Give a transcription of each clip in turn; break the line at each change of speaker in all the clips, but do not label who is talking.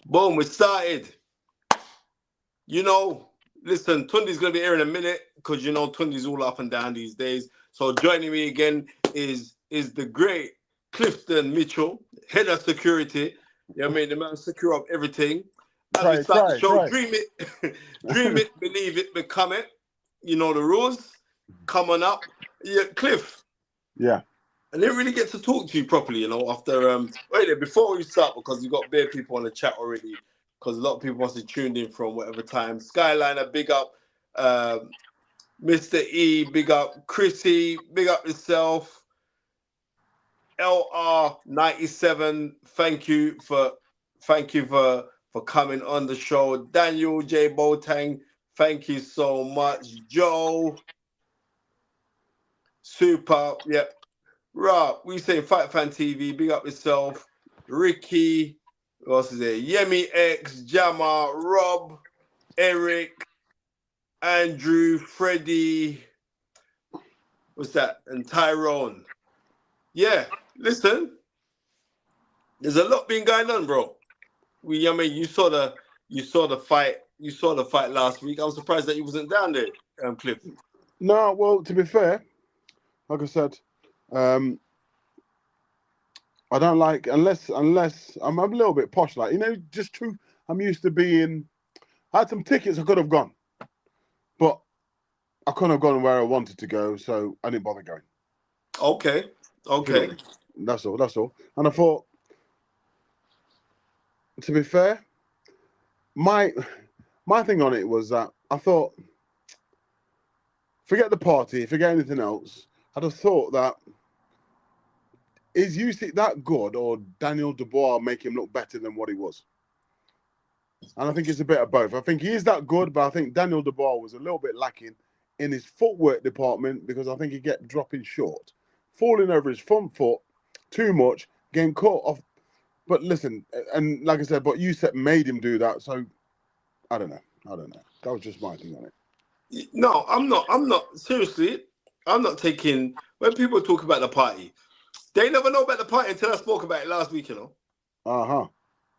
Boom, we started. You know, listen, Tunde's going to be here in a minute because, Tunde's all up and down these days. So joining me again is the great Clifton Mitchell, head of security. I mean, the man secure up everything. As we start the show, dream it, dream it, believe it, become it. You know the rules. Come on up. Yeah, Cliff.
Yeah.
I didn't really get to talk to you properly, after wait there, before we start, because we've got bare people on the chat already, because a lot of people must have tuned in from whatever time. Skyliner, big up. Mr. E, big up. Chrissy, big up yourself. LR97, thank you for coming on the show. Daniel J. Botang, thank you so much. Joe, super, yep. Rob, we say Fight Fan TV, big up yourself. Ricky, what else is there? Yemi X, Jama, Rob, Eric, Andrew, Freddie, what's that? And Tyrone. Yeah, listen, there's a lot been going on, bro. You saw the fight last week. I was surprised that you wasn't down there, Cliff.
No, well, to be fair, like I said, I don't like unless I'm a little bit posh, like just true. I'm used to being. I had some tickets I could have gone, but I couldn't have gone where I wanted to go, so I didn't bother going.
Okay.
That's all. And I thought, to be fair, my thing on it was that I thought, forget the party, forget anything else. I'd have thought that, is Usyk that good, or Daniel Dubois make him look better than what he was? And I think it's a bit of both. I think he is that good, but I think Daniel Dubois was a little bit lacking in his footwork department, because I think he kept dropping short, falling over his front foot too much, getting caught off. But listen, and like I said, but Usyk made him do that, so I don't know. That was just my thing on it.
No, I'm not. Seriously, I'm not taking... When people talk about the party, they never know about the party until I spoke about it last week,
Uh-huh.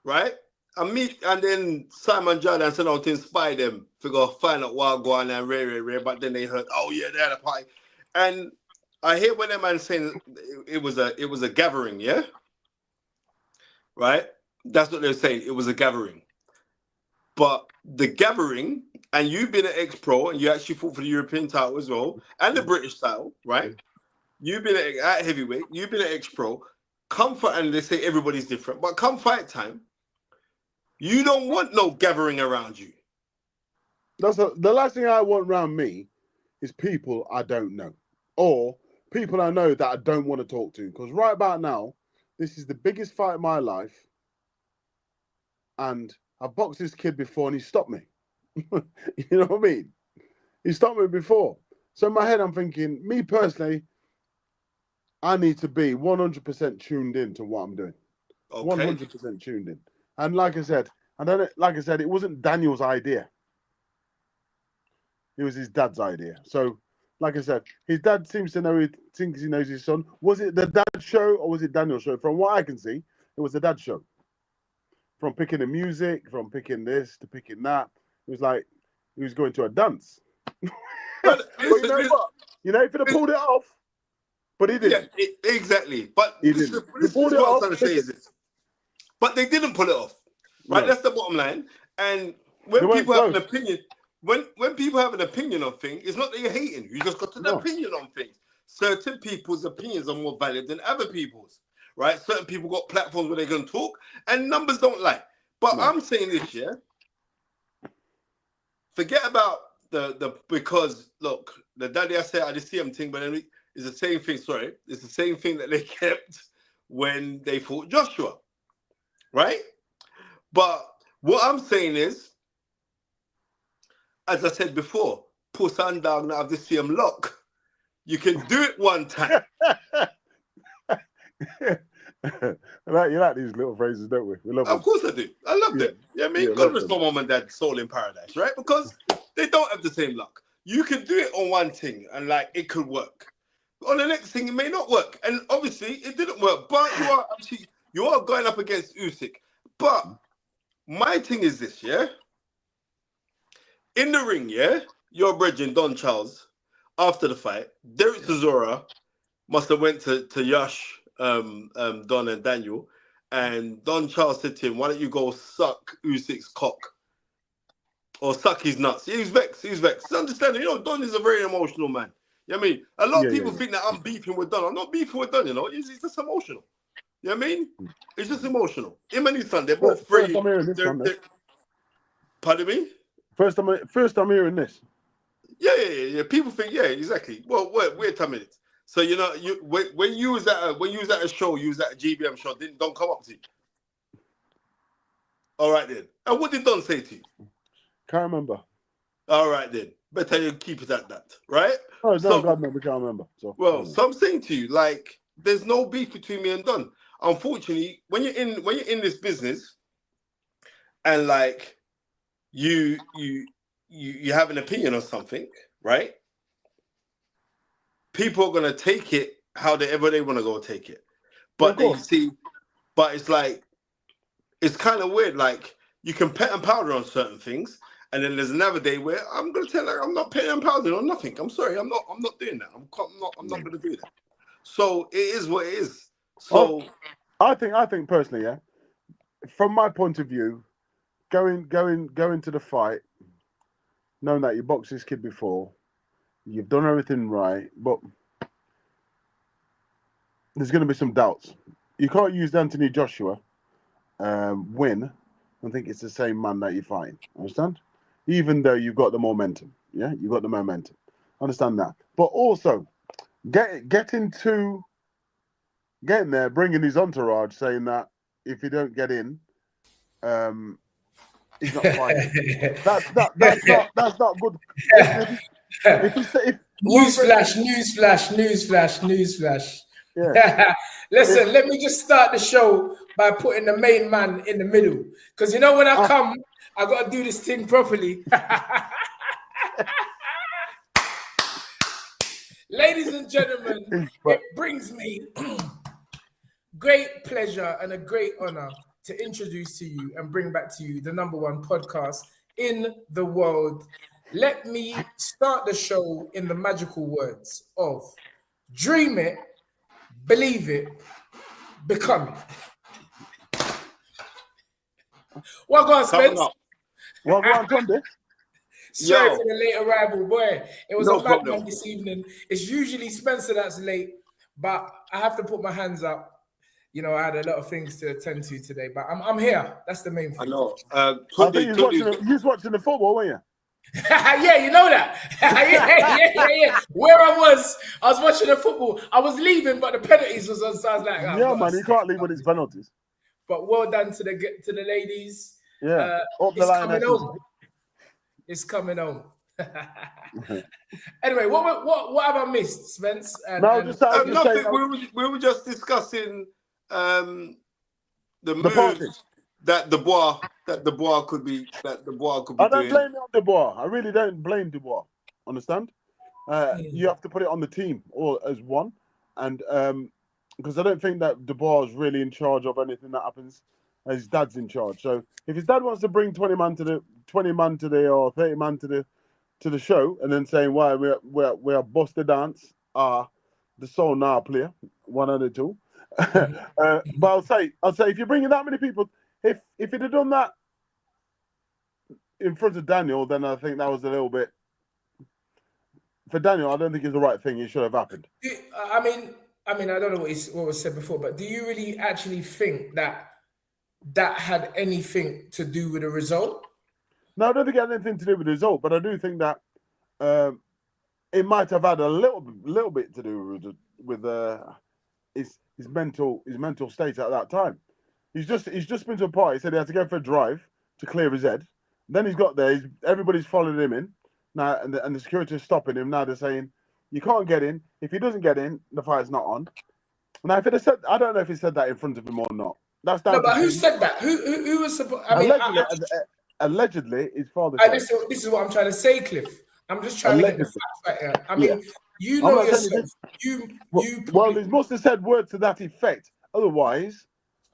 Right? And then Simon Jordan said out to inspire them to go find out what go on and rare, but then they heard, oh yeah, they had a party. And I hear when that man saying it was a gathering, yeah? Right? That's what they're saying. It was a gathering. But the gathering, and you've been an ex-pro, and you actually fought for the European title as well, and the British title, right? You've been at heavyweight, you've been an ex-pro. Come fight, and they say everybody's different, but come fight time, you don't want no gathering around you.
The last thing I want around me is people I don't know, or people I know that I don't want to talk to. Because right about now, this is the biggest fight of my life, and I've boxed this kid before, and he stopped me. You know what I mean? He stopped me before. So in my head, I'm thinking, me personally, I need to be 100% tuned in to what I'm doing. Okay. 100% tuned in. And like I said, it wasn't Daniel's idea. It was his dad's idea. So, like I said, his dad seems to know, thinks he knows his son. Was it the dad show or was it Daniel's show? From what I can see, it was the dad show. From picking the music, from picking this to picking that. It was like he was going to a dance. But you know what? He could have pulled it off. But he didn't.
Yeah, exactly. But
this is what
I'm trying to say is this. But they didn't pull it off. Right? No. That's the bottom line. And when people have an opinion, when people have an opinion on things, it's not that you're hating. You just got an opinion on things. Certain people's opinions are more valid than other people's. Right? Certain people got platforms where they can talk, and numbers don't lie. But I'm saying this, yeah. Forget about the because look, the daddy I said I just see him thing, but then it's the same thing. Sorry, it's the same thing that they kept when they fought Joshua, right? But what I'm saying is, as I said before, puss and dog now have the same luck. You can do it one time.
You like these little phrases, don't we? We love them.
Of course I do. I love them. Yeah, I mean, God rest my mom and dad, soul in paradise, right? Because they don't have the same luck. You can do it on one thing and it could work. On the next thing, it may not work. And obviously, it didn't work. But you are going up against Usyk. But my thing is this, yeah. In the ring, yeah, your brethren Don Charles, after the fight, Derek Chisora must have went to Yash, Don and Daniel, and Don Charles said to him, "Why don't you go suck Usyk's cock or suck his nuts?" He was vexed. He was vexed. Understand? Don is a very emotional man. You know what I mean? A lot of people think that I'm beefing with Don. I'm not beefing with Don. It's just emotional. You know what I mean? It's just emotional. Him and his son, they're both free.
First I'm hearing this,
pardon me?
First I'm hearing this.
Yeah. People think, yeah, exactly. Well, wait a minute. So when you was at a show, you was at a GBM show, didn't Don come up to you? All right then. And what did Don say to you?
Can't remember.
All right then. Better you keep it at that, right?
Oh no, so, God no, we can't remember.
So I'm saying to you, like, there's no beef between me and Don. Unfortunately, when you're in this business, and like you have an opinion on something, right? People are gonna take it however they want to go take it. But but it's like, it's kind of weird. Like, you can pet and powder on certain things, and then there's another day where I'm gonna tell I'm not petting and powdering on nothing. I'm sorry, I'm not doing that. I'm not gonna do that. So it is what it is. So
I think personally, yeah, from my point of view, going to the fight, knowing that you boxed this kid before, you've done everything right, but there's going to be some doubts. You can't use Anthony Joshua win and think it's the same man that you're fighting. Understand? Even though you've got the momentum. Yeah, you've got the momentum. Understand that. But also, getting there, bringing his entourage, saying that if you don't get in, he's not fighting. That's not good.
Newsflash. Yeah. Listen, let me just start the show by putting the main man in the middle. Because when I come, I got to do this thing properly. Ladies and gentlemen, it brings me great pleasure and a great honor to introduce to you and bring back to you the #1 podcast in the world. Let me start the show in the magical words of dream it, believe it, become it. What going on, Spence?
What going on, Tunde?
Sorry for the late arrival, boy. It was a bad one this evening. It's usually Spencer that's late, but I have to put my hands up. I had a lot of things to attend to today, but I'm here. That's the main thing.
I know.
I think you was watching the football, weren't you?
Yeah, you know that. Yeah. Where I was watching the football. I was leaving, but the penalties was on. So I was like,
man, you can't leave with his penalties.
But well done to the ladies.
Yeah,
it's coming home. It's coming home. Anyway, what have I missed, Spence?
Nothing. We were just discussing the moves that Dubois could be.
I don't blame it on Dubois. I really don't blame Dubois. Understand? You have to put it on the team or as one, and because I don't think that Dubois is really in charge of anything that happens. His dad's in charge. So if his dad wants to bring 20 man today or 30 man to the show, and then saying why we are busted dance the soul now player, one of the two. But I'll say if you're bringing that many people, if he'd have done that in front of Daniel, then I think that was a little bit for Daniel. I don't think it's the right thing. It should have happened.
I mean, I don't know what was said before, but do you really actually think that had anything to do with the result?
No, I don't think it had anything to do with the result, but I do think that it might have had a little bit to do with his mental state at that time. He's just been to a party. He said he had to go for a drive to clear his head. Then he's got there. Everybody's following him in now, and the security is stopping him. Now they're saying you can't get in. If he doesn't get in, the fight's not on. Now if it had said, I don't know if he said that in front of him or not. That's down.
No, but who said that? Who was supposed?
Allegedly, his father.
This is what I'm trying to say, Cliff. I'm just trying to get the facts right here. I mean, you know yourself.
Well, he must have said words to that effect. Otherwise,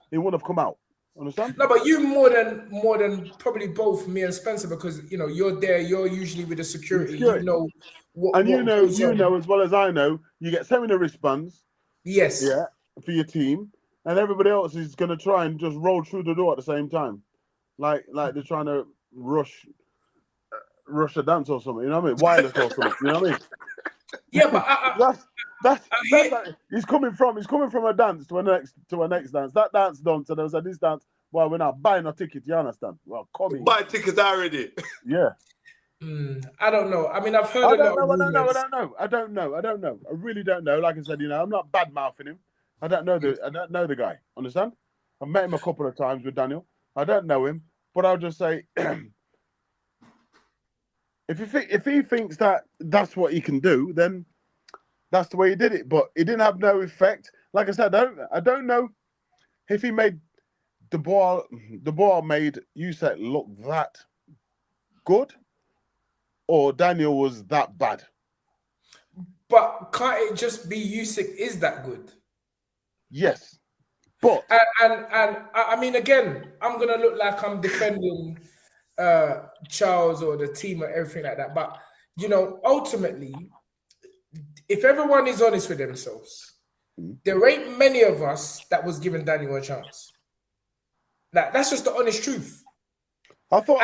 he wouldn't have come out. Understand?
No, but you more than probably both me and Spencer, because you know you're there. You're usually with the security. You know what.
And
what goes
you
on.
know as well as I know, you get so many wristbands.
Yes.
Yeah, for your team, and everybody else is going to try and just roll through the door at the same time, like they're trying to rush a dance or something. You know what I mean? Wireless or something. You know what I mean?
Yeah, but
that's like, he's coming from a dance to a next dance. That dance done, so there was this dance. Well, we're not buying a ticket. You understand? Well, come in.
Buy tickets already.
Yeah.
I don't know. I mean, I've heard
I
a lot of rumors.
I don't know. I really don't know. Like I said, I'm not bad mouthing him. I don't know the guy. Understand? I've met him a couple of times with Daniel. I don't know him, but I'll just say, if he thinks that that's what he can do, then that's the way he did it. But it didn't have no effect. Like I said, I don't know if he made Dubois made Usyk look that good, or Daniel was that bad.
But can't it just be Usyk is that good?
Yes, but
and I mean, again, I'm gonna look like I'm defending Charles or the team or everything like that. But you know, ultimately, if everyone is honest with themselves, there ain't many of us that was giving Daniel a chance. Like, that's just the honest truth.
I thought,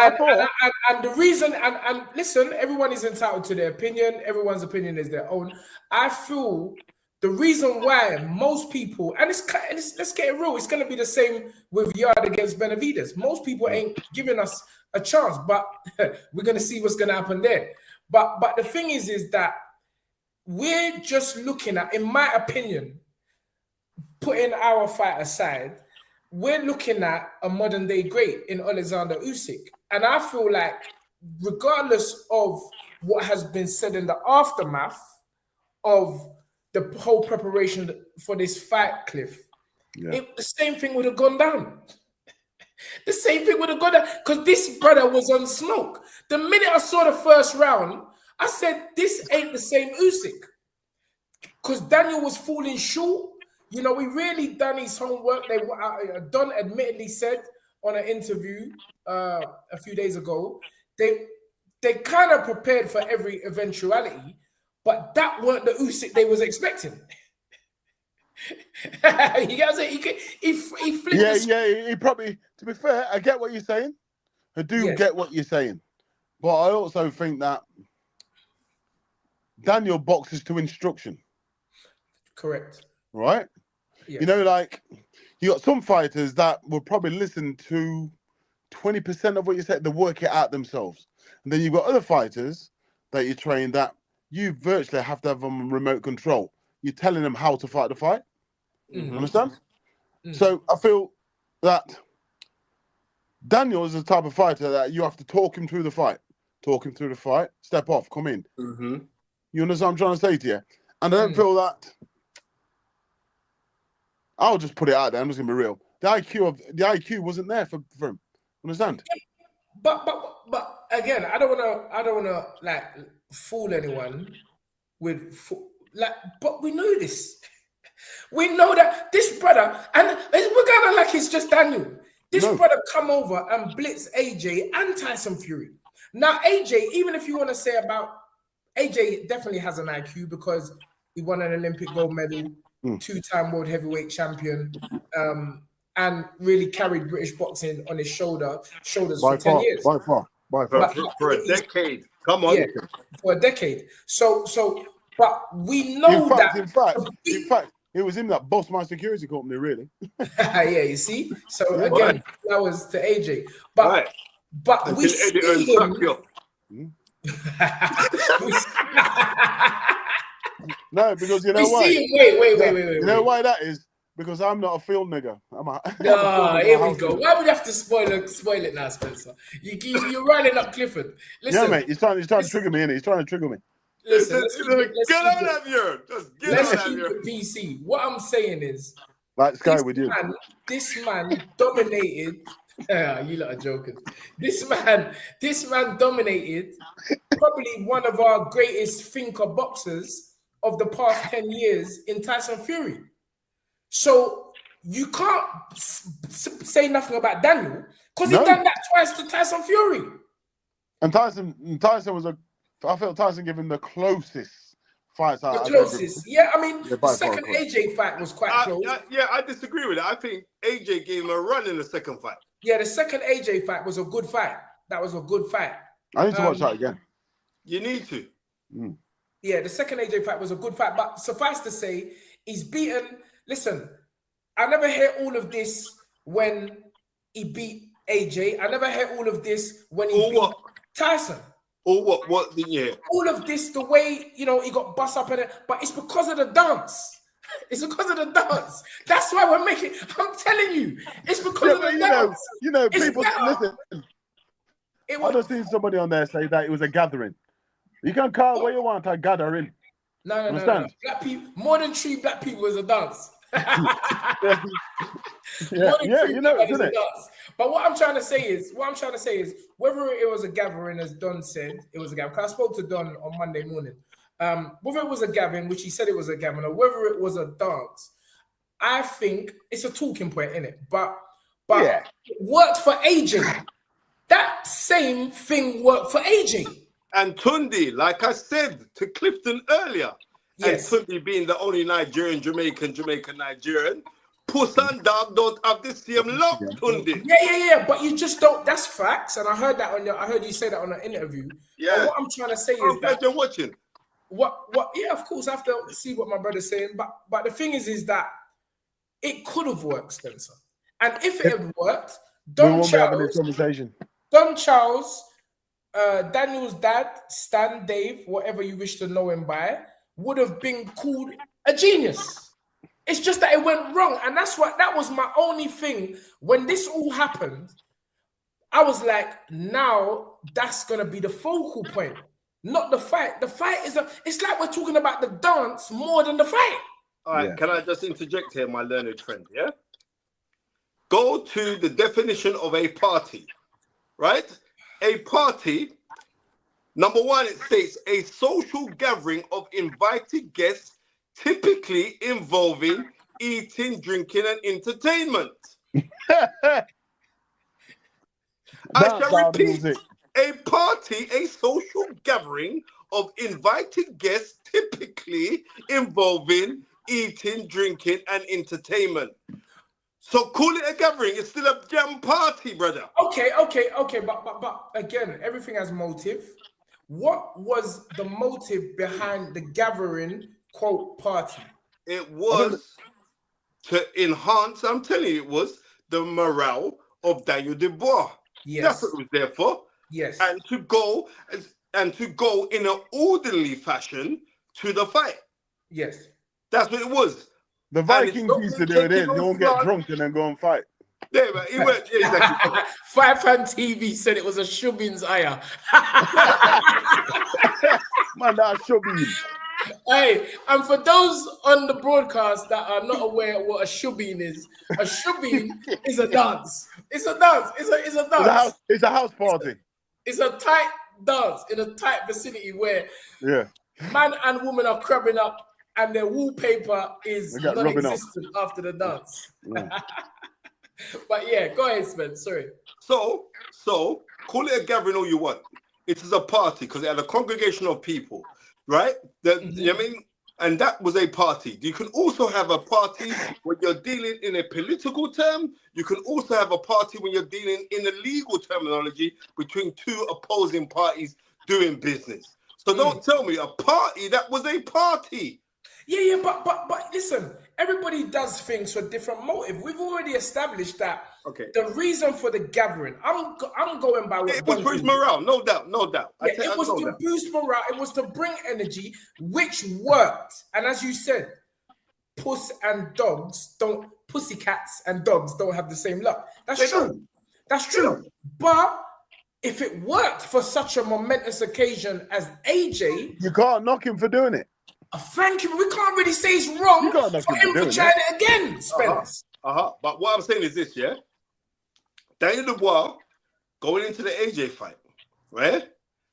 and the reason, and listen, everyone is entitled to their opinion. Everyone's opinion is their own. I feel the reason why most people, and let's get it real, it's going to be the same with Yarde against Benavides. Most people ain't giving us a chance, but we're going to see what's going to happen there. But the thing is that we're just looking at, in my opinion, putting our fight aside, we're looking at a modern day great in Alexander Usyk. And I feel like regardless of what has been said in the aftermath of the whole preparation for this fight, Cliff, the same thing would have gone down. The same thing would have gone down, because this brother was on smoke. The minute I saw the first round, I said, this ain't the same Usyk. Because Daniel was falling short. You know, we really done his homework. Don admittedly said on an interview a few days ago, they kind of prepared for every eventuality, but that weren't the Usyk they was expecting. You guys, he flipped.
He probably. To be fair, I get what you're saying. I do get what you're saying, but I also think that Daniel boxes to instruction.
Correct.
Right? Yes. You know, like, you got some fighters that will probably listen to 20% of what you said, they work it out themselves. And then you've got other fighters that you train that you virtually have to have them remote control. You're telling them how to fight the fight. Understand? So I feel that Daniel is the type of fighter that you have to talk him through the fight. Step off, come in. You understand what I'm trying to say to you? And I don't feel that. I'll just put it out there. I'm just gonna be real. The IQ wasn't there for him. Understand?
But again, I don't wanna like fool anyone with but we know this. We know that this brother, and we're gonna like it's just Daniel. This brother come over and blitz AJ and Tyson Fury. Now AJ, even if you want to say about AJ, definitely has an IQ because he won an Olympic gold medal. 2-time world heavyweight champion, and really carried British boxing on his shoulders for 10 years.
By far.
For a decade. Come on.
Yeah, for a decade. So, but we know
in fact, it was him that bossed my security company, really.
Yeah, you see? So again, that was to AJ. But we see him.
No, because you know why?
Wait.
You know why that is? Because I'm not a field nigga.
Here we go. Why would you have to spoil it now, Spencer? You're running up Clifford. Listen,
yeah, mate. He's trying to trigger me, innit? He's trying to trigger me.
Listen,
get out of here. Just get
let's
out
keep
of here.
it PC. What I'm saying is,
like Sky with you.
This man dominated. You lot are joking. This man dominated probably one of our greatest thinker boxers of the past 10 years in Tyson Fury. So you can't say nothing about Daniel because
No.
he done that twice to Tyson Fury.
And Tyson was I felt Tyson gave him the closest fights out
The
of
closest. Yeah, I mean,
Yeah,
the
by
second
far,
AJ fight was quite close.
I disagree with that. I think AJ gave him a run in the second fight.
Yeah, the second AJ fight was a good fight. That was a good fight.
I need to watch that again.
You need to.
Yeah, the second AJ fight was a good fight. But suffice to say, he's beaten. Listen, I never hear all of this when he beat AJ. I never hear all of this when he beat Tyson.
Or what did you hear?
All of this, the way, he got bust up in it, but it's because of the dance. It's because of the dance. That's why we're making, I'm telling you, it's because of the dance.
It's people, listen, I just seen somebody on there say that it was a gathering. You can call where you want a gathering.
No. Black people, more than 3 black people is a dance.
Isn't it?
But what I'm trying to say is, whether it was a gathering, as Don said, it was a gathering. Because I spoke to Don on Monday morning. Whether it was a gathering, which he said it was a gathering, or whether it was a dance, I think it's a talking point, innit? But it worked for AJ. That same thing worked for AJ.
And Tunde, like I said to Clifton earlier,
yes.
And Tunde being the only Jamaican Nigerian, Puss and Dog don't have the same love, Tunde.
Yeah. But you just don't. That's facts, and I heard that I heard you say that on an interview.
Yeah.
And what I'm trying to say is that
you're watching.
What? Yeah, of course. I have to see what my brother's saying. But the thing is that it could have worked, Spencer. And if it had worked, Don Charles, Daniel's dad, Stan, Dave, whatever you wish to know him by, would have been called a genius. It's just that it went wrong. And that was my only thing. When this all happened, I was like, now that's going to be the focal point, not the fight. The fight it's like we're talking about the dance more than the fight.
All right, Can I just interject here, my learned friend, yeah? Go to the definition of a party, right? A party, number one, it states a social gathering of invited guests, typically involving eating, drinking, and entertainment. I shall repeat, a party, a social gathering of invited guests, typically involving eating, drinking, and entertainment. So call it a gathering. It's still a jam party, brother.
Okay. But again, everything has motive. What was the motive behind the gathering, quote, party?
It was to enhance, I'm telling you, it was the morale of Daniel Dubois.
Yes.
That's what it was there for.
Yes.
And to go in an orderly fashion to the fight.
Yes.
That's what it was.
The Vikings used to do it. They don't get drunk and then go and fight.
Yeah, but he went. Yeah, exactly.
Five Fan TV said it was a Shubin's aya.
Man, that's Shubin.
Hey, and for those on the broadcast that are not aware what a Shubin is is a dance. It's a dance. It's a dance.
It's a house party.
It's a tight dance in a tight vicinity where man and woman are crabbing up and their wallpaper is non-existent after the dance. But yeah, go ahead, Spence. Sorry.
So call it a gathering all you want. It is a party because it had a congregation of people, right? You know what I mean? And that was a party. You can also have a party when you're dealing in a political term. You can also have a party when you're dealing in a legal terminology between two opposing parties doing business. So don't tell me a party, that was a party.
Yeah, but listen, everybody does things for different motive. We've already established that.
Okay.
The reason for the gathering, I'm going by what
it was for his morale, no doubt.
Yeah, it was to boost morale. It was to bring energy, which worked. And as you said, pussycats and dogs don't have the same luck. That's true. That's true. But if it worked for such a momentous occasion as AJ,
you can't knock him for doing it.
Thank you. We can't really say it's wrong for him to try it again, Spence.
But what I'm saying is this, yeah? Daniel Dubois going into the AJ fight, right,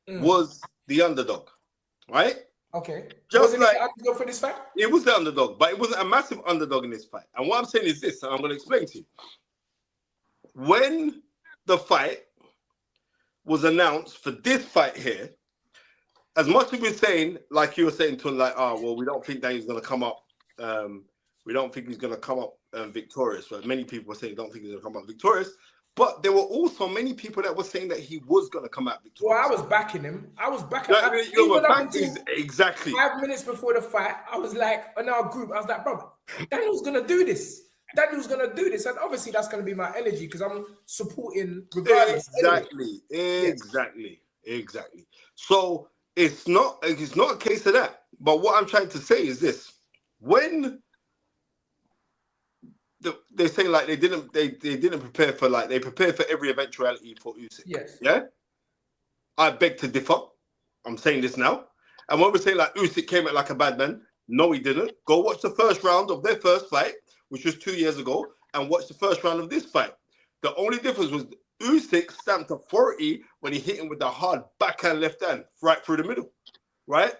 was the underdog, right?
Okay.
Just
Wasn't
like
he the underdog for this fight?
it was the underdog, but it wasn't a massive underdog in this fight. And what I'm saying is this, and I'm going to explain to you. When the fight was announced for this fight here, as much as we're saying, like you were saying to him, like, oh, well, we don't think that he's going to come up. We don't think he's going to come up victorious. But many people were saying don't think he's going to come up victorious. But there were also many people that were saying that he was going to come out victorious.
Well, I was backing him. I was backing him.
Exactly.
5 minutes before the fight, I was like, in our group, I was like, brother, Daniel's going to do this. Daniel's going to do this. And obviously, that's going to be my energy because I'm supporting regardless.
Exactly. Exactly. So it's not a case of that. But what I'm trying to say is this. When they're saying like they didn't prepare for, like, they prepared for every eventuality for Usyk.
Yes.
Yeah. I beg to differ. I'm saying this now. And when we're saying like Usyk came out like a bad man, no, he didn't. Go watch the first round of their first fight, which was 2 years ago, and watch the first round of this fight. The only difference was Usyk stamped authority when he hit him with the hard backhand left hand right through the middle, right?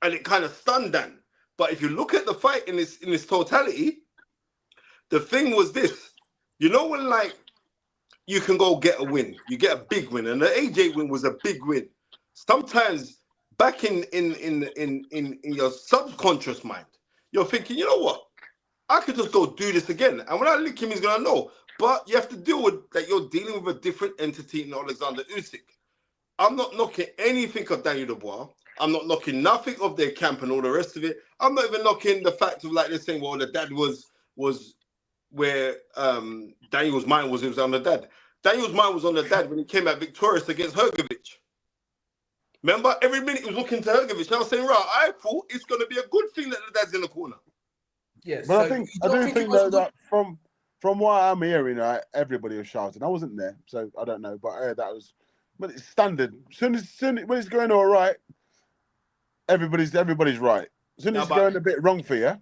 And it kind of stunned Dan. But if you look at the fight in its totality, the thing was this. You know when, like, you can go get a win, you get a big win, and the AJ win was a big win. Sometimes back in your subconscious mind, you're thinking, you know what? I could just go do this again. And when I lick him, he's gonna know. But you have to deal with that. You're dealing with a different entity in Alexander Usyk. I'm not knocking anything of Daniel Dubois. I'm not knocking nothing of their camp and all the rest of it. I'm not even knocking the fact of, like, they're saying, well, the dad was where Daniel's mind was. It was on the dad. Daniel's mind was on the dad when he came out victorious against Hrgovic. Remember, every minute he was looking to Hrgovic. And I was saying, right, I thought it's going to be a good thing that the dad's in the corner.
Yes,
but I do think that from what I'm hearing, everybody was shouting. I wasn't there, so I don't know. But I heard that was, but it's standard. Soon when it's going all right, everybody's right. As soon as it's going a bit wrong for you,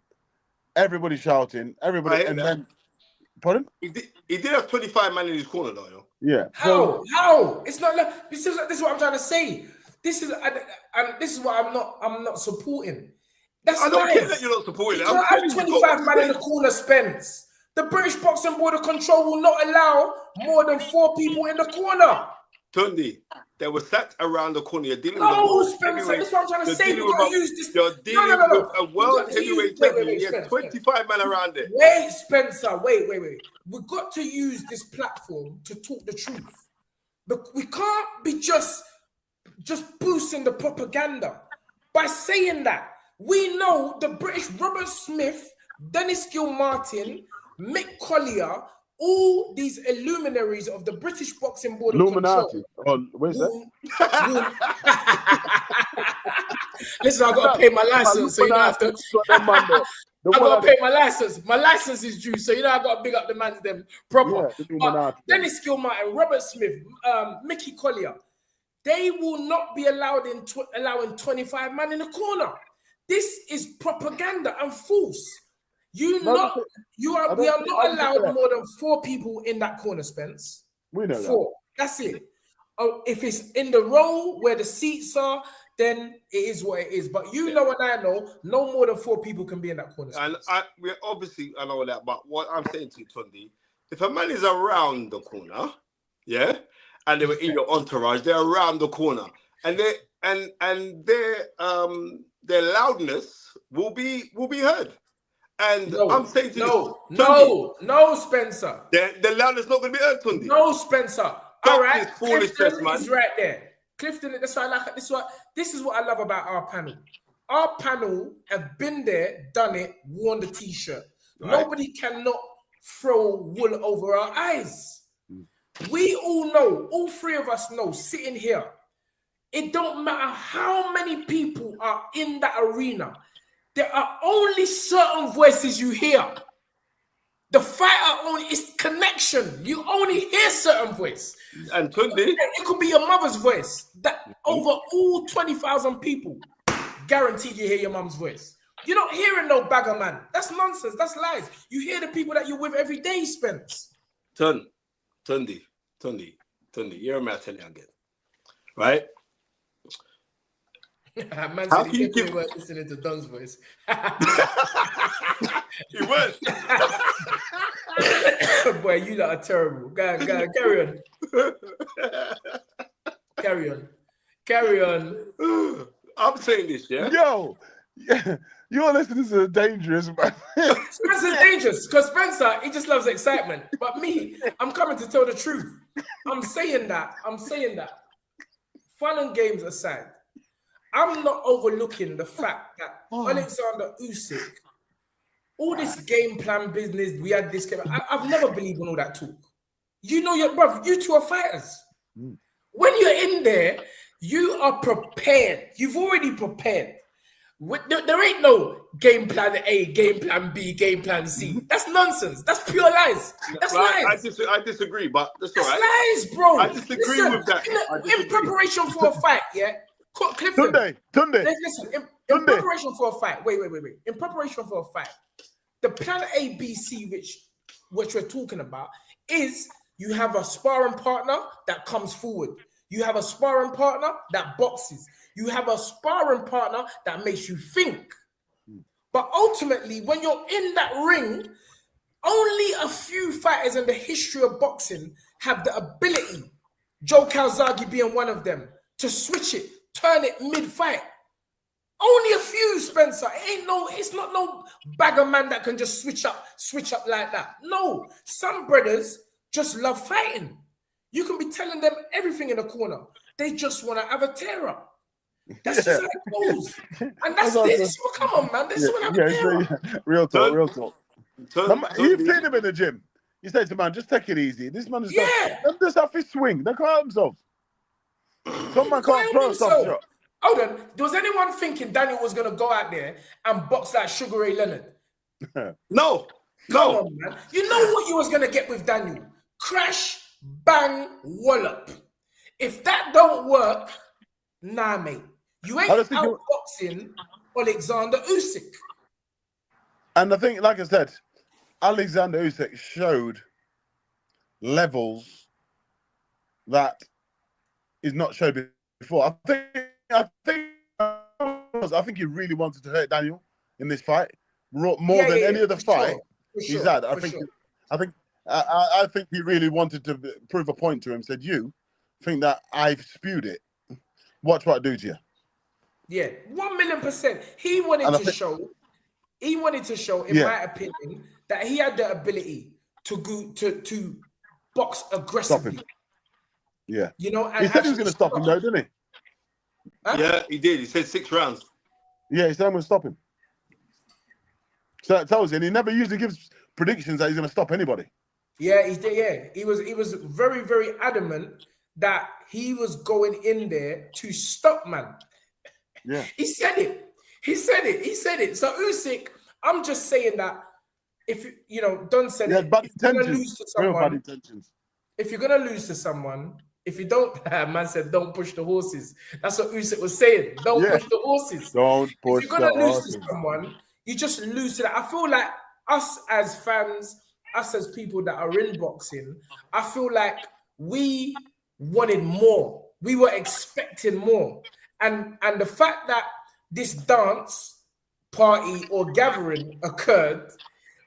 everybody's shouting. Everybody, and then, pardon?
He did have 25 men in his corner, though. Yo.
Yeah.
How? It's not like this is what I'm trying to say. This is what I'm not supporting.
I don't care that you're not supporting it.
I have 25 men in the corner, Spence. The British Boxing Board of Control will not allow more than 4 people in the corner.
Tunde, they were sat around the corner. You're dealing
with Spencer. That's what I'm trying to say. We've got to use this.
You're dealing with a world heavyweight champion. You have 25 men around there.
Wait, Spencer. Wait. We've got to use this platform to talk the truth. We can't be just boosting the propaganda. By saying that, we know the British Robert Smith, Dennis Gilmartin, Mick Collier, all these illuminaries of the British Boxing Board of Control.
Oh, where's that?
Listen, I've got to pay my license, so you don't have to. I've got to pay my license. My license is due, so you know I've got to big up the man's them proper. Yeah, Dennis Gilmartin, Robert Smith, Mickey Collier, they will not be allowing 25 men in the corner. This is propaganda and false. We are not allowed more than 4 people in that corner, Spence.
We know
4. That's it. Oh, if it's in the row where the seats are, then it is what it is. But you know and I know, no more than 4 people can be in that corner.
And we're obviously, I know that, but what I'm saying to you, Tunde, if a man is around the corner, yeah, and they were in your entourage, they're around the corner, and their loudness will be heard. And I'm saying to you,
no, Spencer.
The loudness not going to be heard, Tunde.
No, Spencer. All right,
Clifton
is right there. Clifton, that's why I like it. This is what I love about our panel. Our panel have been there, done it, worn the t-shirt. Right. Nobody cannot throw wool over our eyes. We all know, all 3 of us know, sitting here, it don't matter how many people are in that arena. There are only certain voices you hear. The fighter only is connection. You only hear certain voice.
And Tunde,
it could be your mother's voice. That over all 20,000 people, guaranteed you hear your mum's voice. You're not hearing no bagger man. That's nonsense. That's lies. You hear the people that you're with every day, Spence.
Tunde, you're a man, tell you again, right?
Man
How
said
can
he
you
definitely
give?
weren't listening to Don's voice.
He was.
Boy, you lot are terrible. Go on, carry on. Carry on. Carry on.
I'm saying this, yeah.
Yo, yeah, you're listening to the dangerous man.
Spencer's dangerous because Spencer, he just loves excitement. But me, I'm coming to tell the truth. I'm saying that. Fun and games aside, I'm not overlooking the fact that Alexander Usyk, all this game plan business, we had this game. I've never believed in all that talk. You know, you two are fighters. When you're in there, you are prepared. You've already prepared. There ain't no game plan A, game plan B, game plan C. That's nonsense. That's pure lies. That's lies.
I disagree, but that's all
That's
right.
lies, bro.
I disagree with that.
In preparation for a fight, yeah. Clifton,
Tunde.
listen. In preparation for a fight, wait. In preparation for a fight, the plan A, B, C, which we're talking about, is you have a sparring partner that comes forward. You have a sparring partner that boxes. You have a sparring partner that makes you think. But ultimately, when you're in that ring, only a few fighters in the history of boxing have the ability, Joe Calzaghe being one of them, to switch it, turn it mid-fight. Only a few, Spencer. It's not no bagger man that can just switch up like that. No, some brothers just love fighting. You can be telling them everything in the corner. They just want to have a tear up. That's just how it goes. And that's this. Well, come on, man. This is what I'm tear up.
Real talk. You've seen him in the gym. You say to man, just take it easy. This man is just have his swing. They can't help themselves. Some man can't throw a soft shot.
Hold on. Was anyone thinking Daniel was going to go out there and box like Sugar Ray Leonard?
No.
Come on, man. You know what you was going to get with Daniel? Crash, bang, wallop. If that don't work, nah, mate. You ain't outboxing Alexander Usyk.
And I think, like I said, Alexander Usyk showed levels that is not showed before. I think he really wanted to hurt Daniel in this fight more than any other fight he's had. I think he really wanted to prove a point to him. Said, "You think that I've spewed it? Watch what I do to you."
Yeah, 1,000,000%. He wanted to show, in my opinion, that he had the ability to box aggressively.
Yeah,
you know, and
he said he was going to stop him, though, didn't he?
Huh? Yeah, he did. He said 6 rounds.
Yeah, he said I'm going to stop him. So that tells you, and he never usually gives predictions that he's going to stop anybody.
Yeah, he did. Yeah, he was very, very adamant that he was going in there to stop, man.
Yeah,
he said it. So Usyk, I'm just saying that if you know, Don said it.
Bad
If you're gonna
intentions.
lose to someone,
Real bad intentions.
If you're gonna lose to someone, if you don't, man said, don't push the horses. That's what Usyk was saying. Don't push the horses.
Don't push
if you're gonna
the
lose
horses.
to someone, you just lose to that. I feel like us as fans, us as people that are in boxing, I feel like we wanted more. We were expecting more. And the fact that this dance party or gathering occurred,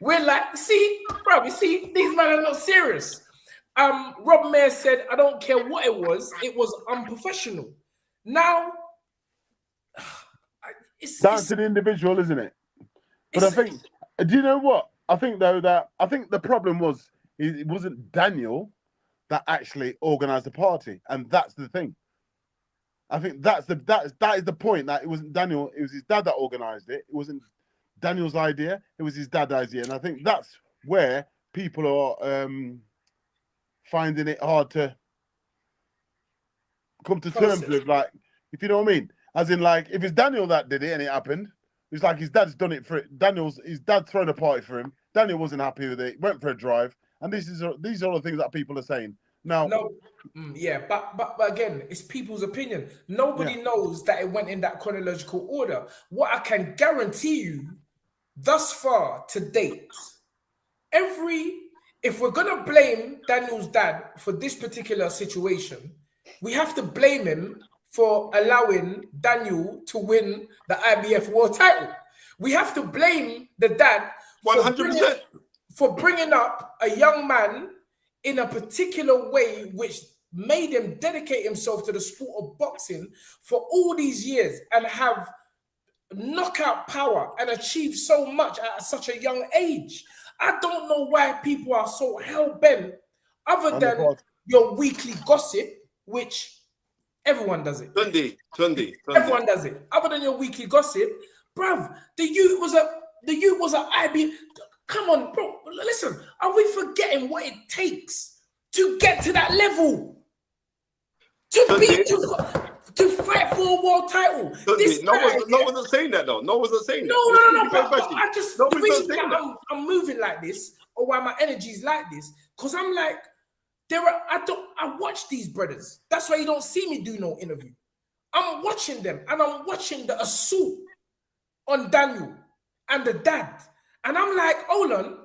we're like, see, bro, you see, these men are not serious. Rob Mayer said, I don't care what it was unprofessional. Now,
it's down to the individual, isn't it? But I think, do you know what? I think the problem was it wasn't Daniel that actually organized the party, and that's the thing. I think that is the point, that it wasn't Daniel, it was his dad that organized it. It wasn't Daniel's idea, it was his dad's idea. And I think that's where people are finding it hard to come to terms with, like, if you know what I mean. As in, like, if it's Daniel that did it and it happened, it's like his dad's done it for it. His dad thrown a party for him. Daniel wasn't happy with it, went for a drive. And these are the things that people are saying. Now,
but again, it's people's opinion. Nobody knows that it went in that chronological order. What I can guarantee you, thus far to date, if we're gonna blame Daniel's dad for this particular situation, we have to blame him for allowing Daniel to win the IBF world title. We have to blame the dad
100%.
for bringing up a young man in a particular way which made him dedicate himself to the sport of boxing for all these years and have knockout power and achieve so much at such a young age. I don't know why people are so hell-bent other than your weekly gossip, which everyone does it.
Tunde.
Everyone does it. Other than your weekly gossip, bruv, the youth was a IB. Come on, bro. Listen, are we forgetting what it takes to get to that level? To fight for a world title.
No one wasn't saying that though. No one wasn't saying that.
No. But I just the reason that I'm moving like this, or why my energy is like this, because I'm like, I watch these brothers. That's why you don't see me do no interview. I'm watching them, and I'm watching the assault on Daniel and the dad. And I'm like, hold on.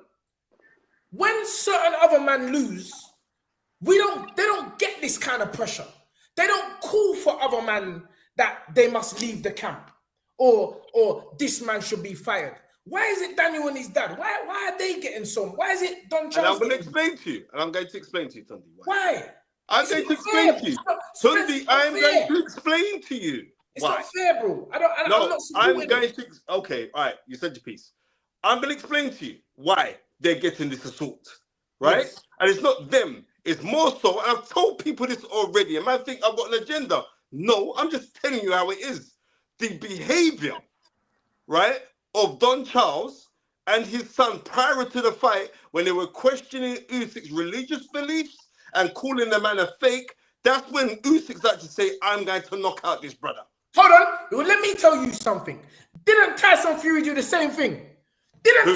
When certain other men lose, they don't get this kind of pressure. They don't call for other men that they must leave the camp or this man should be fired. Why is it Daniel and his dad? Why are they getting some? Why is it Don Charles?
And I'm going to explain to you. Tunde.
Why?
I'm going to explain to you. Tunde, I'm going to explain to you.
It's not fair, bro. I'm
going to... Okay, all right. You said your piece. I'm going to explain to you why they're getting this assault, right? Yes. And it's not them. It's more so, and I've told people this already, and I think I've got an agenda. No, I'm just telling you how it is. The behavior, right, of Don Charles and his son prior to the fight, when they were questioning Usyk's religious beliefs and calling the man a fake, that's when Usyk started to say, I'm going to knock out this brother.
Hold on. Well, let me tell you something. Didn't Tyson Fury do the same thing?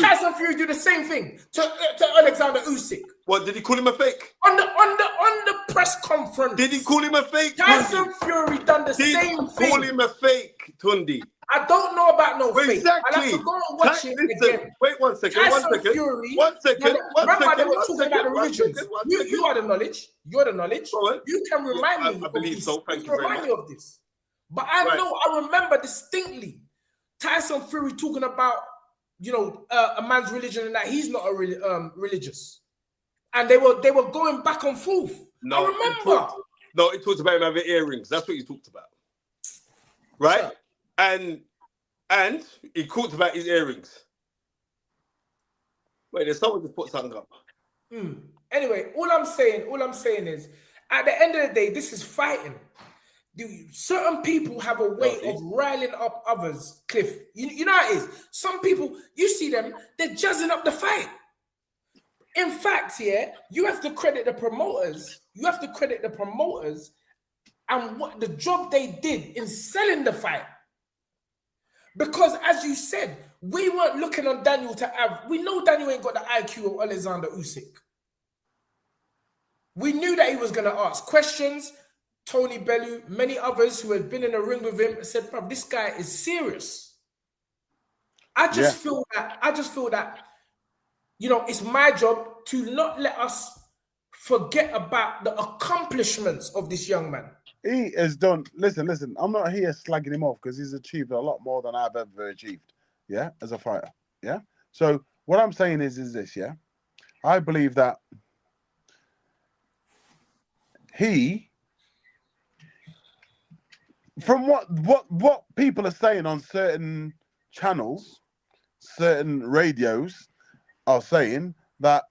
Tyson Fury do the same thing to Alexander Usyk?
What, did he call him a fake?
On the press conference.
Did he call him a fake?
Tyson Fury done the same thing.
Call him a fake, Tunde.
I don't know about no fake.
Exactly.
I'll have to go and watch it again.
Wait one second.
Fury,
one second.
Remember, they were talking about the religions. You are the knowledge. You're the knowledge. You can remind me.
I believe so. Thank you
remind me of this. But I remember distinctly Tyson Fury talking about, a man's religion and that he's not religious, and they were going back and forth.
No,
I remember.
It talked about him having earrings. That's what he talked about, right? Sure. And he talked about his earrings. Wait, there's someone just put something up.
Anyway, all I'm saying is, at the end of the day, this is fighting. Certain people have a way of riling up others, Cliff. You know how it is. Some people, you see them, they're jazzing up the fight. In fact, you have to credit the promoters. And what the job they did in selling the fight. Because as you said, we weren't looking on Daniel to have... We know Daniel ain't got the IQ of Alexander Usyk. We knew that he was going to ask questions. Tony Bellew, many others who had been in the ring with him said, "Bro, this guy is serious." I just feel that, it's my job to not let us forget about the accomplishments of this young man.
He has done, listen, I'm not here slagging him off because he's achieved a lot more than I've ever achieved, as a fighter, So what I'm saying is this, I believe that from what people are saying on certain channels, certain radios are saying that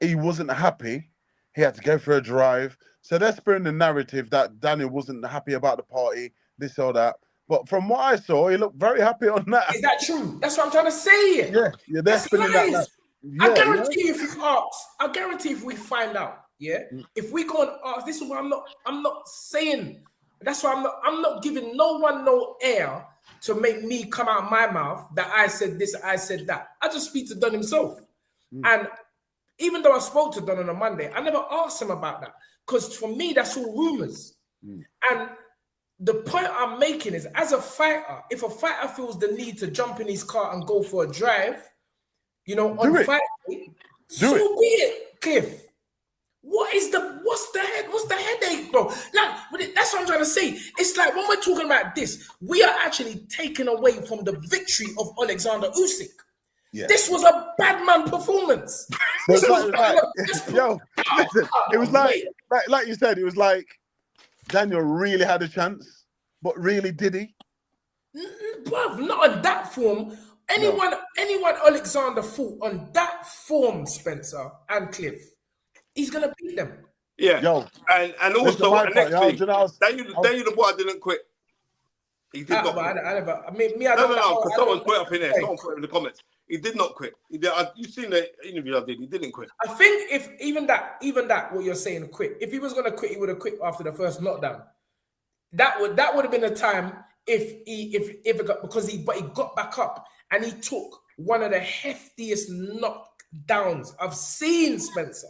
he wasn't happy. He had to go for a drive. So they're spreading the narrative that Daniel wasn't happy about the party, this or that. But from what I saw, he looked very happy on that.
Is that true? That's what I'm trying to say.
Yeah, they're spinning that.
I guarantee if you ask, I guarantee if we find out, if we go and ask, this is what I'm not saying. That's why I'm not giving no one no air to make me come out my mouth that I said this, I said that. I just speak to Don himself. And even though I spoke to Don on a Monday, I never asked him about that. Because for me, that's all rumors. And the point I'm making is, as a fighter, if a fighter feels the need to jump in his car and go for a drive, on fight day, so be it, Cliff. What's the headache, bro? Like, that's That's what I'm trying to say. It's like when we're talking about this, we are actually taking away from the victory of Alexander Usyk.
Yeah.
This was a bad man performance.
It was like you said, it was like Daniel really had a chance, but really did he?
Bruv, not on that form. Anyone Alexander fought on that form, Spencer and Cliff, he's gonna beat them.
Yeah.
Yo,
and also next week, Daniel Dubois didn't quit. He did not.
I never. I mean,
no, because someone put it up in there. Someone put it in the comments. He did not quit. You've seen the interview I did. He didn't quit.
I think if even that, what you're saying, quit. If he was gonna quit, he would have quit after the first knockdown. That would have been a time if it got, because he got back up and he took one of the heftiest knockdowns I've seen, Spencer.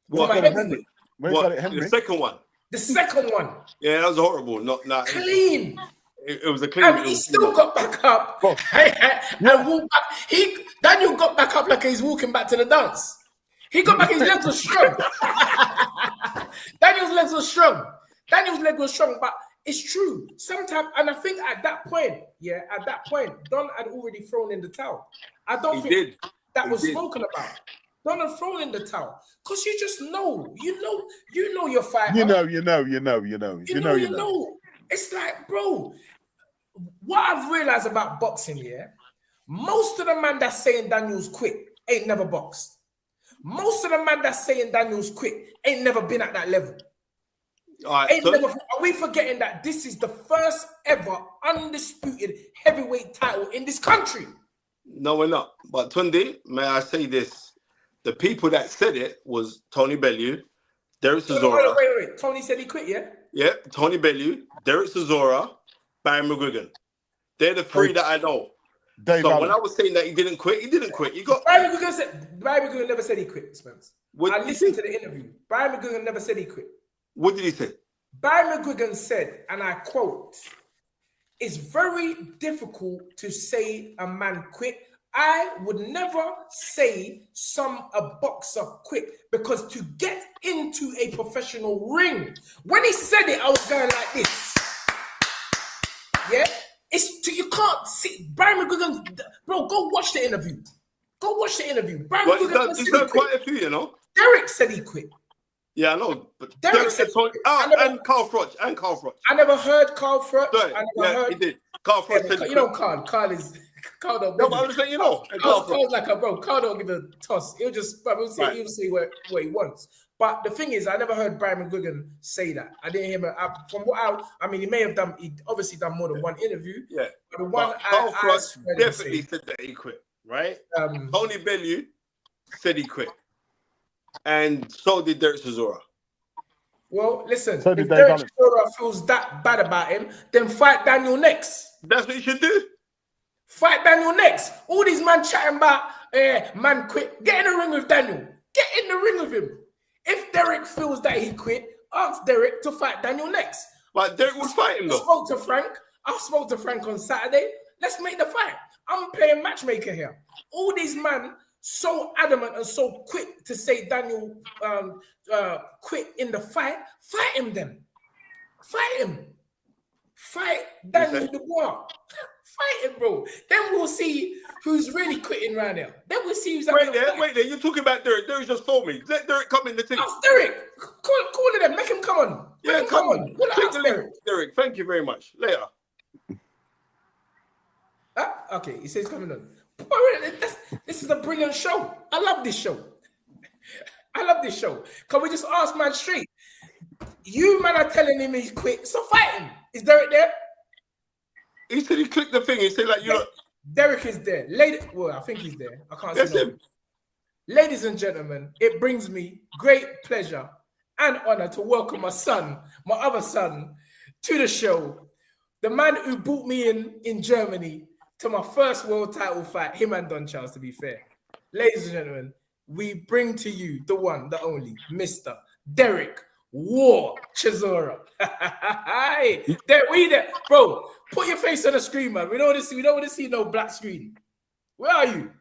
What?
Henry?
The second one.
The second one.
Yeah, that was horrible. Not
clean.
It was a clean.
And he still got back up and walked back. Daniel got back up like he's walking back to the dance. He got back, his legs were strong. Daniel's legs were strong, but it's true. Sometimes, and I think at that point, Don had already thrown in the towel. I don't think that was spoken about. Don had thrown in the towel. Because you just know. You know your fighter.
You know.
It's like, bro, what I've realized about boxing, most of the man that's saying Daniel's quit ain't never boxed. Most of the man that's saying Daniel's quit ain't never been at that level.
All right,
Are we forgetting that this is the first ever undisputed heavyweight title in this country?
No, we're not. But Tunde, may I say this? The people that said it was Tony Bellew, Derek Chisora.
Wait. Tony said he quit, yeah?
Yeah, Tony Bellew, Derek Chisora, Barry McGuigan. They're the three that I know. When I was saying that he didn't quit, he didn't quit.
Barry McGuigan never said he quit, Spence. I listened to the interview. Barry McGuigan never said he quit.
What did he say?
Barry McGuigan said, and I quote, "It's very difficult to say a man quit. I would never say a boxer quit, because to get into a professional ring," when he said it, I was going like this. Yeah, you can't see Barry McGuigan, bro. Go watch the interview. Barry McGuigan
he's done quite a few, you know.
Derek said he quit.
Yeah, I know. But
Derek said,
and Carl Froch.
I never heard Carl Froch.
He did. Carl Froch said
you know Carl don't.
No, but I'm just saying, you know.
Carl's like Carl don't give a toss. He'll just, he'll say what he wants. But the thing is, I never heard Brian McGuigan say that. I didn't hear him. From what I mean, he may have done. He obviously done more than one interview.
Yeah.
But the one
Carl Froch definitely said that he quit. Right. Tony Bellew said he quit, and so did Derek Chisora. Well, listen, if Derek Chisora feels that bad about him, then fight Daniel next. That's what you should do. Fight Daniel next. All these man chatting about, man quit. Get in the ring with Daniel. Get in the ring with him. If Derek feels that he quit, ask Derek to fight Daniel next. But Derek will fight him though. I spoke to Frank on Saturday. Let's make the fight. I'm playing matchmaker here. All these men so adamant and so quick to say Daniel quit in the fight. Fight him then. Fight him. Fight Daniel Dubois. Fight him, bro. Then we'll see who's really quitting right now. Then we'll see who's wait there. You're talking about Derek. Derek just told me. Let Derek come in the team. Oh, Derek. Call it then. Make him come on. Make him come on. Derek, thank you very much. Later. Okay, he says coming on. This is a brilliant show. I love this show. Can we just ask man straight? You man are telling him he's quit, so fight him. Is Derek there? He said he clicked the thing. He said like you. Derek is there. I think he's there. I can't see him. Ladies and gentlemen, it brings me great pleasure and honor to welcome my other son, to the show. The man who brought me in Germany to my first world title fight, him and Don Charles, to be fair. Ladies and gentlemen, we bring to you the one, the only, Mr. Derek War Chisora. There. Bro, put your face on the screen, man. We don't want to see no black screen. Where are you?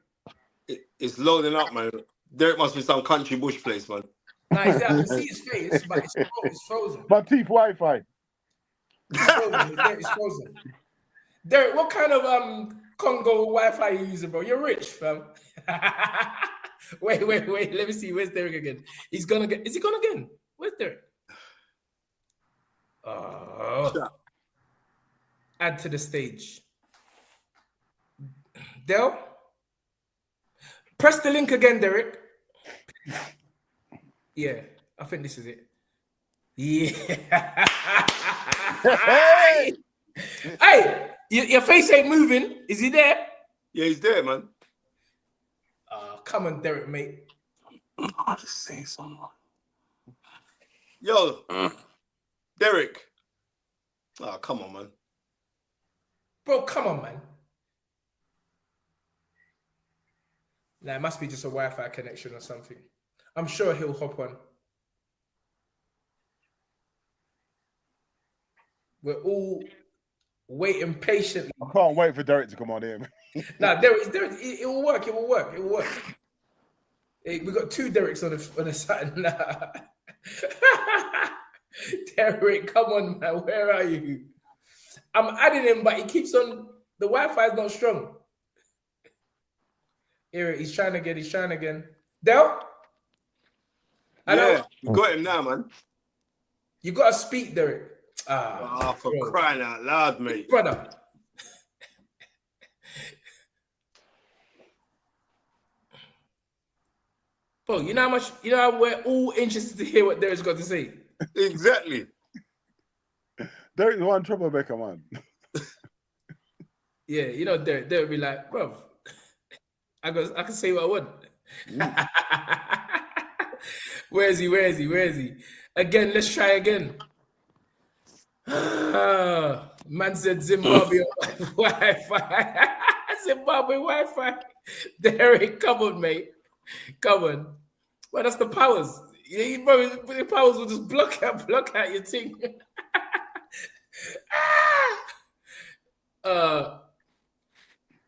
It's loading up, man. Derek must be some country bush place, man. Nah, I can see his face, but it's frozen.
But Teeth Wi-Fi.
He's frozen. Derek's frozen. Derek, what kind of Congo Wi-Fi you using, bro? You're rich, fam. Wait. Let me see. Where's Derek again? He's gonna get. Is he gone again? Where's Derek? Add to the stage. Del, press the link again, Derek. Yeah, I think this is it. Yeah. Hey, your face ain't moving. Is he there?
Yeah, he's there, man.
Come on, Derek, mate.
I'll just say something.
Yo, Derek. Oh, come on, man.
Bro, come on, man. Nah, it must be just a Wi-Fi connection or something. I'm sure he'll hop on. We're all waiting patiently.
I can't wait for Derek to come on here.
Nah, Derek, it will work. It will work. It will work. Hey, we got 2 Dereks on the side. Nah. Derek, come on, man. Where are you? I'm adding him, but he keeps on. The Wi-Fi is not strong. Here, he's trying again. He's trying again. Del?
Yeah, you got him now, man.
You got to speak, Derek.
For crying out loud, mate.
Brother. Bro, you know how much, we're all interested to hear what Derek's got to say.
Exactly.
Derek's one troublemaker, man.
Yeah, Derek be like, bro, I can say what I want. Where is he? Again, let's try again. Man said Zimbabwe Wi-Fi. Zimbabwe Wi-Fi. Derek, come on, mate. Come on. Well, that's the powers. The powers will just block out your thing.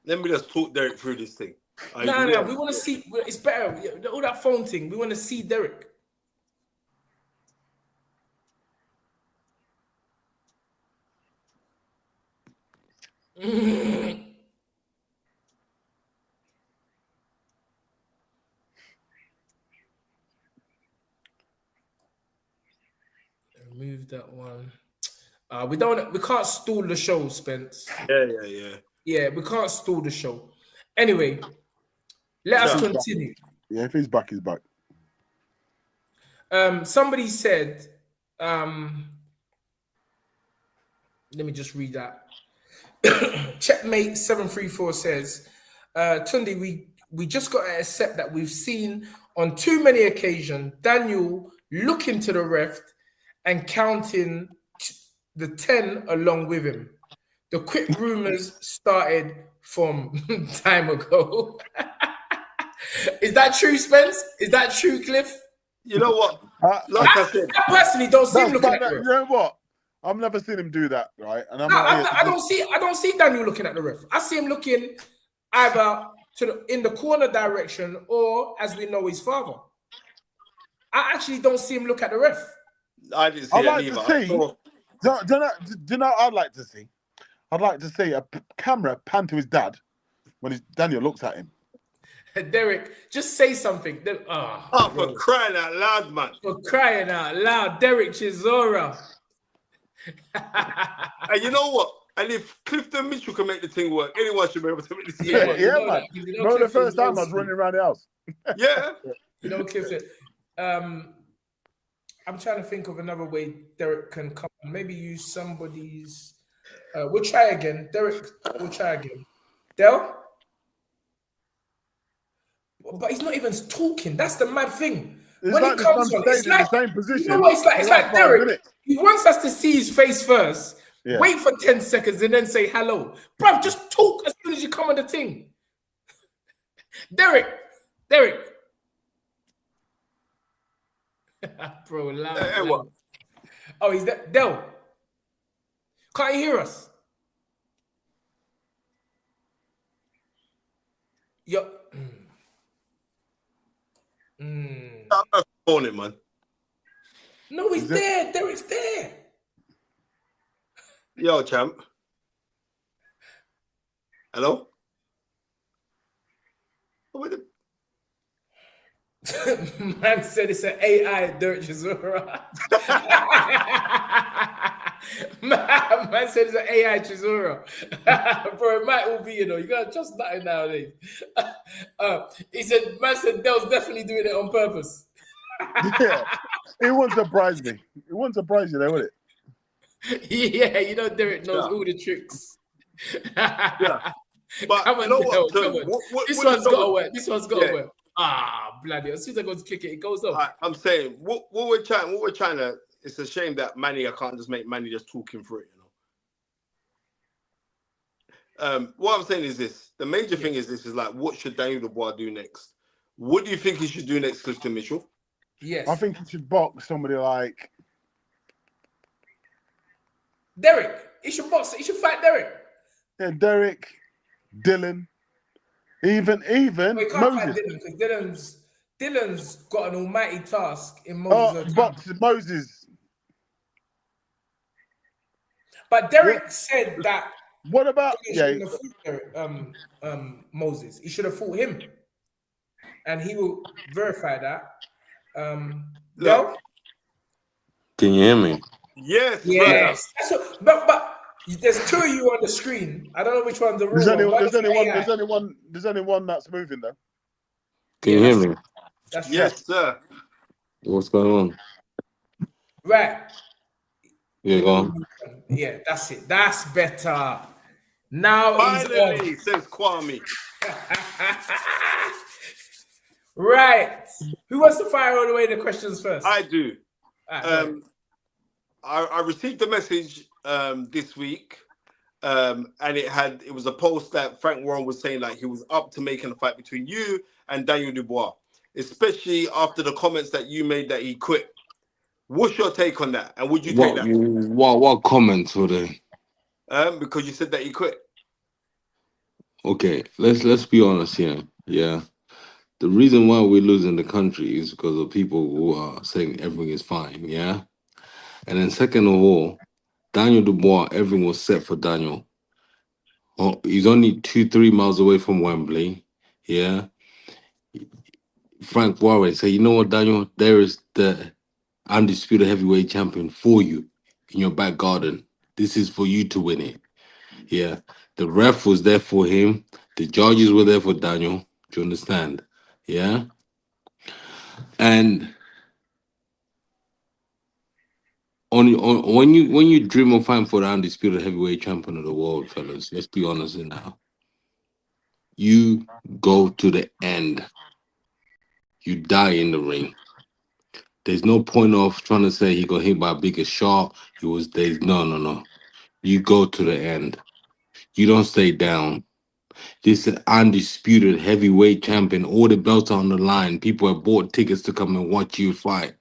Let me just talk Derek through this thing.
No, we want to see. It's better. All that phone thing. We want to see Derek. Remove that one. We can't stall the show, Spence.
Yeah.
Yeah, we can't stall the show. Anyway, let us continue.
Yeah, if he's back, he's back.
Somebody said, let me just read that. Checkmate 734 says, Tunde, we just got to accept that we've seen on too many occasions Daniel looking to the ref and counting the 10 along with him. The quick rumors started from time ago. Is that true, Spence? Is that true, Cliff?
You know what? Like I said,
I personally don't see him looking at the ref.
You know what? I've never seen him do that, right? And
I don't see Daniel looking at the ref. I see him looking either in the corner direction or, as we know, his father. I actually don't see him look at the ref.
I didn't see it either.
Do you know what I'd like to see? I'd like to see a camera pan to his dad when Daniel looks at him.
Derek, just say something.
For crying out loud, man.
For crying out loud. Derek Chisora.
And you know what? And if Clifton Mitchell can make the thing work, anyone should be able to make this thing work.
Yeah, man. Remember the first time I was running around the house?
Yeah.
Clifton. I'm trying to think of another way Derek can come. Maybe use somebody's. We'll try again. Derek, we'll try again. Del? But he's not even talking. That's the mad thing. When he comes on, it's like,
the same position.
You know what? It's like Derek. He wants us to see his face first. Yeah. Wait for 10 seconds and then say hello. Bro, just talk as soon as you come on the thing. Derek. Bro, loud.
What?
Oh, he's there. Del. Can't you hear us? Yo.
I'm not phoning, man.
No, he's there. Derek's there.
Yo, champ. Hello? Oh, wait
Man said it's an AI dirt Chisora. man said it's an AI Chisora. Bro, it might all be, you gotta trust nothing nowadays. He said, man said Dell's definitely doing it on purpose.
Yeah, it wouldn't surprise me. It wouldn't surprise you, though, would it?
Yeah, Derek knows all the tricks.
Yeah. But
Come on,
you know
Del,
what?
come on. This one's got to work. This one's got to work. Ah, bloody! As soon as I go to click it, it goes off.
I'm saying what we're trying to. It's a shame that Manny, I can't just make Manny just talking through it. What I'm saying is this: the major thing is this: is like, what should Daniel Dubois do next? What do you think he should do next, Clifton Mitchell?
Yes,
I think he should box somebody like
Derek. He should box. He should fight Derek.
Yeah, Derek, Dylan, even
He can't fight
Moses.
Dylan because Dylan's got an almighty task in Moses.
Box Moses.
But Derek said that.
What about
Moses? He should have fought him, and he will verify that. Del?
Can you hear me?
Yes.
That's what, but there's two of you on the screen. I don't know which one's the real one.
There's only one that's moving though.
Can you hear me?
That's
yes, sir.
What's going on?
Right.
Yeah, go on.
Yeah, that's it. That's better. Now
finally, says Kwame.
Right. Who wants to fire all the way the questions first?
I do.
Right,
I received a message this week, and it was a post that Frank Warren was saying like he was up to making a fight between you and Daniel Dubois, especially after the comments that you made that he quit. What's your take on that? And would you take that?
What comments were they?
Because you said that he quit.
Okay, let's be honest here. Yeah. The reason why we're losing the country is because of people who are saying everything is fine, yeah? And then second of all, Daniel Dubois, everything was set for Daniel. Oh, he's only 2-3 miles away from Wembley, yeah? Frank Warren said, you know what, Daniel? There is the undisputed heavyweight champion for you in your back garden. This is for you to win it, yeah? The ref was there for him. The judges were there for Daniel. Do you understand? Yeah. And when you dream of fighting for the undisputed heavyweight champion of the world, fellas, let's be honest now. You go to the end. You die in the ring. There's no point of trying to say he got hit by a bigger shot. No. You go to the end. You don't stay down. This is undisputed heavyweight champion. All the belts are on the line. People have bought tickets to come and watch you fight.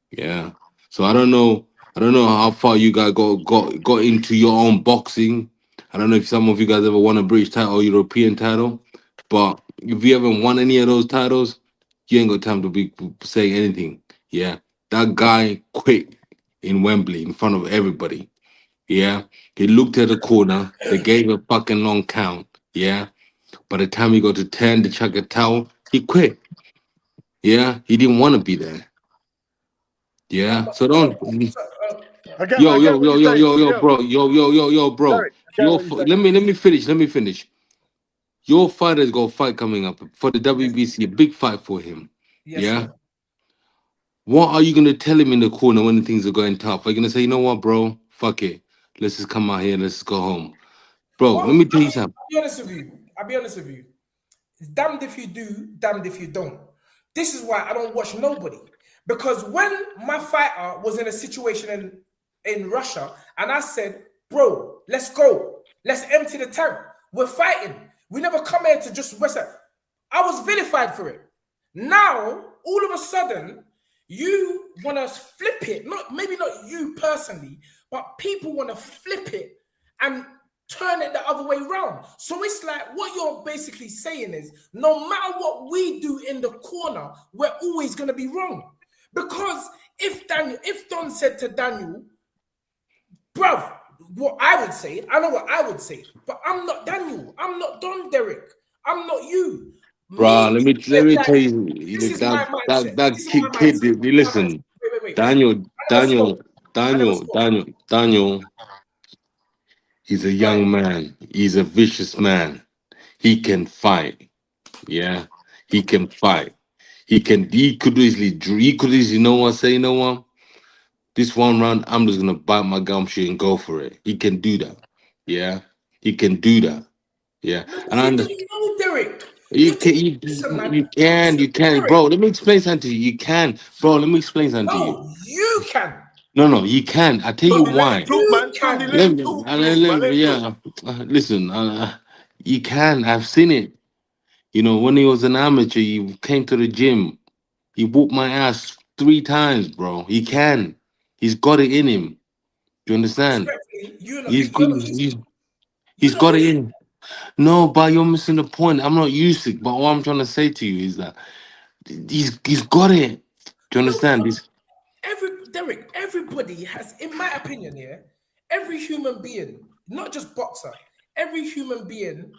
Yeah. So I don't know how far you guys got into your own boxing. I don't know if some of you guys ever won a British title or European title, but if you haven't won any of those titles, you ain't got time to be saying anything. Yeah. That guy quit in Wembley in front of everybody. Yeah. He looked at the corner. They gave a fucking long count. Yeah. By the time he got to 10 to chuck a towel, he quit. Yeah. He didn't want to be there. Yeah. So don't. Yo, bro. Let me finish. Your fighter's got a fight coming up for the WBC, a big fight for him.
Yes,
yeah.
Sir.
What are you gonna tell him in the corner when things are going tough? Are you gonna say, you know what, bro? Fuck it. Let's just come out here and let's just go home. Bro, let me tell you something.
I'll be honest with you. It's damned if you do, damned if you don't. This is why I don't watch nobody. Because when my fighter was in a situation in Russia, and I said, bro, let's go. Let's empty the tank. We're fighting. We never come here to just wrestle. I was vilified for it. Now, all of a sudden, you want to flip it. Maybe not you personally, but people want to flip it and turn it the other way around. So it's like what you're basically saying is no matter what we do in the corner, we're always going to be wrong. Because if Don said to Daniel, bruv, what I would say. I know what I would say, but I'm not Daniel. I'm not Don Derek. I'm not you.
Bro, let me tell
Like,
you,
this is my mindset.
that
This is my
kid.
mindset.
Listen,
Wait.
Daniel,
I never spoke.
Daniel. He's a
Right.
young man. He's a vicious man. He can fight. Yeah, he can fight. He could easily know what, say, you know what? This one round, I'm just gonna bite my gumshoe and go for it. He can do that. Yeah, he can do that. Yeah,
No,
and
you don't know, Derek.
you
You're
can,
taking listen, man.
you can,
Derek,
bro. Let me explain something to you. You can, bro. Let me explain something to you.
no, you can.
No, you can. I tell you
Tundi, let him
why.
talk, man.
You
Tundi,
can.
let him talk, please, man. Let him talk.
Listen. You can. I've seen it. You know, when he was an amateur, he came to the gym. He whooped my ass 3 times, bro. He can. He's got it in him. Do you understand?
Respectfully, you're not
He's
Usyk.
he's
You're not
got it
Usyk.
in. No, but you're missing the point. I'm not Usyk, but what I'm trying to say to you is that he's got it. Do you
No,
understand?
Derek, everybody has, in my opinion, every human being, not just boxer, every human being,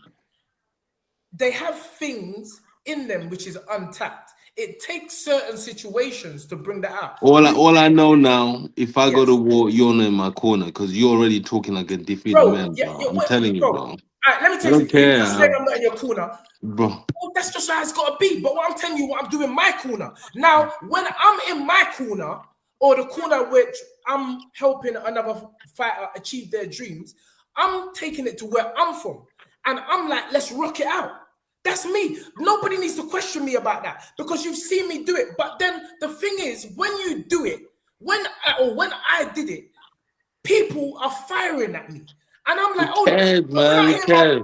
they have things in them which is untapped. It takes certain situations to bring that out.
All I know now, if I go
Yes,
to war, you're not in my corner because you're already talking like a defeated
bro.
man,
Yeah,
bro.
yeah.
I'm telling you,
Bro.
bro.
All right, let me
I
tell you
don't
something. You
care,
just saying I'm not in your corner.
bro.
Oh, that's just how it's got to be. But what I'm telling you, what I'm doing in my corner. Now, when I'm in my corner, or the corner which I'm helping another fighter achieve their dreams, I'm taking it to where I'm from. And I'm like, let's rock it out. That's me. Nobody needs to question me about that because you've seen me do it. But then the thing is, when you do it, when I did it, people are firing at me. And I'm like,
Who
hold on.
cares,
But then
man?
I
Who
hear
cares?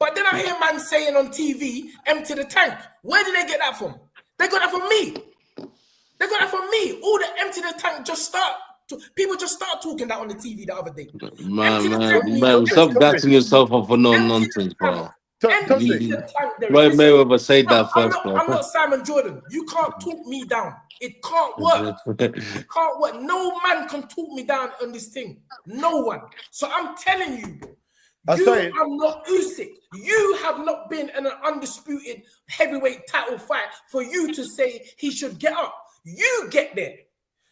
but then I hear man saying on TV, empty the tank. Where did they get that from? They got that from me. They got that from me. All the empty the tank people just start talking that on the TV the other day. Empty the tank means
Man, stop
Tunde.
gassing yourself up for no
empty
nonsense,
the tank.
bro.
Empty
Tunde.
the tank, Derek.
Right,
Listen,
Mayweather said
no,
that first, bro.
I'm not Simon Jordan. You can't talk me down. It can't work. It can't work. No man can talk me down on this thing. No one. So I'm telling you, bro.
I
You
say,
are not Usyk. You have not been in an undisputed heavyweight title fight for you to say he should get up. You get there.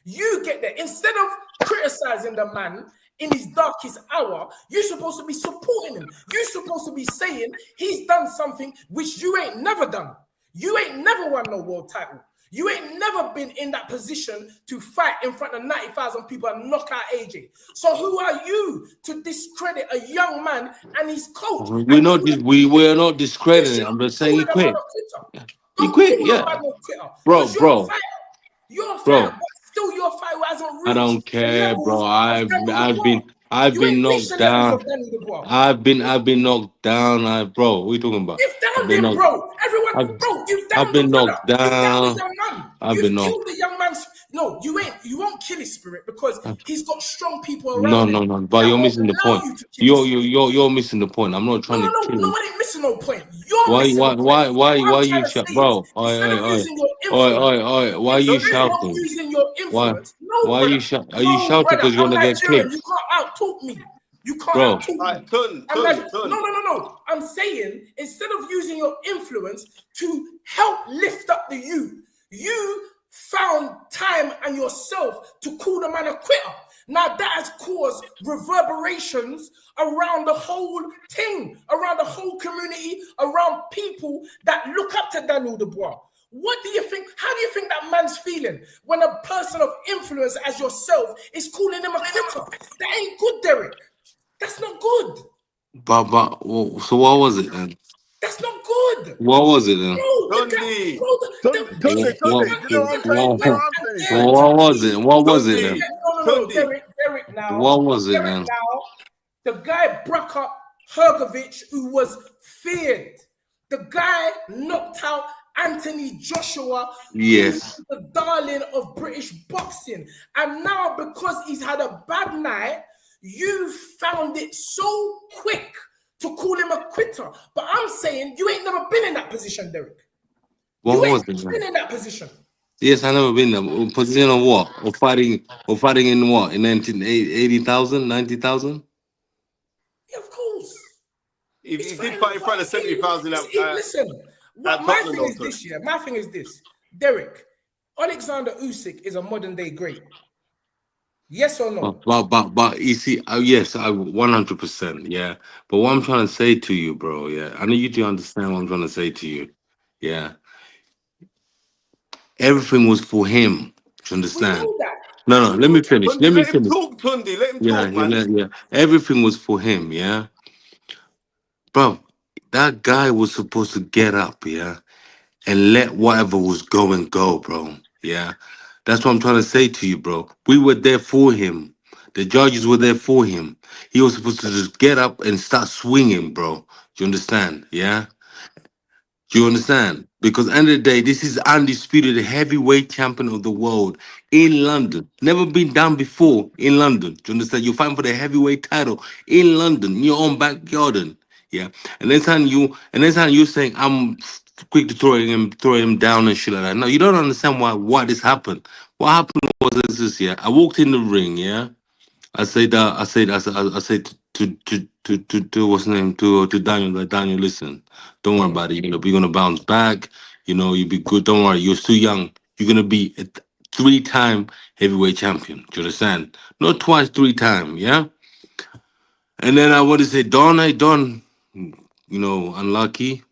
You get there. Instead of criticizing the man in his darkest hour, you're supposed to be supporting him. You're supposed to be saying he's done something which you ain't never done. You ain't never won no world title. You ain't never been in that position to fight in front of 90,000 people and knock out AJ. So who are you to discredit a young man and his coach?
We're not we're not discrediting. I'm just saying he
Calling a man
quit.
a quitter.
He
Don't
quit,
call a
yeah.
man a quitter
Bro,
because you're a
bro,
fighter. You're a fighter,
bro.
but still you're a fighter who hasn't
I
reached
don't
the
care, bro.
levels of Daniel Dubois.
I've
You
been
ain't reached
knocked
the levels
down.
of Daniel Dubois.
I've been knocked down. Bro, what are you talking about?
You've
I've
downed
been
him,
knocked.
bro. Everyone,
I've,
bro, you've
I've
downed the
been
brother.
knocked
You've downed the
down.
young man.
I've been
You've
knocked.
killed the young man's. No, you ain't. You won't kill his spirit because he's got strong people
No,
around him
no. But
that
you're
won't
missing the
allow
point.
you to kill his spirit.
You're missing the point. I'm not
No,
trying
no,
to
no.
kill
No
him.
one ain't missing no point. You're missing the point. What I'm
You
trying to
shout,
say is,
bro?
instead of using your influence,
Oi! Why are you
instead of
shouting?
using your
Why
influence, no, brother.
Are you
No,
shouting
brother.
because you
I'm
want to get
Nigerian.
clipped,
You can't out-talk me. You can't
bro?
out-talk
All
me.
right, Tun.
No. I'm saying instead of using your influence to help lift up the youth, you found time and yourself to call the man a quitter. Now that has caused reverberations around the whole thing, around the whole community, around people that look up to Daniel Dubois. What do you think? How do you think that man's feeling when a person of influence as yourself is calling him a quitter? That ain't good, Derek. That's not good.
So what was it then?
That's not good.
What was it then?
Bro, the guy,
Tundi.
bro,
Tunde, you know what I'm saying? You know what I'm saying?
What was it? What was it then?
Tundi.
No,
Tundi.
Derek now.
What was it
Derek
then?
now, the guy broke up Hergovich, who was feared. The guy knocked out Anthony Joshua, who was
Yes.
the darling of British boxing. And now, because he's had a bad night, you found it so quick to call him a quitter. But I'm saying you ain't never been in that position, Derek.
What
You
was
ain't
it
been
then?
in that position.
Yes, I never been there. Position of what? Or fighting in what? In 1980,000, 90,000?
Yeah, of course.
He
It's
did
fine.
fight in
But
front
I'm
of
saying,
70,000
listen,
at
what my
Tottenham,
thing
though,
is
sir.
this year. My thing is this. Derek, Alexander Usyk is a modern day great. Yes or no?
But you see, yes, I 100%, yeah. But what I'm trying to say to you, bro, yeah, I need you to understand what I'm trying to say to you, yeah. Everything was for him. Do you
We
understand?
know that.
No, no.
We
Let
know
me
that.
finish. Let
Tunde,
me
let him
finish.
talk, Tunde. Let him
Yeah,
talk, man.
yeah. Everything was for him, yeah, bro. That guy was supposed to get up, yeah, and let whatever was going go, bro. Yeah, that's what I'm trying to say to you, bro. We were there for him. The judges were there for him. He was supposed to just get up and start swinging, bro. Do you understand? Yeah. Do you understand? Because end of the day, this is undisputed heavyweight champion of the world in London. Never been done before in London. Do you understand? You're fighting for the heavyweight title in London, in your own backyard. Yeah. And then you're saying I'm quick to throw him down and shit like that. No, you don't understand why this happened. What happened was this, yeah. I walked in the ring, yeah. I said to what's his name to Daniel, like Daniel, listen, don't worry about it. You know, we're gonna bounce back. You know, you'll be good. Don't worry, you're still young. You're gonna be a three-time heavyweight champion. Do you understand? Not twice, three-time. Yeah. And then I want to say, Don, unlucky.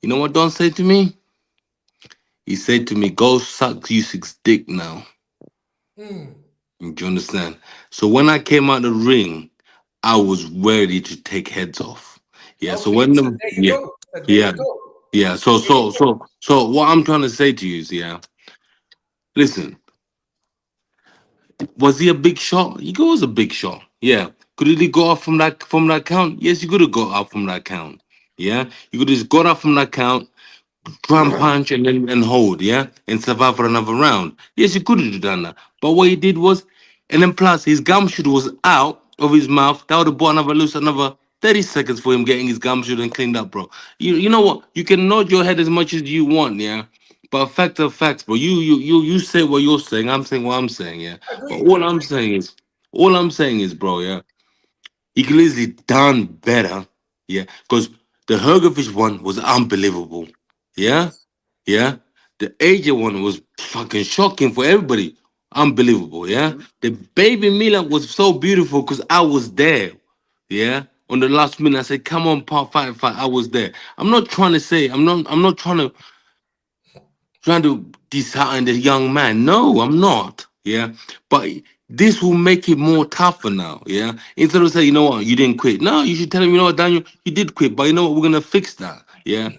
You know what Don said to me? He said to me, "Go suck Usyk's dick now."
Mm.
Do you understand? So when I came out the ring, I was ready to take heads off. Yeah. So
Okay,
when
so
the
there you
yeah,
go. So there
yeah,
you go.
yeah. So
There you
so
go.
so so what I'm trying to say to you is, yeah, listen, was he a big shot? He was a big shot. Yeah. Could he go off from that count? Yes, you could have got up from that count. Yeah. You could have just got up from that count, drum punch and then and hold, yeah, and survive for another round. Yes, you could have done that. But what he did was, and then plus his gumshoe was out of his mouth. That would have bought another 30 seconds for him getting his gumshoe and cleaned up, bro. You know what? You can nod your head as much as you want, yeah. But fact of facts, bro. You say what you're saying. I'm saying what I'm saying, yeah. But
Agreed.
all I'm saying is, bro, yeah. He could easily done better, yeah. Because the Hergovich one was unbelievable, yeah.
Yes.
Yeah. The AJ one was fucking shocking for everybody. Unbelievable. Yeah. The baby Milan was so beautiful because I was there. Yeah. On the last minute, I said, come on, part fight. I was there. I'm not trying to say, I'm not trying to dishearten the young man. No, I'm not. Yeah. But this will make it more tougher now. Yeah. Instead of saying, you know what, you didn't quit. No, you should tell him, you know what, Daniel, you did quit, but you know what, we're gonna fix that. Yeah.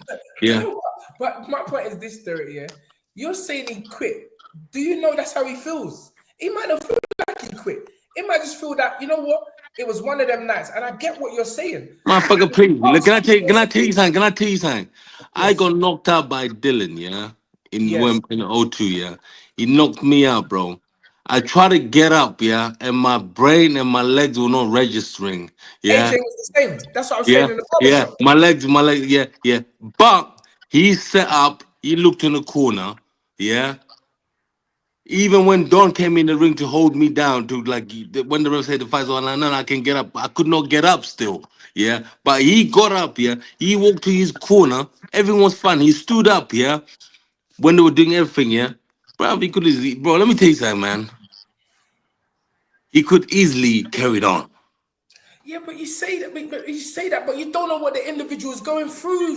You
Yeah.
know what? But my point is this, Derek, yeah? You're saying he quit. Do you know that's how he feels? He might not feel like he quit. He might just feel that, you know what? It was one of them nights. And I get what you're saying.
Motherfucker,
And
please. Look,
most people,
can I tell you something? Can I tell you something? I
yes,
got knocked out by Dylan, yeah,
yes.
in '02, yeah. He knocked me out, bro. I tried to get up, yeah, and my brain and my legs were not registering, yeah,
AJ was the same. That's what I was saying
yeah,
in the barber
yeah.
shop.
My legs, yeah, yeah. But he set up. He looked in the corner, yeah. Even when Don came in the ring to hold me down, to like when the ref said the fight's on, no, I can get up. I could not get up still. Yeah, but he got up. Yeah, he walked to his corner. Everyone's fine. He stood up. Yeah, when they were doing everything. Yeah, bro, he could easily. Bro, let me tell you something, man. He could easily carried on.
Yeah, but but you don't know what the individual is going through.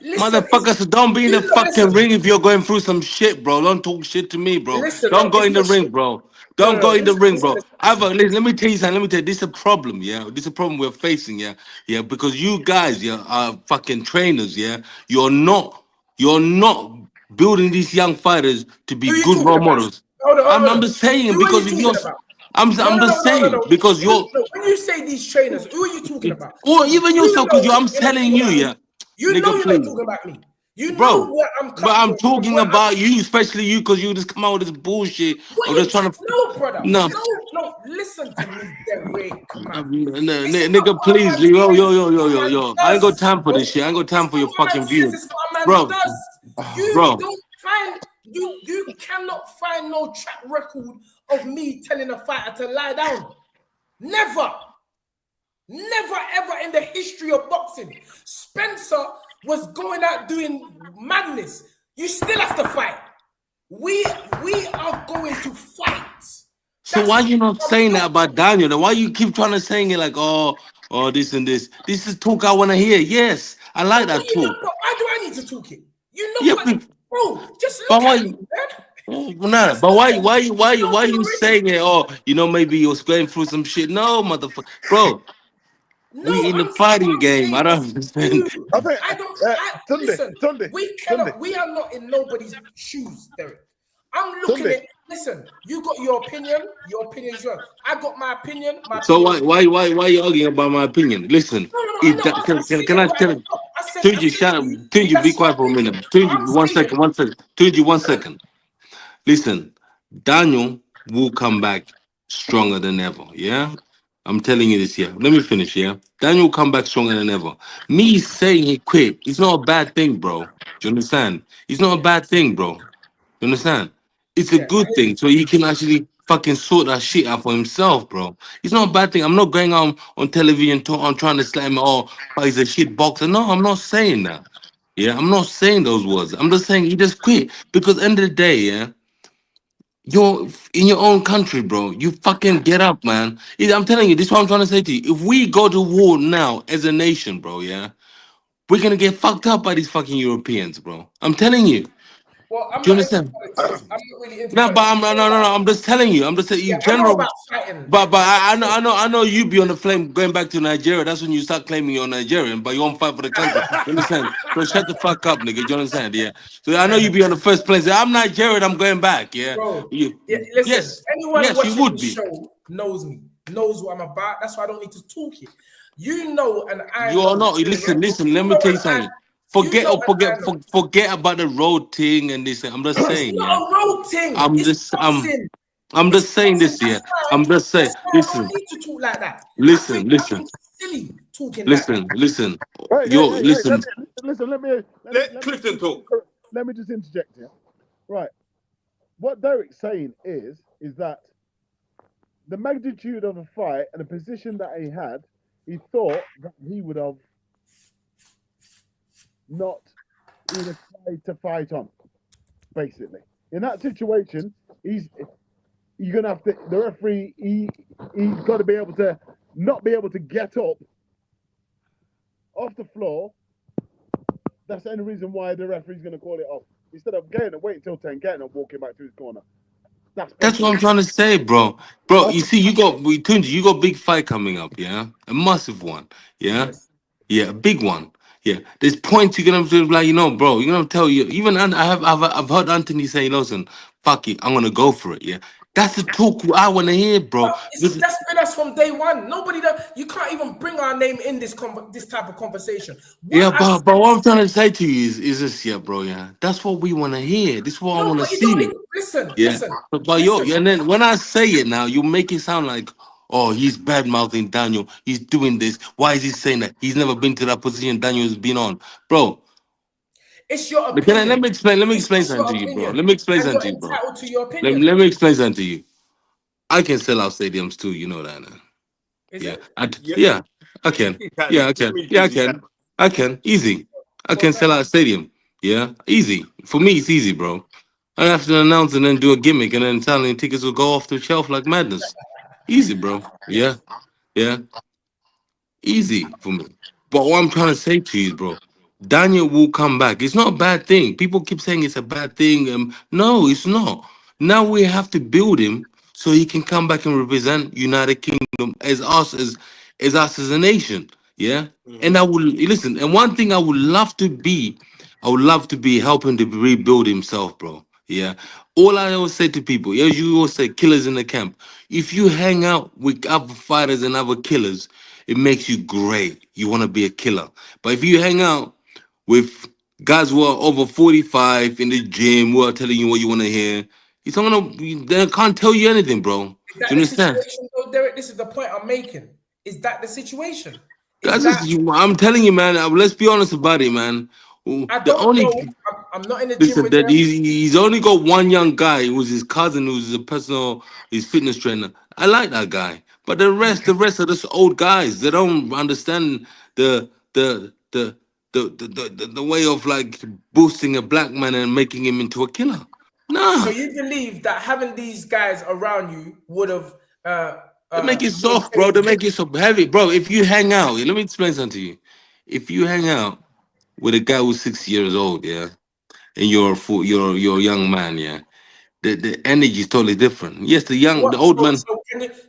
Listen,
Motherfucker, so don't be in
you
the
know,
fucking
listen,
ring if you're going through some shit, bro. Don't talk shit to me, bro.
listen.
Don't
No,
go
it's
in the
not
ring,
shit.
bro.
No,
Don't
no,
go
no.
in the
Listen,
ring,
listen,
bro.
listen, listen.
Let me tell you something. Let me tell you, this is a problem, yeah. This is a problem we're facing, yeah. Yeah, because you guys, yeah, are fucking trainers, yeah. You're not building these young fighters to be
Who are you
good
talking
role
about?
models.
Hold on, hold
I'm
on.
just saying
Who are
because
you
if you're
talking about? No,
I'm
no, no,
just
no, no,
saying
no.
because you're
No, when you say these trainers, who are you talking about?
or
Because
even
you
yourself, because
know
I'm
you're not
telling
talking
you,
about me.
yeah.
You know
Nigga,
you're not
please.
talking about me. You know
Bro,
where I'm
but
cut
I'm
from
talking
where I'm.
about you, especially you, because you just come out with this bullshit
What
of
you
just trying to.
no, brother?
No,
No, no. Listen to me, Derek, man. This is what
nigga,
a
please,
man says. A man
I ain't got
does.
time for
What
this shit. I ain't got
this
time
is
for your
what a man
fucking
says.
viewers,
This is what a man
bro,
does. You
bro.
don't find You cannot find no track record of me telling a fighter to lie down. Never ever in the history of boxing. Spencer was going out doing madness. You still have to fight. We are going to fight.
So why you not saying that about Daniel? Then why you keep trying to saying it like, oh, this and this? This is talk I want to hear. Yes, I like that talk.
Why do I need to talk it? You know
Yeah,
what, bro? Just
but
look
why?
at me, man.
Nah, but why you saying it? Oh, maybe you was going through some shit. No, motherfucker, bro.
No,
We in the
I'm
fighting game.
saying
I don't understand.
you.
I think
Listen.
Tunde,
We are not in nobody's shoes, Derek. I'm looking
Tunde.
at. Listen, you got your opinion. Your opinion is yours. I got my opinion.
So
opinion.
why you arguing about my opinion? Listen,
No.
can I tell you? Tunji, shut up. Tunji, be quiet for a minute. Tunji, one second. Tunji, 1 second. Listen, Daniel will come back stronger than ever. Yeah, I'm telling you this. Yeah, let me finish. Yeah, Daniel will come back stronger than ever. Me saying he quit, it's not a bad thing, bro. Do you understand? It's not a bad thing, bro. You understand? It's a good thing, so he can actually fucking sort that shit out for himself, bro. It's not a bad thing. I'm not going on television on trying to slam but he's a shit boxer. No, I'm not saying that. Yeah, I'm not saying those words. I'm just saying he just quit because end of the day, yeah, you're in your own country, bro. You fucking get up, man. I'm telling you, this is what I'm trying to say to you. If we go to war now as a nation, bro, yeah, we're gonna get fucked up by these fucking Europeans, bro. I'm telling you.
Well, I'm
Do you
not into
understand?
politics. I'm not really into
No, but
politics.
no. I'm just telling you. I'm just saying
Yeah,
in
I know
general.
about fighting.
But I know you be on the flame going back to Nigeria. That's when you start claiming you're Nigerian, but you won't fight for the country. You understand? So shut the fuck up, nigga. You understand? Yeah. So I know you be on the first place. I'm Nigerian. I'm going back. Yeah.
Bro,
You.
listen, anyone
Yes, you
watching
would
the
be.
show knows me, knows what I'm about. That's why I don't need to talk it. You know, and I
You're
know.
not. Listen. Let
You
me
know,
tell you
and
something.
you know, and I know.
Forget about the road thing and this. I'm just
It's
saying.
not
Yeah.
a road thing. It's boxing.
I'm
It's
just saying
boxing.
this. Yeah. I'm just saying.
That's why I don't
Listen.
need to talk like that. I think
Listen.
it's silly talking like that.
Listen.
Hey,
Listen.
listen.
Let Clifton talk.
Let me just interject here. Right. What Derek's saying is that the magnitude of the fight and the position that he had, he thought that he would have not even tried to fight on. Basically, in that situation, you're gonna have to. The referee, he's got to be able to not be able to get up off the floor. That's the only reason why the referee's going to call it off. Instead of getting up, wait until 10, getting up, walking back to his corner.
That's what I'm trying to say, bro. Bro, you see, Tunji, you got big fight coming up, yeah? A massive one, yeah?
Yes.
Yeah, a big one. Yeah. There's points you're gonna have to like, bro, you're gonna tell you, even I've heard Anthony say, listen, fuck it, I'm gonna go for it, yeah. That's the talk I wanna hear, bro.
That's been us from day one. You can't even bring our name in this type of conversation.
But what I'm trying to say to you is this, yeah, bro, yeah. That's what we want to hear. This is what I want to see.
Listen.
And then when I say it now, you make it sound like, oh, he's bad mouthing Daniel. He's doing this. Why is he saying that? He's never been to that position Daniel's been on, bro.
It's your opinion.
Let me explain something to you, bro. Let me explain something to you, bro.
Entitled to your opinion.
Let me explain something to you. I can sell out stadiums too. You know that now. Yeah, I can. Yeah, I can. Yeah, I can. I can. Easy. I can sell out a stadium. Yeah, easy. For me, it's easy, bro. I have to announce and then do a gimmick, and then suddenly tickets will go off the shelf like madness. Easy, bro. Yeah, yeah. Easy for me. But what I'm trying to say to you is, bro, Daniel will come back. It's not a bad thing. People keep saying it's a bad thing. No, it's not. Now we have to build him so he can come back and represent United Kingdom as us as a nation. Yeah. And I will listen. And one thing I would love to be helping to rebuild himself, bro. Yeah. All I always say to people, as you always say, killers in the camp. If you hang out with other fighters and other killers, it makes you great. You want to be a killer. But if you hang out with guys who are over 45 in the gym who are telling you what you want to hear, they can't tell you anything, bro. Do you understand?
Derek, this is the point I'm making. Is that the situation?
I'm telling you, man. Let's be honest about it, man.
I
The
don't
only
know. I'm not in the gym
listen
with
that
them.
he's only got one young guy who's his cousin, who's his fitness trainer. I like that guy, but the rest are just old guys. They don't understand the way of like boosting a black man and making him into a killer.
So
Nah,
you believe that having these guys around you would have
they make it
would have
soft, bro. They
changed?
make it so heavy, bro. If you hang out, let me explain something to you. If you hang out with a guy who's 6 years old, yeah, and you're a young man, yeah, the energy is totally different. Yes, the
What?
old
So,
man.
so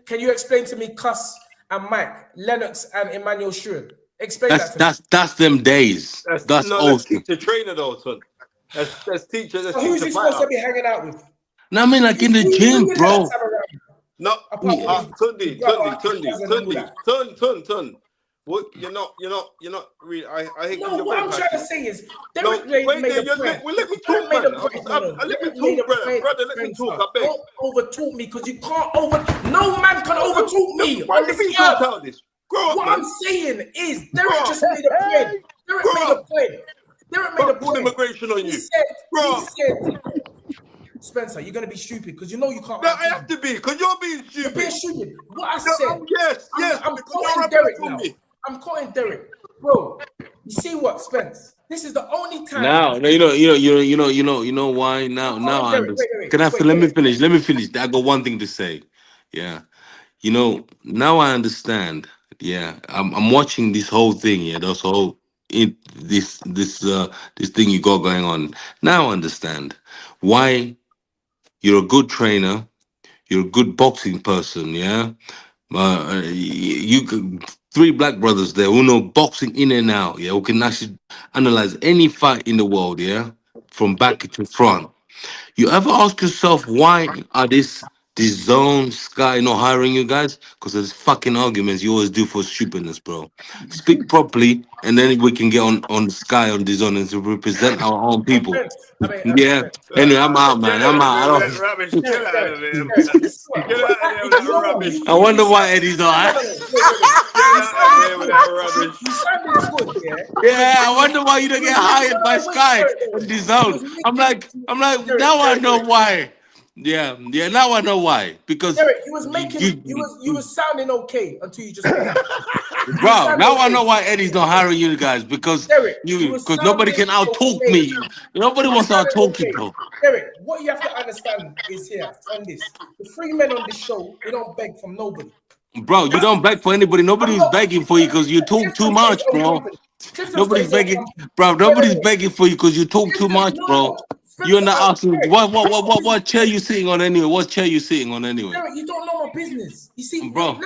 can you explain to me Cuss and Mike, Lennox and Emmanuel Sheeran? Explain that to me.
That's them days. That's
That's
old school.
teacher trainer though, son. That's teacher. That's
So who's
teacher
he supposed
fighter.
to be hanging out with?
Now I mean, like in the
Who
gym,
did Lennox
bro.
have around him?
No,
Apart from his brother, his cousin, and all that.
Turn. What you're not really. I hate because
No,
you're
what
very
I'm trying to
passionate.
say is
No,
Derek made
wait there.
a point.
Let me
Derek
talk,
made a
man.
point. No,
Let me
Derek made
talk,
a
brother.
point.
Brother, let me talk. I beg.
Don't overtalk me because you can't No man can overtalk me
Why
on
you
this
being so
earth.
childish? Grow up,
What
man.
I'm saying is
Grow
Derek
up.
just made a point. Derek
Grow
made a
up.
point. Derek made a
Fuck all
point.
immigration on
He
you.
said,
Grow
he
up.
said, Spencer, you're gonna be stupid because you know you can't
No,
out
I have to be because you're being
You're being
stupid.
stupid. What I
No,
said,
yes,
I'm
because you're
quoting
rapping
Derek
for
now.
me.
I'm quoting Derek. Bro, you see what, Spence? This is the only time.
Now, you know why. Now,
I'm quoting
I
Derek.
understand.
Wait,
Can I?
wait,
Let me
Derek.
finish. Let me finish. I got one thing to say. Yeah, now I understand. Yeah, I'm watching this whole thing. Yeah, this whole this thing you got going on. Now I understand why you're a good trainer. You're a good boxing person. Yeah, you could three black brothers there who know boxing in and out. Yeah, who can actually analyze any fight in the world. Yeah, from back to front. You ever ask yourself why are this zone Sky not hiring you guys? Because there's fucking arguments you always do for stupidness, bro. Speak properly, and then we can get on Sky on the zone and to represent our own people.
Spence. I mean,
Yeah.
Spence.
Anyway, I'm out, man.
Get
I'm
out of
out. I
there with that
don't.
rubbish. Get out of there.
Derek, you see what?
Get out of there with
You
that
know what?
rubbish.
I wonder why Eddie's alright.
No. Wait.
Get
You
out of
sounded
there with
good.
that rubbish.
You sounded good, yeah?
Yeah, I wonder why you don't get hired by Sky
Wait.
on the
You
zone.
was
I'm
making
like, now I
Derek.
know why. Yeah, now I know why. Because
Derek, you was sounding okay until you just made that. You was
bro,
sounding
now I
okay.
know why Eddie's not hiring you guys because
Derek, you was
nobody
sounding
can out talk
okay.
me. Nobody
You was
wants to out
sounding
talk you,
okay.
bro.
Derek, what you have to understand is here on this. The three men on this show, we don't beg from nobody.
Bro, you don't beg for anybody.
I'm
Nobody's
not.
begging for you because you talk too
Clifton pays
much,
own
bro.
company. Clifton
Nobody's
pays own
begging,
company.
bro. Nobody's
Wait.
begging for you because you talk too
Clifton,
much, bro.
no.
You're
Spencer,
not asking
Derek,
what chair you sitting on anyway. What chair you sitting on anyway,
Derek, you don't know my business. You see,
bro?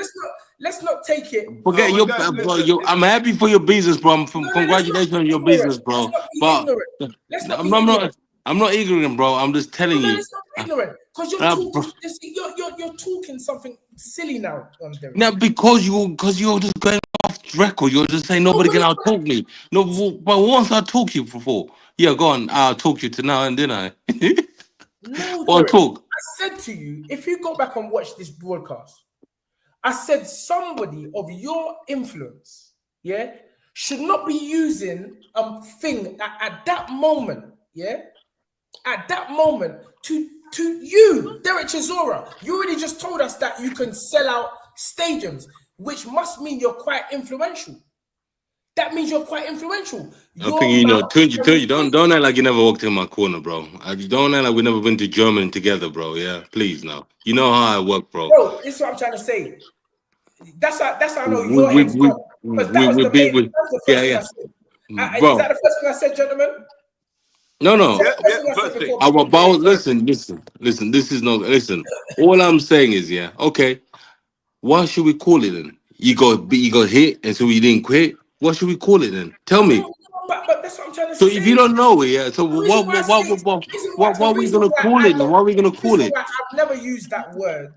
let's not take it
No,
Forget
my
from.
your,
guy,
bro.
listen.
I'm happy for your business, bro.
Let's not
Congratulations
be
on your
ignorant.
business,
Let's
bro.
not be
But
ignorant. Let's not
I'm
be ignorant.
not ignorant, bro. I'm just telling
No,
you.
let's not be ignorant. Because you're
Bro,
talking. You see, you're talking something silly now, Derek.
now because you're just going off the record. You're just saying nobody can out talk me. No, but once I talk you before, yeah, go on. I'll talk you to now and then I.
No,
Go on,
Derek.
talk.
I said to you, if you go back and watch this broadcast, I said somebody of your influence, yeah, should not be using thing at that moment, yeah, at that moment to you, Derek Chisora. You already just told us that you can sell out stadiums, which must mean you're quite influential. That means you're quite influential.
I think you know. Tunde, don't act like you never walked in my corner, bro. Don't act like we never been to Germany together, bro. Yeah, please now. You know how I work, bro.
Bro, this is what I'm trying to say. That's how I know
We
your
we
head's
we
gone. Because that
we
was
we,
the
we,
main.
we
That was the
yeah
first thing I
yeah,
said. Is
bro.
that the first thing I said, gentlemen? Is
No.
that the first
Yeah.
thing I said
First thing.
before
Our
people
about
get
listen. This is not listen. All I'm saying is yeah. Okay. What should we call it then? You got hit, and so you didn't quit. What should we call it then? Tell me.
no, but that's what I'm trying to
So if you
say.
don't know it, yeah. So
The reason why I say
what are we gonna call
I
it?
don't,
What are we gonna
the
call
reason
it?
why I've never used that word.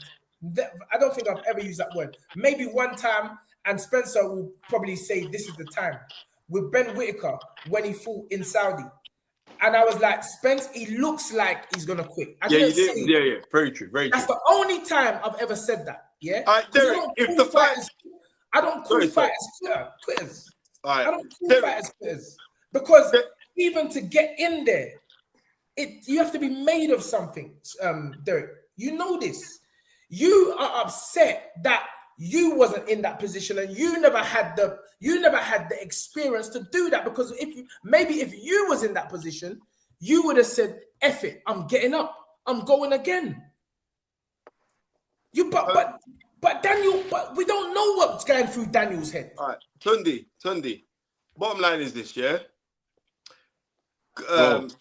I don't think I've ever used that word. Maybe one time, and Spencer will probably say this is the time with Ben Whitaker when he fought in Saudi. And I was like, Spence, he looks like he's gonna quit. I
Yeah,
didn't
you did.
say
Yeah. Very true. Very
that's
true.
the only time I've ever said that. Yeah.
All right, Derek. If the fight,
I don't call
sorry.
fighters quitters.
All
I
right,
don't call
Derek.
fighters quitters because even to get in there, you have to be made of something, Derek. You know this. You are upset that you wasn't in that position and you never had the experience to do that, because if you was in that position, you would have said, F it, I'm getting up, I'm going again. But Daniel, but we don't know what's going through Daniel's head.
All right, Tunde. Bottom line is this, yeah.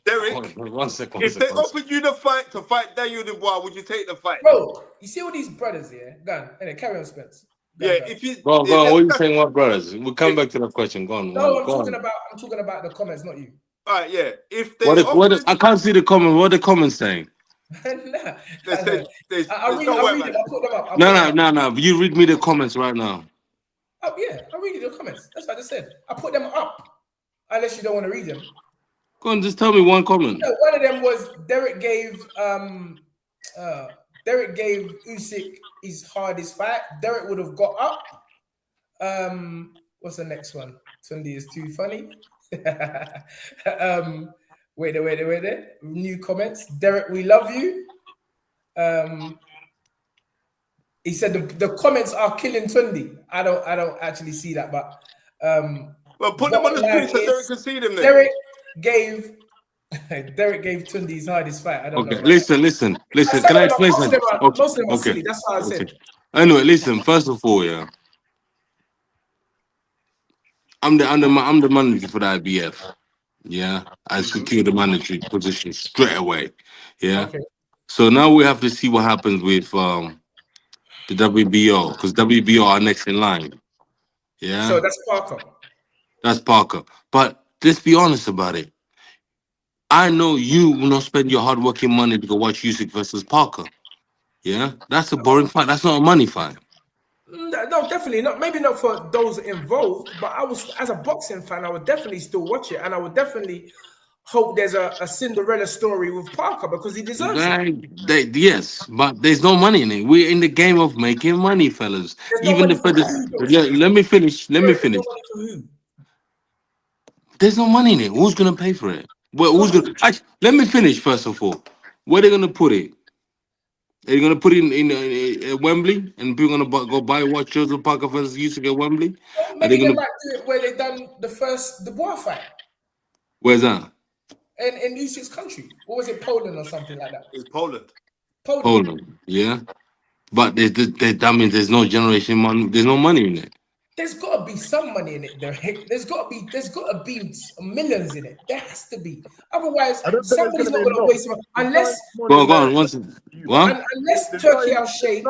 Derek,
one second.
if they offered you the fight to fight Daniel Dubois, would you take the fight?
Bro, you see all these brothers here? Go on, and carry on, Spence.
Go
on. What are you saying? What brothers? We'll come back to the question. Go on.
No, I'm talking about the comments, not you.
All right, yeah. If they
I can't see the comments. What are the comments saying?
I'll read them. I'll put them up.
No. You read me the comments right now.
Oh yeah, I'll read you the comments. That's what I just said. I put them up, unless you don't want to read them.
Go on, just tell me one comment.
No, one of them was Derek gave Usyk his hardest fight. Derek would have got up. What's the next one? Tunde is too funny. Wait there. New comments. Derek, we love you. He said the comments are killing Tunde. I don't actually see that, but
well, put them on the screen so Derek can see them. Then.
Derek gave Tunde his hardest fight. I don't know.
Listen. Can I explain something?
Most of them are silly. That's what I said.
Anyway, listen. First of all, yeah, I'm the manager for the IBF. Yeah, I secured the manager position straight away. Yeah.
Okay.
So now we have to see what happens with the WBO, because WBO are next in line. Yeah.
So that's Parker.
That's Parker. But let's be honest about it. I know you will not spend your hard-working money to go watch Usyk versus Parker. Yeah? That's a boring fight. That's not a money fight.
No, definitely not. Maybe not for those involved, but as a boxing fan, I would definitely still watch it, and I would definitely hope there's a Cinderella story with Parker, because he deserves it.
Yes, but there's no money in it. We're in the game of making money, fellas. Even let me finish. There's no money in it. Who's gonna pay for it? Well, let me finish first of all. Where are they gonna put it? Are you gonna put it in Wembley, and people gonna go buy watch Joseph Parker versus Usyk at Wembley?
Maybe they might do it where they done the first Dubois fight.
Where's that?
In Usyk's country. What was it, Poland or something like that?
It's Poland.
Poland, yeah. But that means there's no generation money. There's no money in it.
There's got to be some money in it, Derek. There's got to be millions in it. There has to be. Otherwise, somebody's not going to waste money. Unless...
Go on.
Unless Turkey Al-Sheikh,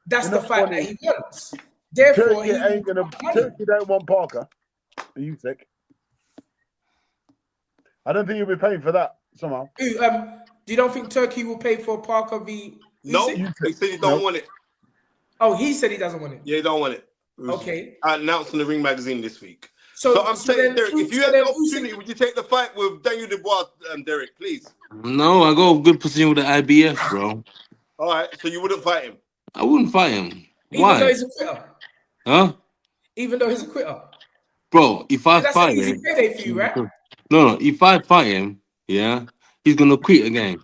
that's the fight that he wants. Therefore,
Turkey don't want Parker. Are you sick? I don't think you'll be paying for that somehow.
You don't think Turkey will pay for Parker v...
No, he said he don't want it.
Oh, he said he doesn't want it.
Yeah, he don't want it.
Okay.
Announced in the Ring magazine this week.
So
I'm saying, Derek, if you had the opportunity, would you take the fight with Daniel Dubois, Derek, please?
No, I got a good position with the IBF, bro.
All right, so you wouldn't fight him?
I wouldn't fight him.
Why? Even though he's a quitter?
Huh?
Even though he's a quitter?
Bro, if I fight him...
That's an easy for you, right?
No, if I fight him, yeah, he's going to quit again.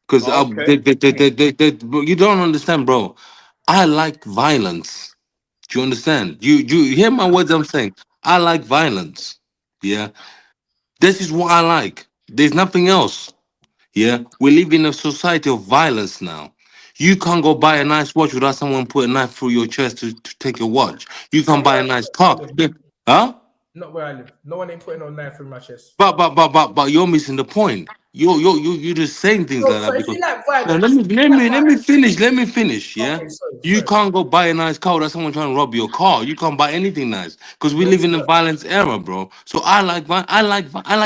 Because you don't understand, bro. I like violence. Do you understand? You hear my words I'm saying? I like violence. Yeah. This is what I like. There's nothing else. Yeah. We live in a society of violence now. You can't go buy a nice watch without someone put a knife through your chest to take your watch. You can't buy a nice car. Huh?
Not where I live. No one ain't putting no knife through my chest.
But you're missing the point. You're just saying things like that.
Because,
let me finish. Yeah,
okay, sorry.
You can't go buy a nice car without someone trying to rob your car. You can't buy anything nice because we live in a violence era, bro. So I like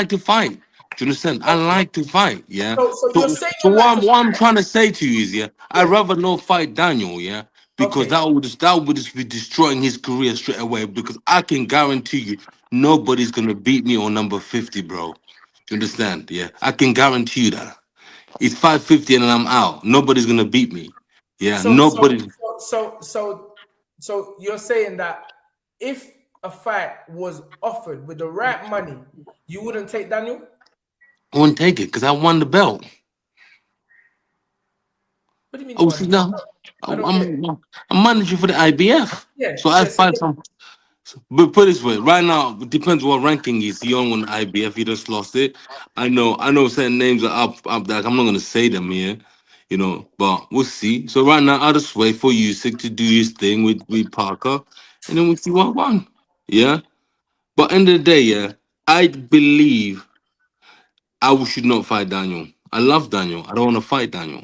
to fight. Do you understand? I like to fight. Yeah. So what I'm trying to say to you is, yeah, I'd rather not fight Daniel. Yeah. Because that would just be destroying his career straight away. Because I can guarantee you, nobody's gonna beat me on number 50, bro. You understand? Yeah, I can guarantee you that. It's 550 and I'm out. Nobody's gonna beat me. Yeah, nobody.
So you're saying that if a fight was offered with the right money, you wouldn't take Daniel?
I wouldn't take it because I won the belt.
What do you mean you
Oh,
won
see
the belt?
now,
I don't get it.
I'm manager for the IBF.
Yeah,
So I
yeah. So
fight some. But put it this way, right now, it depends what ranking is. He on IBF, he just lost it. I know certain names are up there. I'm not gonna say them here, but we'll see. So right now, I'll just wait for Usyk to do his thing with Parker, and then we'll see what won. Yeah. But end of the day, yeah, I believe I should not fight Daniel. I love Daniel. I don't want to fight Daniel.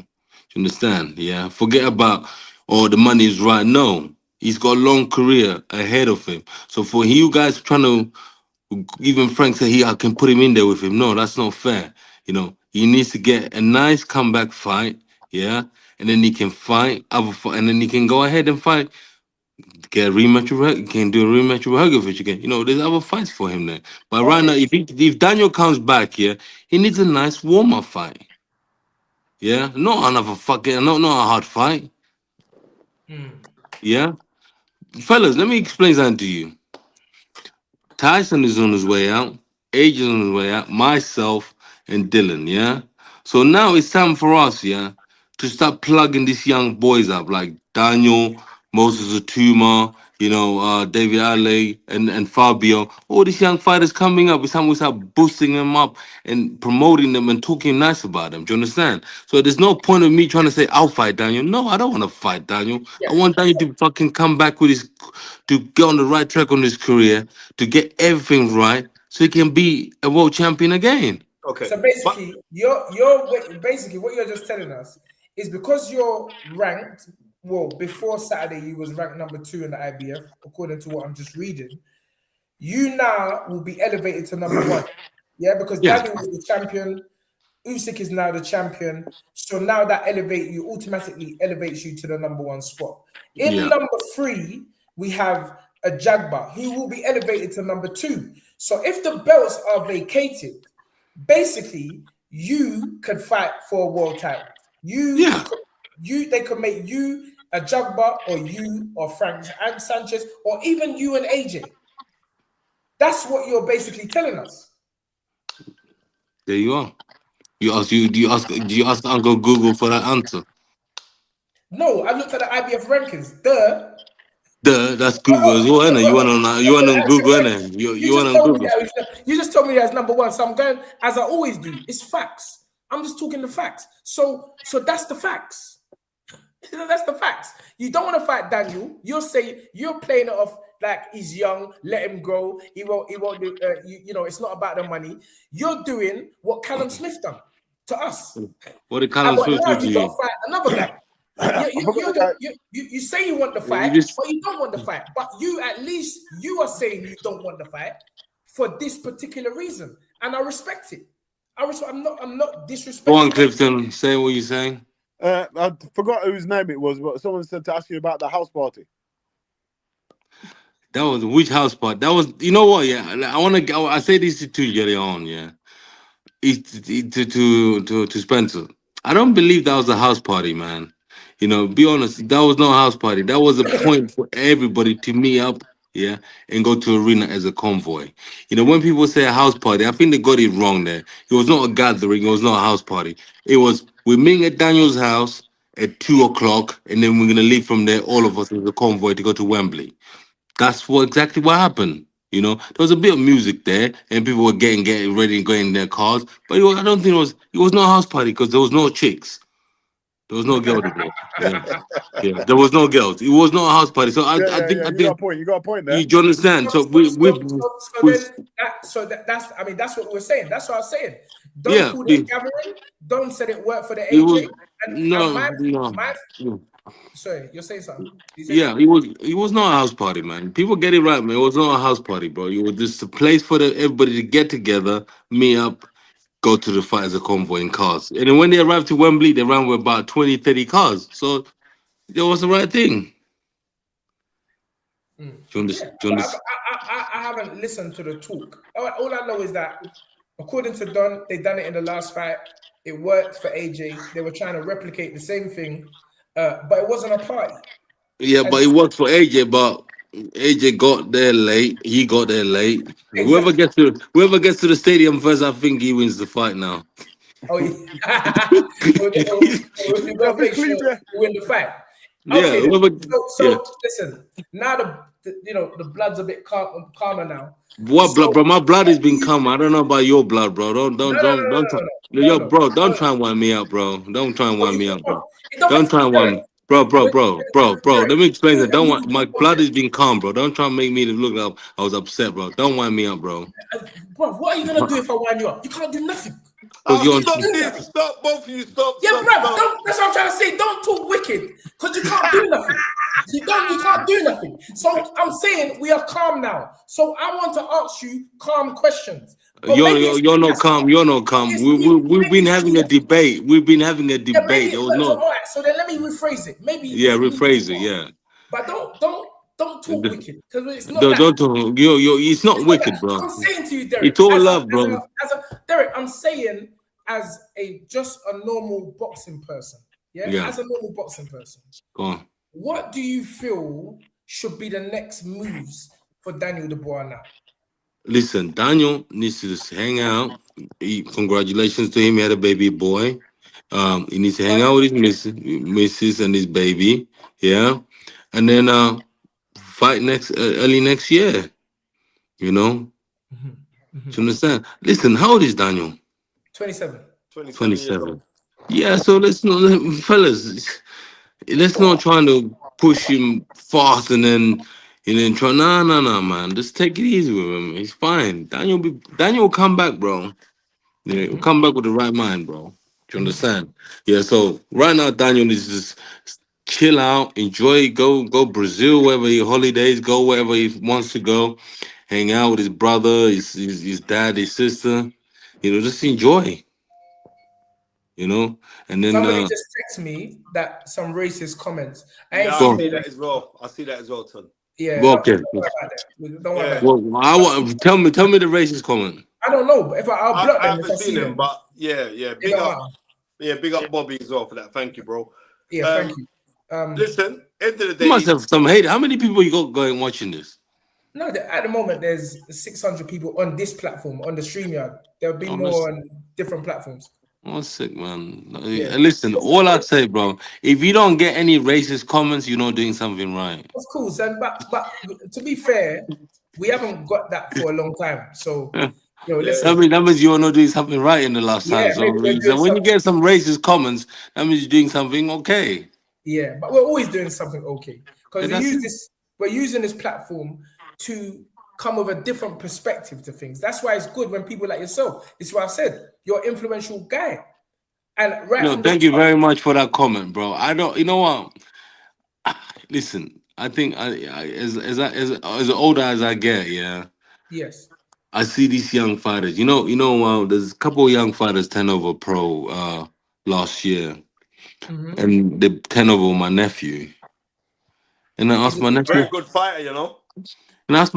You understand? Yeah. Forget about the money is right. No. He's got a long career ahead of him. So for you guys trying to even Frank said I can put him in there with him. No, that's not fair. He needs to get a nice comeback fight, yeah, and then he can fight and then he can go ahead and fight, get a rematch with can do a rematch with Hergovich again. There's other fights for him there. But right now, if Daniel comes back, yeah, he needs a nice warm up fight. Yeah, not another not a hard fight. Yeah, fellas, let me explain something to you. Tyson is on his way out. AJ is on his way out. Myself and Dylan, yeah? So now it's time for us, yeah, to start plugging these young boys up like Daniel, Moses Atuma, David Ale and Fabio. All these young fighters coming up. It's time we start boosting them up and promoting them and talking nice about them. Do you understand? So there's no point of me trying to say, I'll fight Daniel. No, I don't want to fight Daniel. I want Daniel to fucking come back to get on the right track on his career, to get everything right, so he can be a world champion again.
Okay.
So basically, basically what you're just telling us is because you're ranked. Well, before Saturday, you was ranked number 2 in the IBF, according to what I'm just reading. You now will be elevated to number 1. Yeah, because Daniel was the champion. Usyk is now the champion. So now that automatically elevates you to the number 1 spot. In number 3, we have a Jagba who will be elevated to number 2. So if the belts are vacated, basically you could fight for a world title. They could make you a Jagba, or you or Frank and Sanchez, or even you and AJ. That's what you're basically telling us.
There you are. Do you ask Uncle Google for that answer?
No, I looked at the IBF rankings.
That's Google as well, innit? You want on Google, innit? You want on Google.
You just told me that's number 1, so I'm going as I always do. It's facts. I'm just talking the facts. So that's the facts. That's the facts. You don't want to fight Daniel. You're playing it off like he's young. Let him grow. He won't do. It's not about the money. You're doing what Callum Smith done to us.
What did Callum Smith do to you?
Fight another guy. You say you want the fight, but you don't want the fight. But at least you are saying you don't want the fight for this particular reason, and I respect it. I'm not disrespecting.
Go on, Clifton. Say what you're saying.
I forgot whose name it was, but someone said to ask you about the house party.
That was which house party? That was, you know what? Yeah, I say this to Jerry on. Yeah, to Spencer. I don't believe that was a house party, man. Be honest. That was no house party. That was a point for everybody to meet up, yeah, and go to arena as a convoy. When people say a house party, I think they got it wrong there. It was not a gathering. It was not a house party. It was we're meeting at Daniel's house at 2:00, and then we're gonna leave from there, all of us as a convoy to go to Wembley. That's exactly what happened. There was a bit of music there, and people were getting ready and going in their cars. But I don't think it was no house party because there was no chicks. There was no girls there. Yeah, there was no girls. It was not a house party. So I think
you got a point. You got a point there.
You understand? So
that's what we're saying. That's what I was saying. Don't call it gathering. Don't say it worked for the AJ. Sorry, you're saying something.
It was not a house party, man. People get it right, man. It was not a house party, bro. It was just a place for everybody to get together, meet up, go to the fight as a convoy in cars. And then when they arrived to Wembley, they ran with about 20, 30 cars. So it was the right thing. Do you understand?
I haven't listened to the talk. All I know is that according to Don, they done it in the last fight. It worked for AJ. They were trying to replicate the same thing, but it wasn't a party.
Yeah, but it worked for AJ. But AJ got there late. He got there late. Whoever
Exactly.
gets to the stadium first, I think he wins the fight now.
Oh, yeah. We
Yeah,
got to make sure
clean there.
we win the fight.
Yeah,
Okay.
whoever, yeah.
So listen. Now the blood's a bit calmer now.
What blood,
So
bro? My blood has been calm. I don't know about your blood, bro. Don't try. Yo,
no.
bro, don't try and wind me up, bro. Don't try and
Oh,
wind me up, bro.
it don't
Don't
make
try and
Derek,
wind me. Bro.
when- Derek,
Let me explain that.
you
Don't
and
want
me
my
both
blood
there.
has been calm, bro. Don't try and make me look like I was upset, bro. Don't wind me up, bro.
Bro, what are you gonna do if I wind you up? You can't do nothing.
Because you're
Stop
do
this.
nothing.
Stop, both of you. Stop.
Yeah, bro. That's what I'm trying to say. Don't talk wicked, because you can't do nothing. You can't do nothing. So I'm saying we are calm now. So I want to ask you calm questions. But maybe it's
You're
me
not
that's
calm. You're not calm.
it's me.
We've
Maybe
been
it's me
having a
that's
debate. We've been having a
yeah,
debate.
maybe
There was
so
no.
all right. So then let me rephrase it. Maybe
Yeah,
it's me that's
rephrase it.
wrong.
Yeah.
But don't talk wicked, because it's not
Don't
that.
talk. Yo, it's not
It's not that.
wicked, bro.
I'm saying to you, Derek,
It's all love, bro.
Derek, I'm saying as just a normal boxing person, yeah,
Yeah.
as a normal boxing person,
Go on.
what do you feel should be the next moves for Daniel Dubois now?
Listen, Daniel needs to just hang out. Congratulations to him. He had a baby boy. He needs to hang out with his missus and his baby. Yeah. And then fight early next year. You know? Do you understand? Listen, how old is Daniel?
27.
27 years
27.
old.
Yeah, so let's not, fellas, let's not try to push him fast and then try. No, man. Just take it easy with him. He's fine. Daniel will come back, bro. Yeah, he'll come back with the right mind, bro. Do you understand? Yeah. So right now, Daniel needs to just chill out, enjoy, go Brazil, wherever he holidays, go wherever he wants to go, hang out with his brother, his dad, his sister. Just enjoy. And then
Somebody just texted me that some racist comments. I ain't
Yeah, I
seen
go,
see
no
that as
racist.
well. I see that as well, Ton.
Yeah,
go,
don't
okay.
worry about that. Don't worry
Yeah.
about that.
Well, tell me the racist comment.
I don't know, but I'll block
I
them if I
haven't
see
seen him,
them.
but yeah.
It
Big
don't
up.
matter.
Yeah, big up Bobby as well for that. Thank you, bro.
Yeah, thank you.
Listen, end of the
You must
day,
have some hate. How many people you got going watching this?
No, at the moment there's 600 people on this platform on the StreamYard. There'll be
Oh,
more on different platforms.
Oh, sick, man.
Yeah.
Listen, all I'd say, bro, if you don't get any racist comments, you're not doing something right.
Of course, and but to be fair, we haven't got that for a long time. So listen.
That means you're not doing something right in the last
Yeah,
time.
maybe
So,
we're doing
when you
something.
get some racist comments, that means you're doing something okay.
Yeah, but we're always doing something okay because
And that's it.
we're using this platform to come with a different perspective to things. That's why it's good when people like yourself. It's what I said. You're an influential guy, and right from the
Thank you
top.
very much for that comment, bro. I don't. You know what? Listen, I think as older as I get, yeah,
Yes.
I see these young fighters. There's a couple of young fighters 10 over pro last year, and they 10 over my nephew. And I
He's
asked
a
my
good
nephew,
guy.
very good fighter, you know.
how's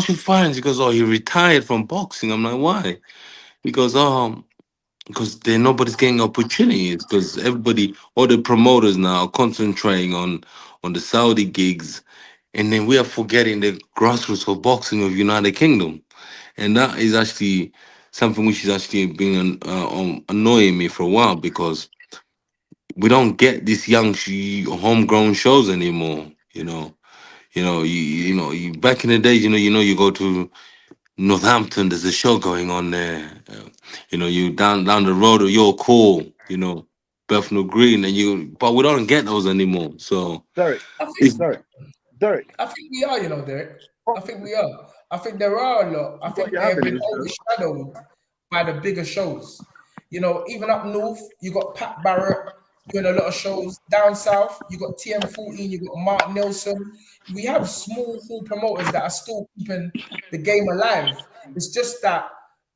your fighting? He goes, oh, he retired from boxing. I'm like, why? He goes, because nobody's getting opportunities because all the promoters now are concentrating on the Saudi gigs, and then we are forgetting the grassroots of boxing of United Kingdom, and that is actually something which is actually been annoying me for a while because we don't get these young homegrown shows anymore. Back in the days, you go to Northampton, there's a show going on there. You down the road, you're cool, Bethnal Green, but we don't get those anymore. So
Derek,
I think,
Derek.
I think we are, Derek. I think we are. I think there are a lot. I think
you're
they have
having
been
is,
overshadowed by the bigger shows. Even up north, you got Pat Barrett doing a lot of shows. Down south, you got TM14, you got Mark Nelson. We have small promoters that are still keeping the game alive. It's just that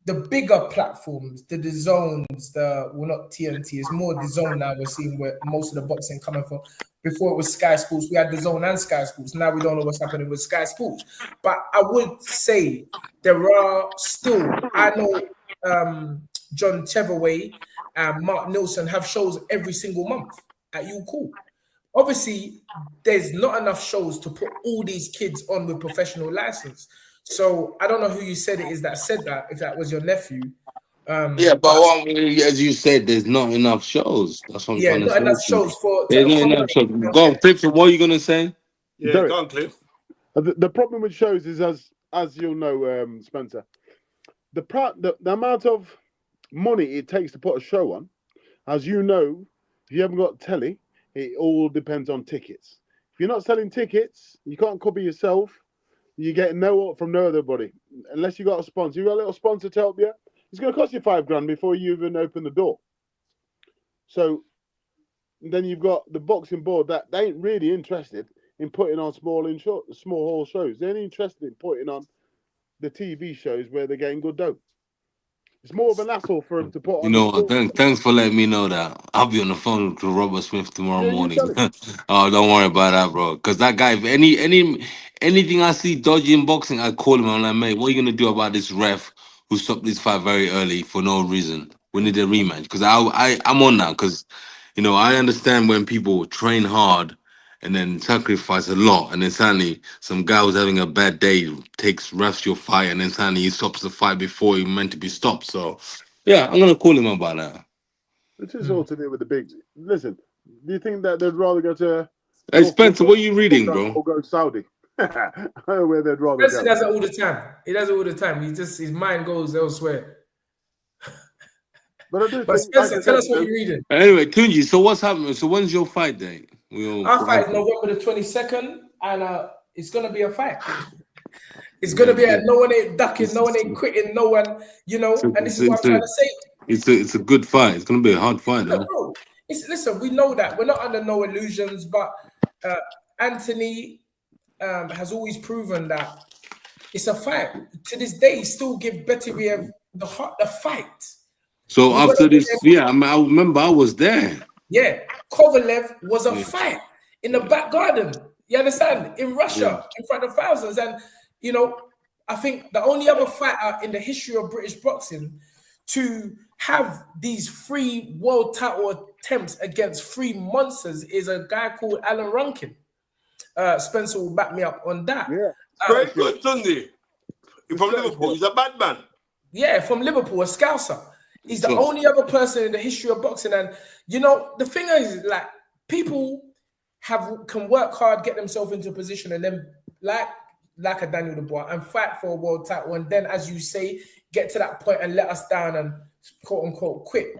the bigger platforms, the zones, not TNT, it's more the zone now. We're seeing where most of the boxing coming from. Before it was Sky Sports, we had the zone and Sky Sports. Now we don't know what's happening with Sky Sports. But I would say there are still, I know John Cheverway and Mark Nilsson have shows every single month at You Cool. obviously there's not enough shows to put all these kids on with professional license. So I don't know who you said it is that said that, if that was your nephew.
Yeah, but as you said, there's not enough shows. That's what I'm
Yeah,
trying to
not enough
say.
shows for
There's
to
not enough
accommodate.
shows. Go on, Cliff. What are you gonna say?
Yeah,
Derek,
go on, Cliff.
the problem with shows is, as you'll know, Spencer, the amount of money it takes to put a show on, as you know, if you haven't got telly, it all depends on tickets. If you're not selling tickets, you can't cover yourself. You get no from no other body unless you got a sponsor. You got a little sponsor to help you. It's going to cost you $5,000 before you even open the door. So then you've got the boxing board that they ain't really interested in putting on small hall shows. They're only interested in putting on the TV shows where they're getting good dough. It's more of an hassle for them to put
You
on the
know what?
sport.
Thanks for letting me know that. I'll be on the phone to Robert Smith tomorrow
Yeah, you
morning.
tell him.
Oh, don't worry about that, bro. Because that guy, if anything I see dodgy in boxing, I call him. I'm like, mate, what are you gonna do about this ref who stopped this fight very early for no reason? We need a rematch. Because I'm on now. Because I understand when people train hard and then sacrifice a lot, and then suddenly some guy who's having a bad day refs your fight, and then suddenly he stops the fight before he meant to be stopped. So. Yeah, I'm gonna call him about that.
It's just all to do with the big. Listen, do you think that they'd rather go to
Hey Spencer, what are you reading, bro?
or go Saudi? I don't know where they'd rather
Spencer
go.
does it all the time. He does it all the time. His mind goes elsewhere.
But I do
But
think,
Spencer, tell us what you're reading.
Anyway, Tunji, so what's happening? So when's your fight date?
Our fight is November the 22nd, and it's gonna be a fight. It's gonna be no one ain't ducking, no one ain't quitting, no one, and this is what I'm trying to say.
It's a good fight. It's gonna be a hard fight, though.
Bro, listen, we know that. We're not under no illusions, but Anthony has always proven that it's a fight. To this day, he still give Betty the fight.
So after this, I remember I was there.
Yeah, Kovalev was a fight in the back garden. You understand? In Russia, in front of thousands. And, I think the only other fighter in the history of British boxing to have these 3 world title attempts against 3 monsters is a guy called Alan Runkin. Spencer will back me up on that.
Yeah.
Very good, Tunde. From Liverpool. He's a bad man.
Yeah, from Liverpool, a Scouser. He's the only other person in the history of boxing. And, the thing is, like, people can work hard, get themselves into a position, and then, like a Daniel Dubois, and fight for a world title. And then, as you say, get to that point and let us down and, quote unquote, quit.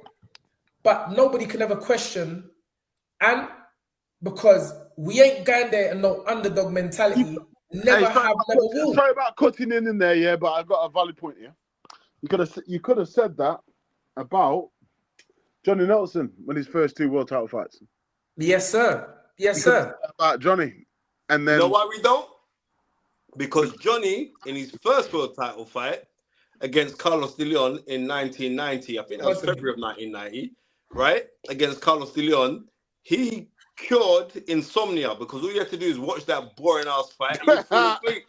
But nobody can ever question, and because we ain't going there and no underdog mentality, never will.
Sorry about cutting in there, yeah, but I got a valid point here. You could have said that about Johnny Nelson when his first 2 world title fights.
Yes, sir. Yes, sir.
About Johnny, and then
you know why we don't? Because Johnny, in his first world title fight against Carlos de Leon in 1990, I think that was February of 1990, right? Against Carlos de Leon, he cured insomnia because all you have to do is watch that boring ass fight. And you fall asleep.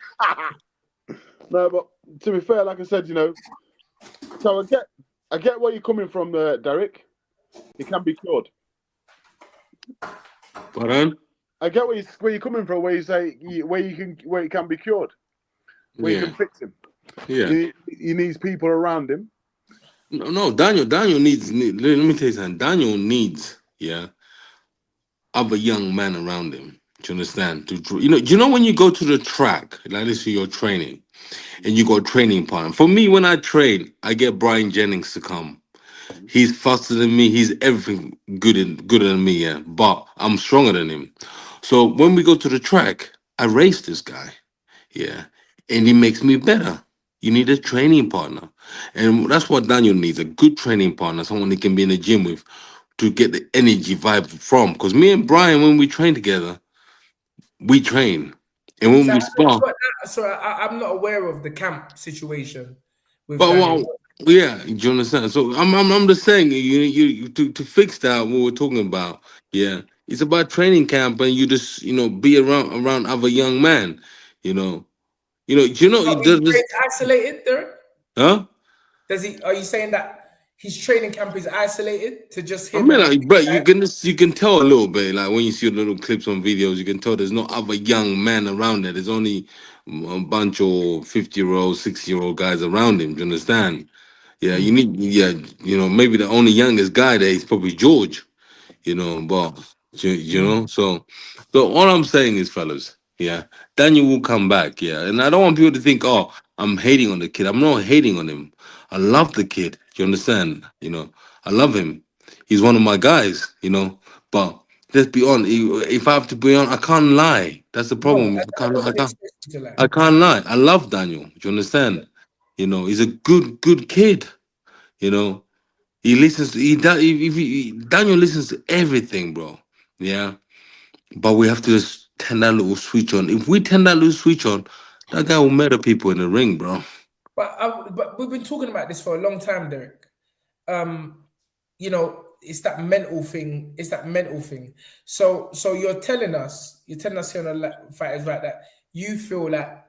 No, but to be fair, like I said, so I get where you're coming from, Derek. It can be cured.
Pardon?
I get where you're coming from, where you say where it can be cured, where you can fix him.
Yeah,
he needs people around him.
No, Daniel needs. Let me tell you something. Daniel needs other young men around him. Do you understand? Do you know when you go to the track, like this, you're training, and you got a training partner. For me, when I train, I get Brian Jennings to come. He's faster than me. He's everything gooder than me. Yeah, but I'm stronger than him. So when we go to the track, I race this guy. Yeah, and he makes me better. You need a training partner, and that's what Daniel needs—a good training partner, someone he can be in the gym with, to get the energy vibe from. Because me and Brian, when we train together, we train, and when we spar.
So I'm not aware of the camp situation with
But
Daniel.
do you understand? So I'm just saying, you to fix that what we're talking about. Yeah, it's about training camp, and you just be around other young men. Do you know he does this?
Isolated, Derek?
Huh?
Are you saying that his training camp is isolated to just
I
him.
mean, like, but you can tell a little bit, like when you see the little clips on videos, you can tell there's no other young men around there. There's only a bunch of 50-year-old, 60-year-old guys around him. Do you understand? Yeah, you need, maybe the only youngest guy there is probably George. But so all I'm saying is, fellas, yeah, Daniel will come back, yeah, and I don't want people to think, oh, I'm hating on the kid. I'm not hating on him. I love the kid. You understand? I love him. He's one of my guys. But let's be honest. If I have to be on, I can't lie. That's the
No,
problem.
I
I can't. I
don't
can't.
expect you to lie.
I can't lie. I love Daniel. Do you understand? He's a good kid. You know. He listens. Daniel listens to everything, bro. Yeah, but we have to just turn that little switch on. If we turn that little switch on, that guy will murder people in the ring, bro.
But we've been talking about this for a long time, Derek. It's that mental thing. It's that mental thing. So you're telling us here on the Fighters Right that you feel that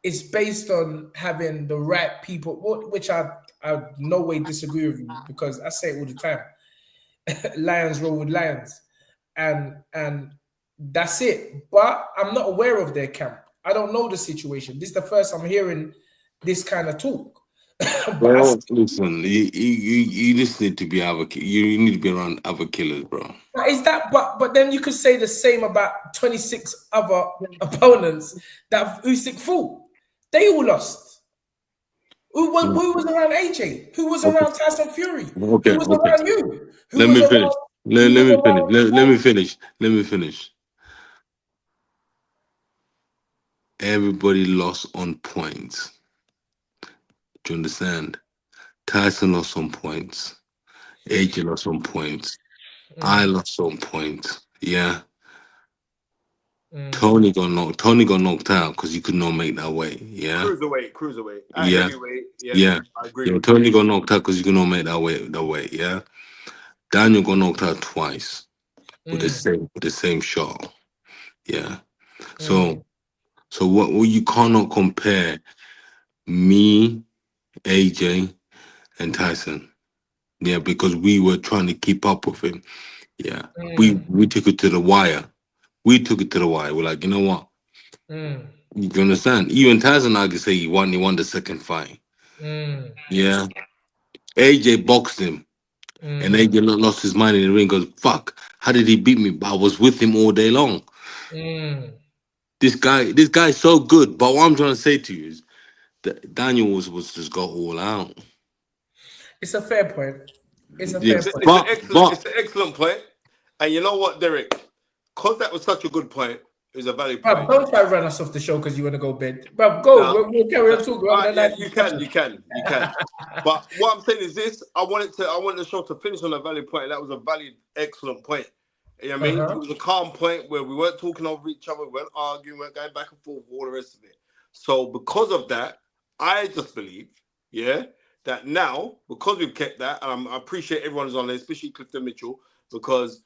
it's based on having the right people, which I no way disagree with you, because I say it all the time. Lions roll with lions, and that's it. But I'm not aware of their camp. I don't know the situation. This is the first I'm hearing this kind of talk.
Well, listen, you just need to be you need to be around other killers, bro.
But then you could say the same about 26 other opponents that Usyk fought. They all lost. Who was around AJ? Who was around Tyson Fury?
Okay,
Who was
okay.
around you?
Let me finish. Let me finish. Let me finish. Everybody lost on points. Do you understand? Tyson lost on points. AJ lost on points. I lost on points. Yeah. Tony got knocked out because he could not make that weight. Yeah.
Cruiserweight.
Yeah.
Heavyweight.
Yeah.
I agree.
Yeah. Tony got knocked out because he could not make that weight. Yeah. Daniel got knocked out twice with the same shot. Yeah. So what you cannot compare me, AJ, and Tyson. Yeah, because we were trying to keep up with him. Yeah. We took it to the wire. We're like, you know what? You understand? Even Tyson, I could say he won the second fight. Yeah. AJ boxed him. And AJ lost his mind in the ring, goes, fuck, how did he beat me? But I was with him all day long. This guy's so good. But what I'm trying to say to you is that Daniel was just go all out.
It's a fair point.
It's an excellent point. And you know what, Derek? Because that was such a good point, it was a valid point.
Don't try to run us off the show because you want to go bed. Bruv, go. We'll carry on talking.
You can. But what I'm saying is this: I want the show to finish on a valid point. That was a valid, excellent point. You know what I mean? It was a calm point where we weren't talking over each other, we weren't arguing, we weren't going back and forth, all the rest of it. So because of that, I just believe, that now, because we've kept that, and I appreciate everyone's on there, especially Clifton Mitchell, because,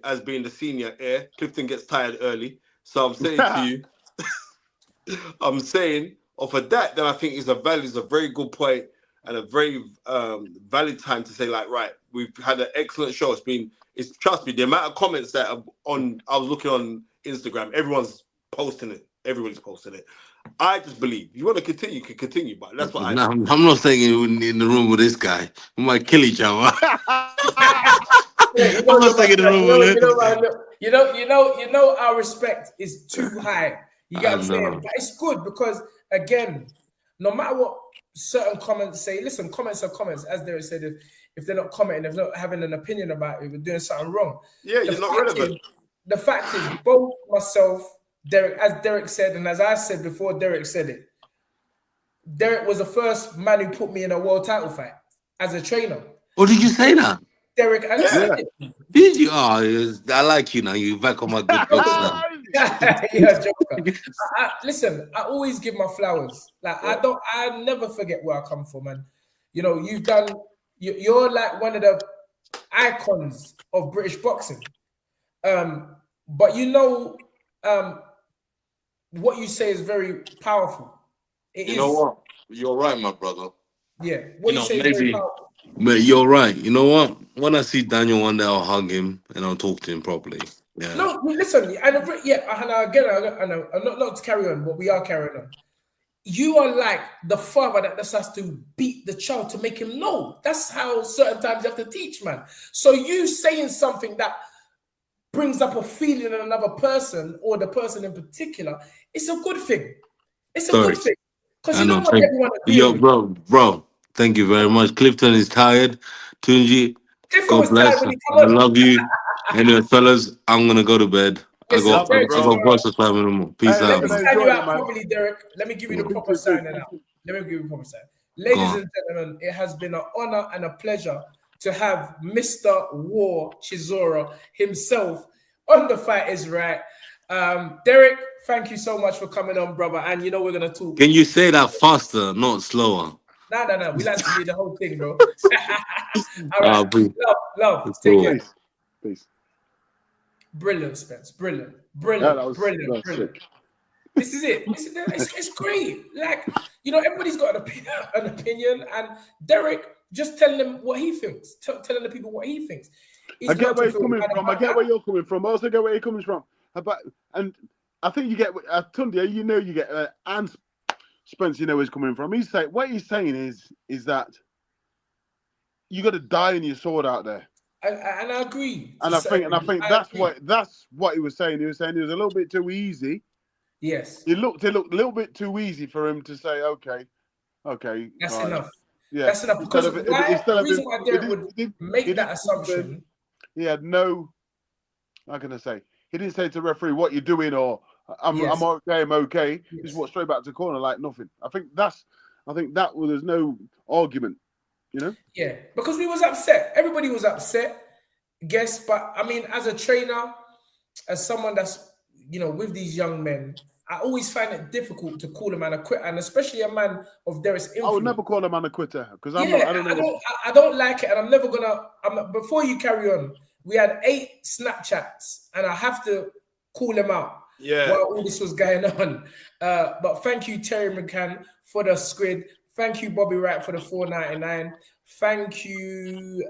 as being the senior heir, Clifton gets tired early. So I'm saying to you, off of that, then I think it's a very good point and a very valid time to say, like, right, we've had an excellent show. Trust me, the amount of comments that I was looking on Instagram, everybody's posting it. I just believe you want to continue, you can continue, but that's what I'm
not saying in the room with this guy. We might kill each other.
I'm not saying in the room with him. Our respect is too high. You get what I'm saying? But it's good because, again, no matter what certain comments say, listen, comments are comments. As Derek said, if they're not commenting, if they're not having an opinion about it, we're doing something wrong.
Yeah, you're not relevant.
The fact is, both myself, Derek, as Derek said, and as I said before Derek said it, Derek was the first man who put me in a world title fight as a trainer.
Oh, did you say that?
Derek, I said it.
Did you? Oh, I like you now. You're back on my good books now.
Listen, I always give my flowers. Like I never forget where I come from, and you're like one of the icons of British boxing. But what you say is very powerful.
You know what? You're right, my brother.
Yeah, what you say is very powerful.
But you're right. You know what? When I see Daniel one day, I'll hug him and I'll talk to him properly. Yeah.
No, listen, and again, I'm not to carry on, but we are carrying on. You are like the father that just has to beat the child to make him know. That's how certain times you have to teach, man. So you saying something that brings up a feeling in another person or the person in particular, it's a good thing. It's a
Sorry.
good thing. Because
I
you
know.
don't want everyone agreeing
Yo,
with you.
bro. Thank you very much. Clifton is tired. Tunji,
Clifford
God
was tired
bless.
when
I
he come on.
love you. Anyway, fellas, I'm gonna go to bed. I
Listen,
got
Love you,
Derek
I got
bro.
Chisora,
voice of time anymore. Peace
Hey,
let
out,
me
listen,
man.
I
sign you
enjoyed it,
out
man.
properly, Derek. Let me give you the
Speak
proper
to you
signing out.
soon.
Let me give you the proper sign.
Go
Ladies
on.
and gentlemen, it has been an honor and a pleasure to have Mr. War Chisora himself on The Fight Is Right. Derek, thank you so much for coming on, brother. And you know we're gonna talk.
Can you say that faster, not slower?
No. We like to do the whole thing, bro. All right.
Please.
Love.
It's
Take
cool.
care.
Peace.
Brilliant, Spence. Brilliant.
Yeah, that was sick.
This is it. It's great. Like, you know, everybody's got an opinion, and Derek just telling them what he thinks, telling the people what he thinks.
I
He's
get
not
where
to
he's
feel
coming
bad
from. I
about
get
that.
where you're coming from. I also get where you're coming from. And I think you get Tunde. You know, you get and Spence. You know where he's coming from. What he's saying is that you got to die in your sword out there.
And I agree.
And I think that's what he was saying. He was saying it was a little bit too easy.
Yes.
It looked a little bit too easy for him to say, okay,
That's
right.
enough.
Yeah.
That's enough. Because the reason why Derek would make that assumption.
He had no. How can I say? He didn't say to the referee what you're doing or I'm okay, I'm okay.
Yes.
Just walked straight back to the corner like nothing. I think that there's no argument, you know?
Yeah, because we was upset. Everybody was upset. Guess, but I mean, as a trainer, as someone that's with these young men, I always find it difficult to call a man a quitter, and especially a man of Derek's influence.
I would never call a man a quitter because I'm not.
I don't like it, and I'm never gonna. Before you carry on, we had 8 Snapchats, and I have to call them out.
Yeah.
While all this was going on, but thank you Terry McCann for the squid. Thank you Bobby Wright for the $4.99. Thank you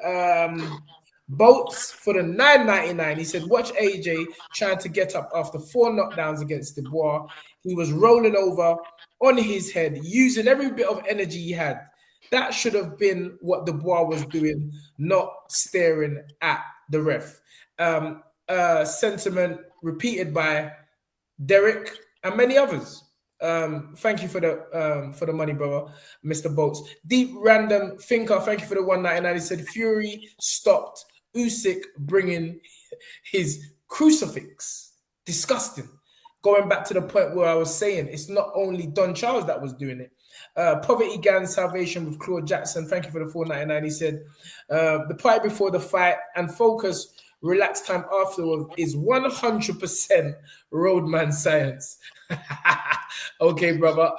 Bolts for the $9.99. He said, watch AJ trying to get up after 4 knockdowns against Dubois. He was rolling over on his head, using every bit of energy he had. That should have been what Dubois was doing, not staring at the ref. Sentiment repeated by Derek and many others. Thank you for the money, brother, Mr. Bolts. Deep Random Thinker, thank you for the $1.99. He said Fury stopped Usyk bringing his crucifix. Disgusting. Going back to the point where I was saying, it's not only Don Charles that was doing it. Poverty Gang Salvation with Claude Jackson, thank you for the $4.99. He said the fight before the fight and focus. Relaxed time afterwards is 100% roadman science. Okay, brother.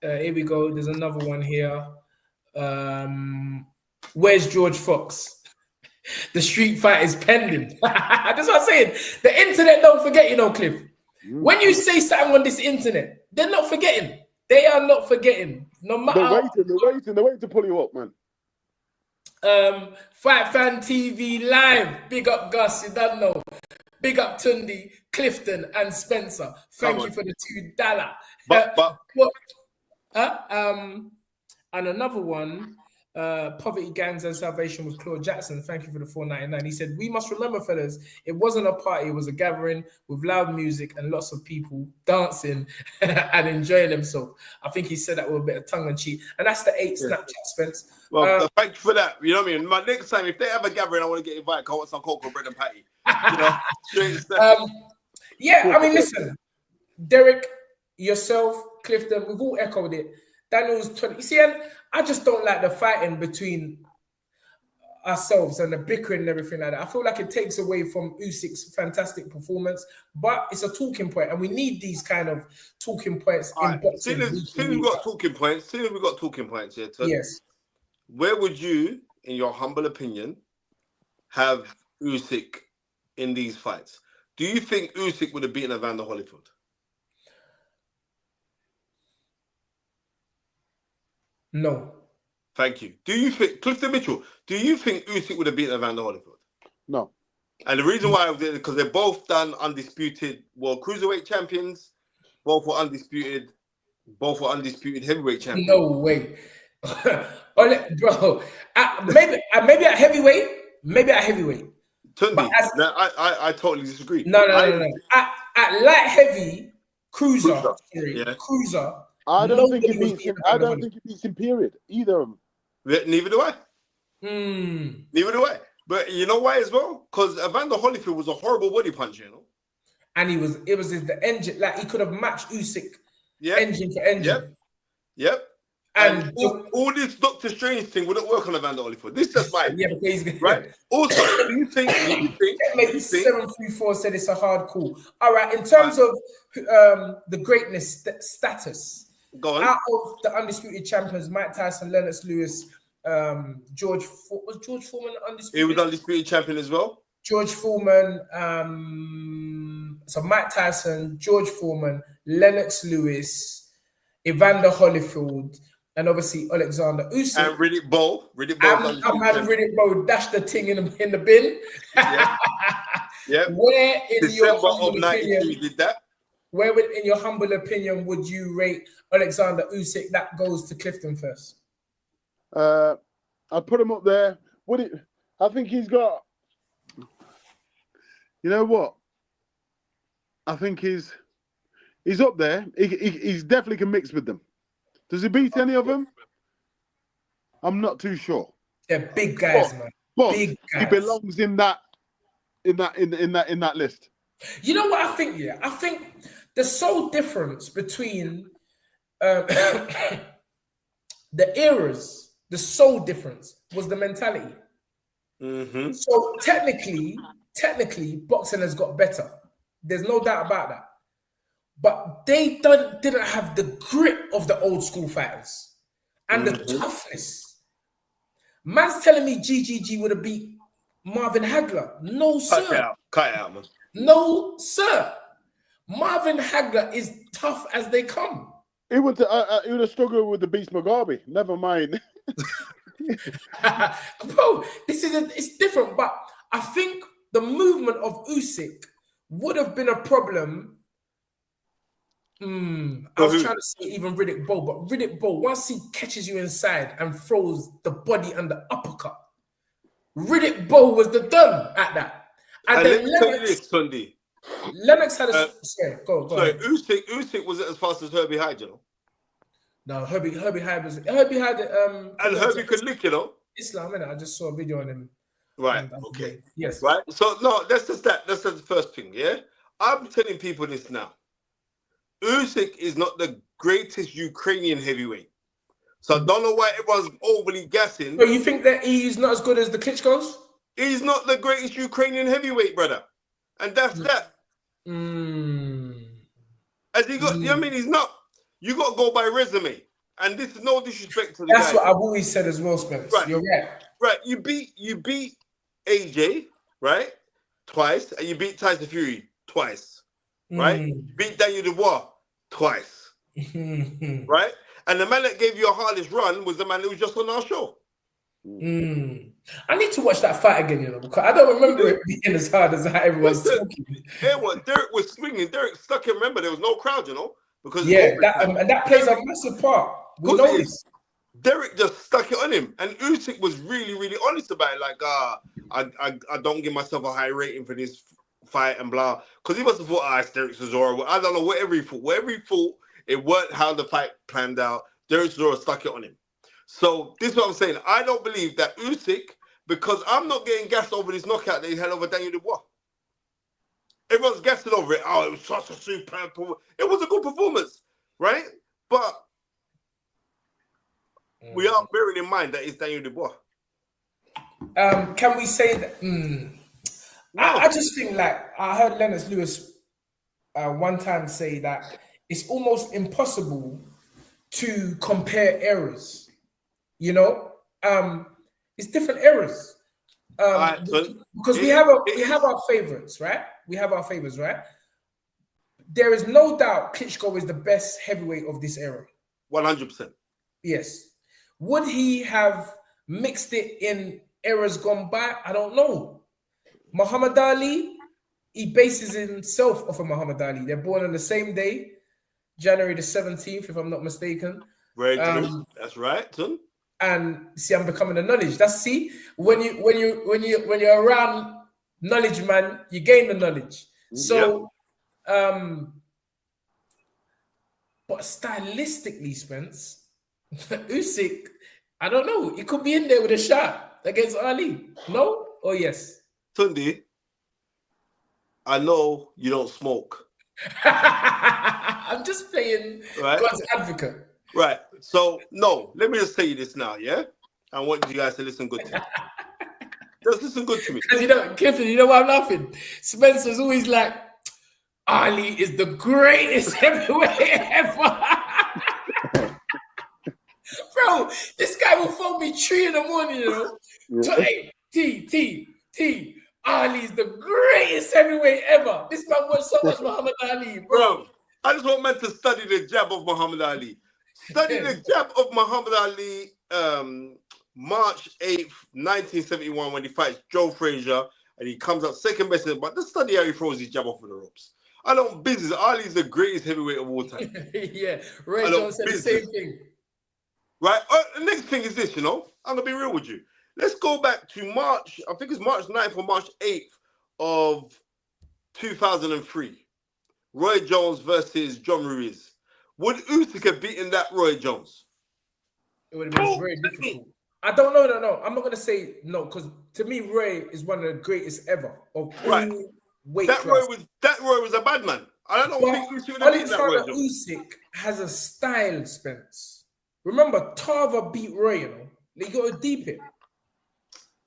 Here we go. There's another one here. Where's George Fox? The street fight is pending. That's what I'm saying. The internet don't forget, Cliff. When you say something on this internet, they're not forgetting. They are not forgetting. No matter.
They're waiting to pull you up, man.
Fight Fan TV Live. Big up Gus, you don't know. Big up Tunde, Clifton, and Spencer. Thank you for the $2. And another one, Poverty Gangs and Salvation with Claude Jackson. Thank you for the $4.99. He said, we must remember, fellas, it wasn't a party, it was a gathering with loud music and lots of people dancing and enjoying themselves. I think he said that with a bit of tongue-in-cheek. And that's the 8 Snapchat, Spence.
Well, thank you for that. You know what I mean? My next time, if they have a gathering, I want to get invited. I want some cocoa bread and patty.
Yeah, I mean, listen, Derek, yourself, Clifton, we've all echoed it. Daniel's 20. You see, and I just don't like the fighting between ourselves and the bickering and everything like that. I feel like it takes away from Usyk's fantastic performance, but it's a talking point, and we need these kind of talking points in boxing.
Since we've got talking points, here, Ted,
yes.
Where would you, in your humble opinion, have Usyk in these fights? Do you think Usyk would have beaten Evander Holyfield?
No.
Thank you. Do you think Clifton Mitchell? Do you think Usyk would have beaten Evander Holyfield?
No.
And the reason why is because they're both done undisputed world cruiserweight champions. Both were undisputed heavyweight champions.
No way. Bro, maybe at heavyweight.
Tunde,
But
I totally disagree.
No. At light heavy, cruiser.
Yeah.
Cruiser.
I don't think
nobody
it
was
beats him.
beating
I
Evander
don't think it beats him. Period. Either of them.
Neither do I.
Holyfield.
Neither do I. But you know why as well? Because Evander Holyfield was a horrible body puncher, you know.
And it was the engine. Like he could have matched Usyk engine for engine.
Yep. And all this Doctor Strange thing wouldn't work on Evander Holyfield. This is just mine.
Yeah, because he's good.
Right. Also, do you think
734 said it's a hard call. All right, in terms of the greatness status,
go on.
Out of the undisputed champions, Mike Tyson, Lennox Lewis, George Foreman undisputed?
He was undisputed champion as well.
George Foreman, so Mike Tyson, George Foreman, Lennox Lewis, Evander Holyfield, and obviously Alexander Usyk.
And Riddick Bowe.
I'm had Riddick Bowe dash the thing in the bin.
Yeah.
Where in
December
your
of '92 he did that.
Where would, in your humble opinion, would you rate Alexander Usyk? That goes to Clifton first.
I'd put him up there. I think he's got. You know what? I think he's up there. He's definitely can mix with them. Does he beat any of them? I'm not too sure.
They're big guys, man.
But
big guys.
he belongs in that list.
You know what I think? Yeah, I think the sole difference between the eras, the sole difference was the mentality.
Mm-hmm.
So technically, boxing has got better. There's no doubt about that. But they didn't have the grit of the old school fighters and the toughness. Man's telling me GGG would have beat Marvin Hagler. No, sir.
Cut it out, man.
No, sir. Marvin Hagler is tough as they come.
He would have struggled with the Beast Mugabe. Never mind.
Bro, it's different. But I think the movement of Usyk would have been a problem. I was trying to say even Riddick Bowe, but Riddick Bowe, once he catches you inside and throws the body and the uppercut, Riddick Bowe was the done at that. And then Lennox had a go ahead.
Usyk was as fast as Herbie Hyde, you know.
No, Herbie Hyde was Herbie Hyde.
And Herbie could lick, you know.
Islam, innit? I just saw a video on him.
Right. Okay.
Yes.
Right. So no, that's just that. That's the first thing. Yeah. I'm telling people this now. Usyk is not the greatest Ukrainian heavyweight. So I don't know why everyone's overly gassing.
So you think that he's not as good as the Klitschko's?
He's not the greatest Ukrainian heavyweight, brother. And that's that. As he got, you know what I mean? He's not. You got to go by resume. And this is no disrespect to the
That's
guy.
what I've always said as well, Spence.
Right.
You're right.
Right. You beat AJ, right? Twice. And you beat Tyson Fury twice. Right? Beat Daniel Dubois twice. Right? And the man that gave you a hardest run was the man who was just on our show.
I need to watch that fight again, you know, because I don't remember it being as hard as everyone's talking.
Derek was swinging. Derek stuck him. Remember, there was no crowd, you know, because
and that plays a massive part. We know this.
Derek just stuck it on him, and Usyk was really, really honest about it. Like, I don't give myself a high rating for this fight and blah, because he must have thought, it's Derek Chisora. I don't know, whatever he thought, it weren't how the fight planned out. Derek Chisora stuck it on him. So this is what I'm saying. I don't believe that Usyk, because I'm not getting gassed over this knockout that he had over Daniel Dubois. Everyone's gassing over it. Oh, it was such a superb performance. It was a good performance, right? But we are bearing in mind that it's Daniel Dubois.
Can we say that? No. I just think, like, I heard Lennox Lewis one time say that it's almost impossible to compare eras. You know, it's different eras. Because we have our favorites, right? There is no doubt Klitschko is the best heavyweight of this era.
100%.
Yes. Would he have mixed it in eras gone by? I don't know. Muhammad Ali, he bases himself off of Muhammad Ali. They're born on the same day, January the 17th, if I'm not mistaken.
Very true. That's right, son.
And see, I'm becoming a knowledge. That's when you're around knowledge, man, you gain the knowledge. So, but stylistically, Spence, Usyk, I don't know. He could be in there with a shot against Ali. No or yes?
Tunde, I know you don't smoke.
I'm just playing God's advocate.
Right. So, no, let me just tell you this now, yeah? I want you guys to listen good to me. Just listen good to me.
Clifton, you know why I'm laughing? Spencer's always like, Ali is the greatest heavyweight ever. Bro, this guy will phone me 3 in the morning, you know. Hey, T, Ali is the greatest heavyweight ever. This man watched so much Muhammad Ali, bro.
I just want men to study the jab of Muhammad Ali. Study the jab of Muhammad Ali, March 8th, 1971, when he fights Joe Frazier, and he comes up second best. But just study how he throws his jab off of the ropes. I don't business. Ali is the greatest heavyweight of all time.
Yeah, Roy Jones said the same thing.
Right. The next thing is this, you know. I'm gonna be real with you. Let's go back to March. I think it's March 9th or March 8th of 2003. Roy Jones versus John Ruiz. Would Usyk have beaten that Roy Jones?
It would have been very difficult. I don't know. No. I'm not gonna say no because to me, Roy is one of the greatest ever of all weight classes.
That Roy was a bad man. I don't think Usyk would have beaten that Roy Jones.
Usyk has a style, Spence. Remember, Tarver beat Roy. You know, they got to deep it.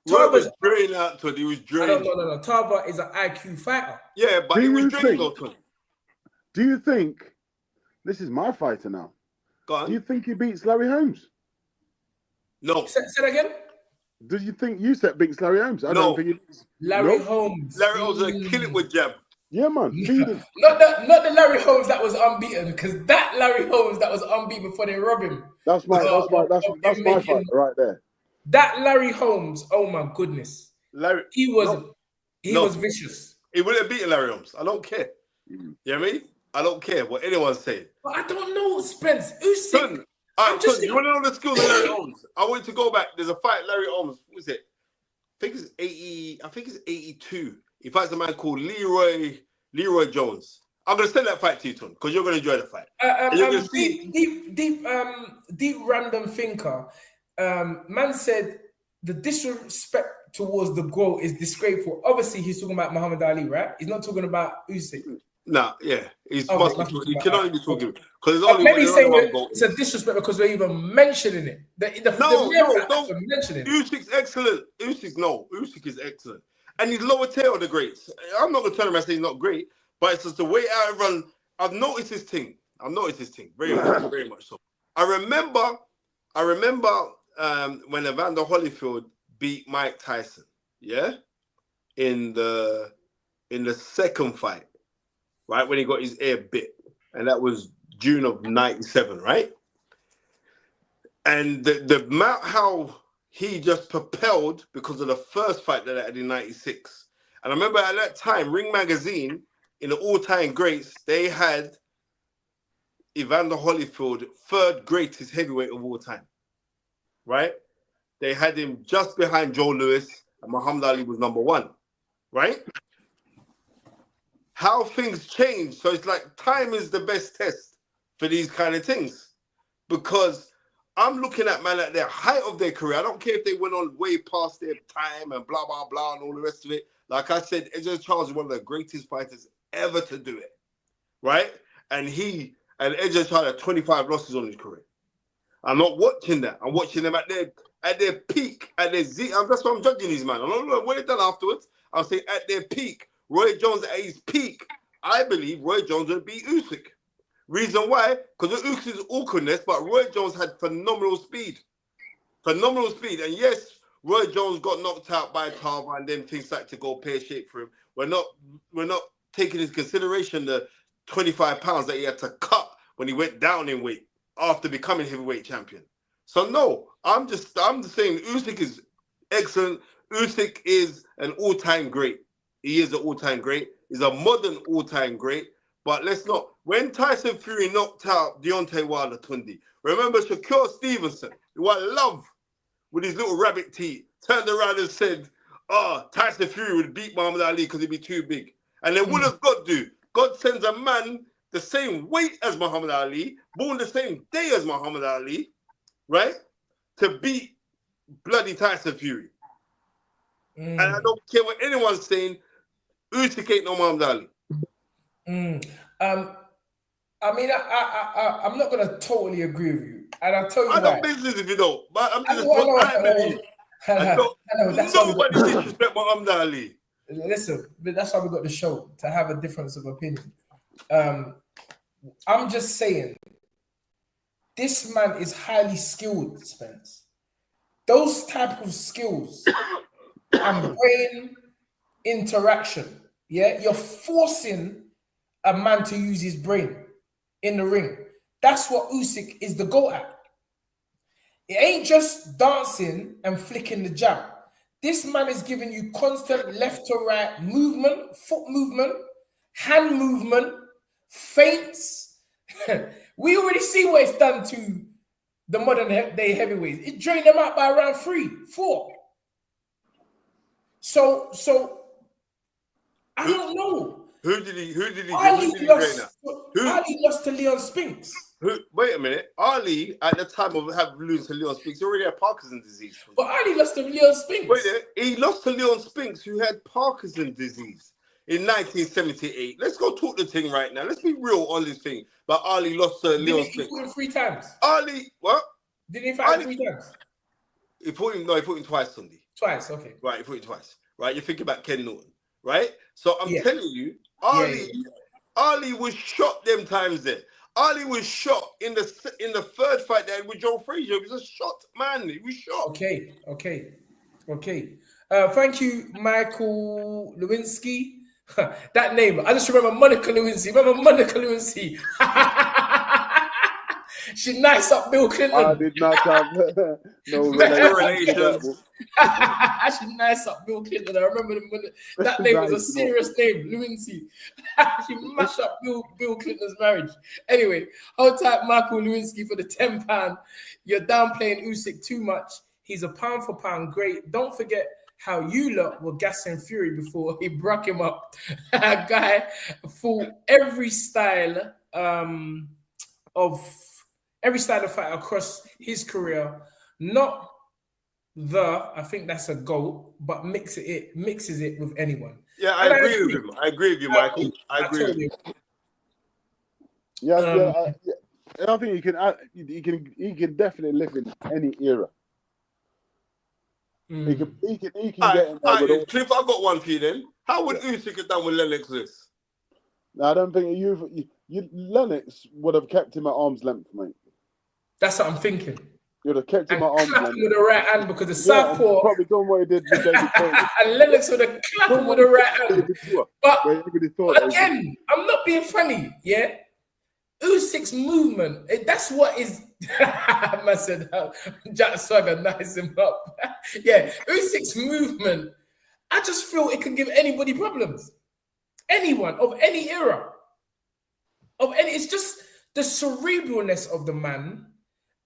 Roy was draining out to it. He was draining.
No. Tarver is an IQ fighter.
Yeah, but he was draining though to it.
Do you think this is my fighter now?
Go on.
Do you think he beats Larry Holmes?
No.
Say that again.
Do you think Usyk beats Larry Holmes? I don't think he beats
Larry Holmes.
Larry Holmes would kill it with jab.
Yeah, man.
Not the Larry Holmes that was unbeaten, because that Larry Holmes that was unbeaten before they robbed him.
That's my fighter right there.
That Larry Holmes, oh my goodness. He was vicious.
He would have beaten Larry Holmes. I don't care. You know what I mean? I don't care what anyone's saying.
But I don't know, Spence. Usyk.
You want to know the skills of Larry Holmes? I want to go back. There's a fight, Larry Holmes. What is it? I think it's 82. He fights a man called Leroy Jones. I'm gonna send that fight to you, Ton, because you're gonna enjoy the fight.
Deep random thinker. Man said the disrespect towards the GOAT is disgraceful. Obviously, he's talking about Muhammad Ali, right? He's not talking about Usyk.
Nah, yeah, he can only be talking because there's only
maybe saying
one GOAT.
It's a disrespect because we're even mentioning it.
No. Usyk's excellent. Usyk is excellent. And he's lower tier of the greats. I'm not gonna turn around and say he's not great, but it's just the way I run. I've noticed his thing. Very much so. I remember when Evander Holyfield beat Mike Tyson, yeah, in the second fight, right, when he got his ear bit, and that was June of '97, right? And the amount how he just propelled because of the first fight that I had in '96. And I remember at that time, Ring Magazine, in the all-time greats, they had Evander Holyfield third greatest heavyweight of all time, right? They had him just behind Joe Louis, and Muhammad Ali was number one, right? How things change. So it's like time is the best test for these kind of things, because I'm looking at man at their height of their career. I don't care if they went on way past their time and blah, blah, blah, and all the rest of it. Like I said, AJ Charles is one of the greatest fighters ever to do it, right? And AJ Charles had 25 losses on his career. I'm not watching that. I'm watching them at their peak, at their Z. That's why I'm judging these man. I don't know what they've done afterwards. I'll say at their peak. Roy Jones at his peak, I believe Roy Jones would beat Usyk. Reason why? Because of Usyk's awkwardness, but Roy Jones had phenomenal speed. And yes, Roy Jones got knocked out by Tarver, and then things started to go pear-shaped for him. We're not taking into consideration the 25 pounds that he had to cut when he went down in weight after becoming heavyweight champion. So no, I'm just saying Usyk is excellent. Usyk is an all-time great. He is an all-time great. He's a modern all-time great. But let's not. When Tyson Fury knocked out Deontay Wilder, Tunde, remember Shakur Stevenson, who I love, with his little rabbit teeth, turned around and said, Tyson Fury would beat Muhammad Ali because he'd be too big. And then what does God do? God sends a man the same weight as Muhammad Ali, born the same day as Muhammad Ali, right? To beat bloody Tyson Fury. And I don't care what anyone's saying, Usyk ain't no Muhammad Ali.
I mean, I'm not going to totally agree with you. And I'll tell you why.
I don't business if you don't, but I'm just nobody disrespect Muhammad Ali.
Listen, but that's why we got the show, to have a difference of opinion. I'm just saying, this man is highly skilled, Spence. Those type of skills and brain interaction, yeah, you're forcing a man to use his brain in the ring. That's what Usyk is the GOAT at. It ain't just dancing and flicking the jab. This man is giving you constant left to right movement, foot movement, hand movement, feints. We already see what it's done to the modern day heavyweights. It drained them out by around 3, 4. So I don't know. Who did he Ali lost to Leon Spinks.
Wait a minute. Ali, at the time of losing to Leon Spinks, already had Parkinson's disease.
But Ali lost to Leon Spinks.
Wait a minute. He lost to Leon Spinks, who had Parkinson's disease in 1978. Let's go talk the thing right now. Let's be real on this thing. But Ali lost to Leon Spinks.
He fought him 3 times.
Ali, what?
Didn't he fight him 3 times?
He fought him twice, Sunday.
Twice, okay.
Right, he fought him twice. Right, you're thinking about Ken Norton, right? So I'm telling you, Ali was shot them times there. Ali was shot in the 3rd fight there with Joe Frazier. He was a shot man. He was shot.
Okay. Thank you, Michael Lewinsky. That name, I just remember Monica Lewinsky. Remember Monica Lewinsky? She nice up Bill Clinton.
I did not have no relations.
She nice up Bill Clinton. I remember that name was a serious name, Lewinsky. She mashed up Bill Clinton's marriage. Anyway, hold tight, Michael Lewinsky, for the £10. You're downplaying Usyk too much. He's a pound for pound great. Don't forget how you lot were gassing Fury before he broke him up. A guy for every style of fight across his career. Not I think that's a GOAT, but mixes it with anyone.
Yeah, I agree with him. I agree with you, Michael. I agree with you.
Yeah, I think he can definitely live in any era. He can get in there.
Cliff, I've got one for you then. How would Usyk have done with Lennox Lewis?
No, I don't think Lennox would have kept him at arm's length, mate.
That's what I'm thinking.
You'd have kept him at arm's length
with the right hand, because the southpaw.
Probably done what he did with David Porter.
And Lennox would have clapped him with the right hand. But again, I'm not being funny, yeah? Usyk's movement, that's what is. Man said, Jack Swagger nice him up. Yeah, Usyk's movement, I just feel it can give anybody problems. Anyone of any era. It's just the cerebralness of the man.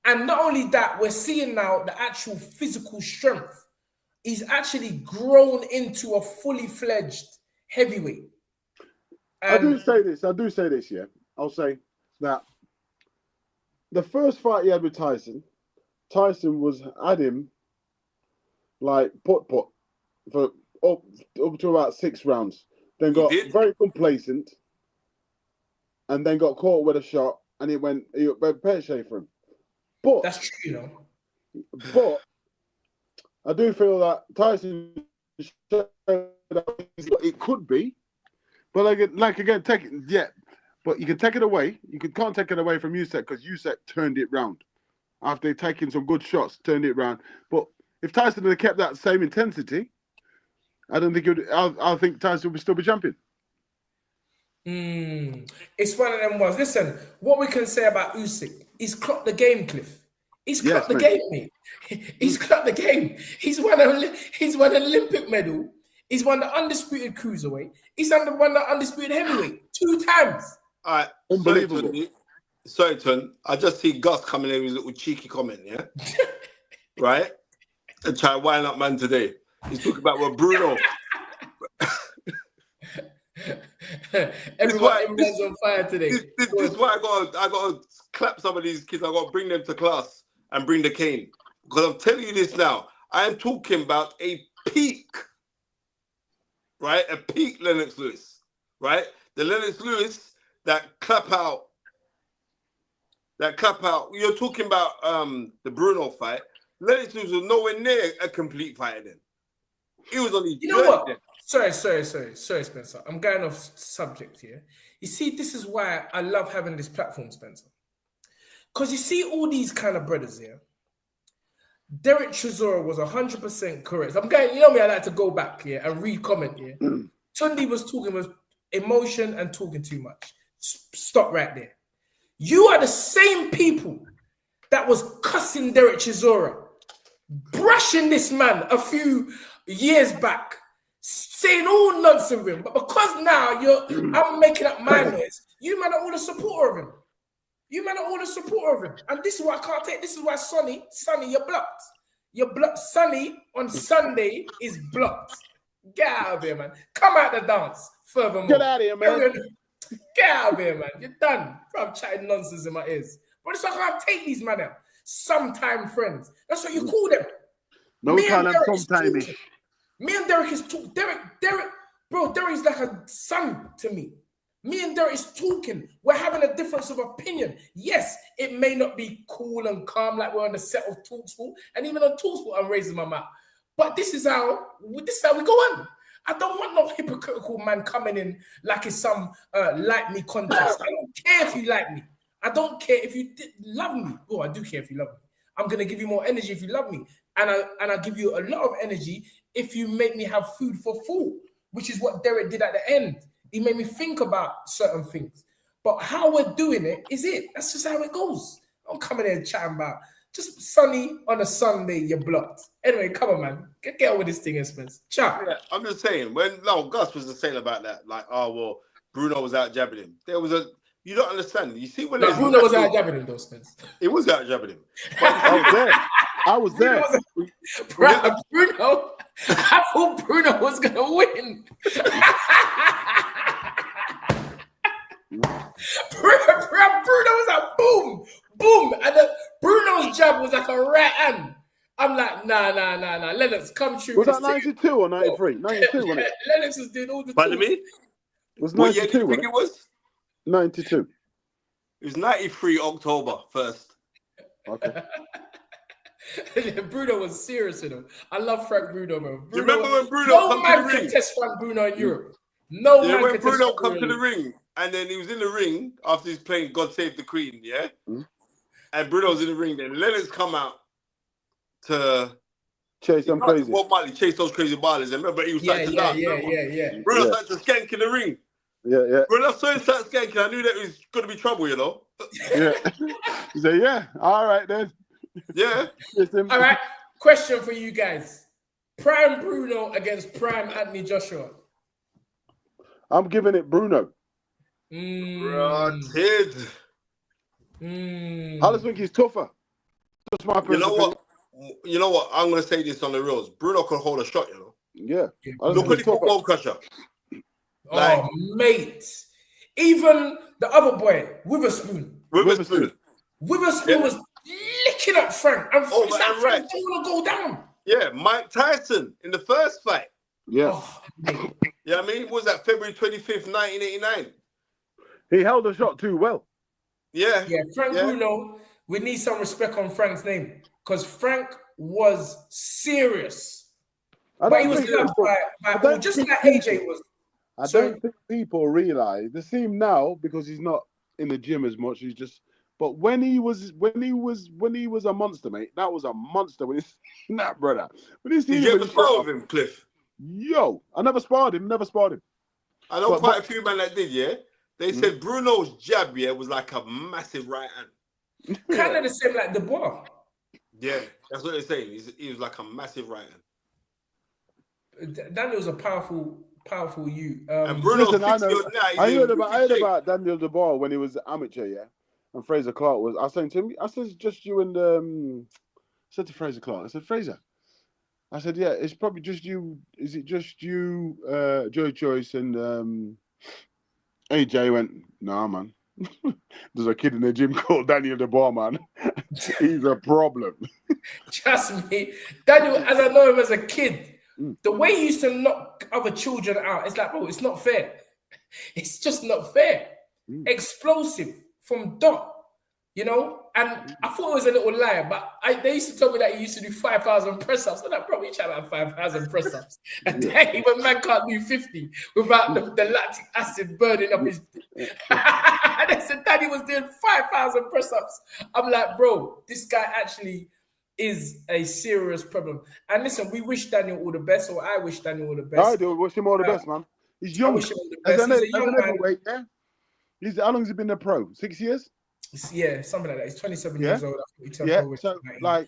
And not only that, we're seeing now the actual physical strength. He's actually grown into a fully fledged heavyweight.
I do say this, yeah. I'll say that the first fight he had with Tyson was at him like put for up to about 6 rounds. Then got very complacent, and then got caught with a shot, and it went pear-shaped for him. But
that's true, you know.
But I do feel that Tyson showed that it could be, but again, take it, yeah. But you can take it away. You can't take it away from Usyk, because Usyk turned it round after taking some good shots. Turned it round. But if Tyson had kept that same intensity, I don't think it would. I think Tyson would still be champion.
It's one of them ones. Listen, what we can say about Usyk, he's clocked the game, Cliff. He's
Yes,
clocked the
mate.
game, mate. He's clocked the game. He's won an Olympic medal. He's won the undisputed cruiserweight. He's won the undisputed heavyweight 2 times.
All right.
Unbelievable.
Sorry, Tun. I just see Gus coming in with his little cheeky comment, yeah? Right? And try to wind up man today. He's talking about what Bruno.
Everyone's on fire today.
This is why I gotta clap some of these kids. I gotta bring them to class and bring the cane. Because I'm telling you this now. I am talking about a peak, right? A peak Lennox Lewis, right? The Lennox Lewis that clap out. You're talking about the Bruno fight. Lennox Lewis was nowhere near a complete fighter then. He was on his
You know what?
then.
Sorry, Spencer. I'm going off subject here. You see, this is why I love having this platform, Spencer. Because you see all these kind of brothers here. Derek Chisora was 100% correct. I'm going, you know me, I like to go back here and read comment here. Tunde was talking with emotion and talking too much. Stop right there. You are the same people that was cussing Derek Chisora, brushing this man a few years back, saying all nonsense with him. But because now I'm making up my noise, you man are all the supporter of him. And this is what I can't take. This is why Sonny, you're blocked. You're blocked. Sonny on Sunday is blocked. Get out of here, man. Come out the dance. Furthermore.
Get out of here, man.
Get out of here, man. You're done. I'm chatting nonsense in my ears. But it's like I can't take these man out. Sometime friends. That's what you call them.
No time, sometime-ish.
Me and Derek is talking. Derek is like a son to me. Me and Derek is talking. We're having a difference of opinion. Yes, it may not be cool and calm like we're on the set of TalkSport. And even on TalkSport, I'm raising my mouth. But this is how we go on. I don't want no hypocritical man coming in like it's some like me contest. I don't care if you like me. I don't care if you love me. Oh, I do care if you love me. I'm going to give you more energy if you love me. And I give you a lot of energy if you make me have food for thought, which is what Derek did at the end. He made me think about certain things. But how we're doing it is it. That's just how it goes. I'm coming here chatting about just sunny on a Sunday, you're blocked. Anyway, come on, man. Get on with this thing, Spence. Ciao.
Yeah, I'm just saying, Gus was saying about that, like, oh, well, Bruno was out jabbing him. You don't understand. You see when
Bruno was out jabbing him, though, Spence.
He was out jabbing him.
I was there.
Bruno, I thought Bruno was going to win. Bruno was like, boom, boom. And Bruno's jab was like a right hand. I'm like, nah. Lennox, come true.
Was that 92 or 93? 92, wasn't it?
Lennox was doing all the
Pardon me?
It was 92,
what year do you think it was?
92.
It was 93 October 1st.
Okay.
Bruno was serious with him. I love Frank Bruno, bro.
You remember when Bruno
no man
come to the
could
ring?
test Frank Bruno in Europe. No man
when
could
Bruno
test
come to
Bruno.
the ring, and then he was in the ring after he's playing God Save the Queen, yeah?
Mm.
And Bruno's in the ring, then Lennox come out to
chase them crazy.
Bob Marley chase those crazy ballers. Remember, he was starting to dance.
Yeah.
Bruno started to skank in the ring.
Yeah.
When I saw him start skanking, I knew that it was going to be trouble, you know?
Yeah. He said, yeah, all right then.
Yeah.
All right. Question for you guys. Prime Bruno against Prime Anthony Joshua.
I'm giving it Bruno.
Rotted.
I just think he's tougher. Just my personal
You know what? I'm going to say this on the reels. Bruno could hold a shot, you know?
Yeah.
Look at the football crusher.
Oh, mate. Even the other boy, Witherspoon.
Witherspoon
Was licking up Frank. And Frank don't want to go down.
Yeah, Mike Tyson in the first fight.
Yeah.
Oh,
Yeah, I mean, what was that February 25th, 1989?
He held the shot too well.
Yeah.
Yeah, Frank Bruno, we need some respect on Frank's name because Frank was serious. But he was loved by just like AJ was.
I don't think people realize the same now because he's not in the gym as much. He's just, but when he was a monster, mate, that was a monster. When he's that brother. When he's
Did you ever spar with him, Cliff?
Yo, I never sparred him.
I know quite a few men that did. Yeah, they said Bruno's jab was like a massive right hand.
Kind of the same like Dubois.
Yeah, that's what they're saying. He was like a massive writer.
Daniel's a powerful youth.
And Bruno's
Listen,
60 or now. He's
I
in
heard
wicked shape.
about Daniel Dubois when he was amateur, yeah. And Fraser Clark was. I was saying to him, I said, it's just you and I said to Fraser Clark, I said, Fraser, I said, yeah, it's probably just you. Is it just you, Joe Joyce and AJ? Went, nah, man. There's a kid in the gym called Daniel Dubois, man. He's a problem.
Trust me, Daniel, as I know him as a kid, the way he used to knock other children out, it's like, bro, it's not fair. It's just not fair. Explosive from dot, you know? And I thought it was a little lie, but they used to tell me that he used to do 5,000 press-ups. I'm like, bro, you trying to have 5,000 press-ups. And then when man can't do 50 without the lactic acid burning up his... And they said Daddy was doing 5,000 press-ups. I'm like, bro, this guy actually is a serious problem. And listen, we wish Daniel all the best, or I wish Daniel all the best.
I do wish him all the best, man. He's young.
I wish him all the best. He's a young man.
Yeah? How long has he been a pro? 6 years?
Yeah, something like that. He's 27 years old.
Yeah, so like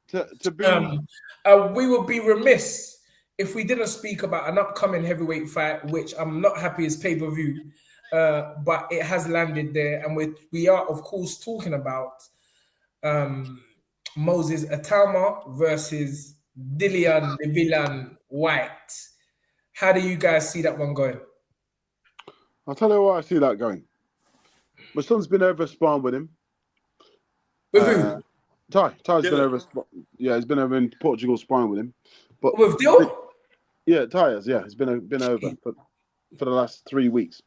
to be...
we would be remiss if we didn't speak about an upcoming heavyweight fight, which I'm not happy is pay-per-view, but it has landed there, and we are of course talking about Moses Atama versus Dillian the Villain White. How do you guys see that one going?
I'll tell you why I see that going. My son's been over sparring with him.
With who?
Ty's been over. Yeah, he's been over in Portugal sparring with him. But
with Dill?
Yeah, Ty has. Yeah, he's been over for the last 3 weeks.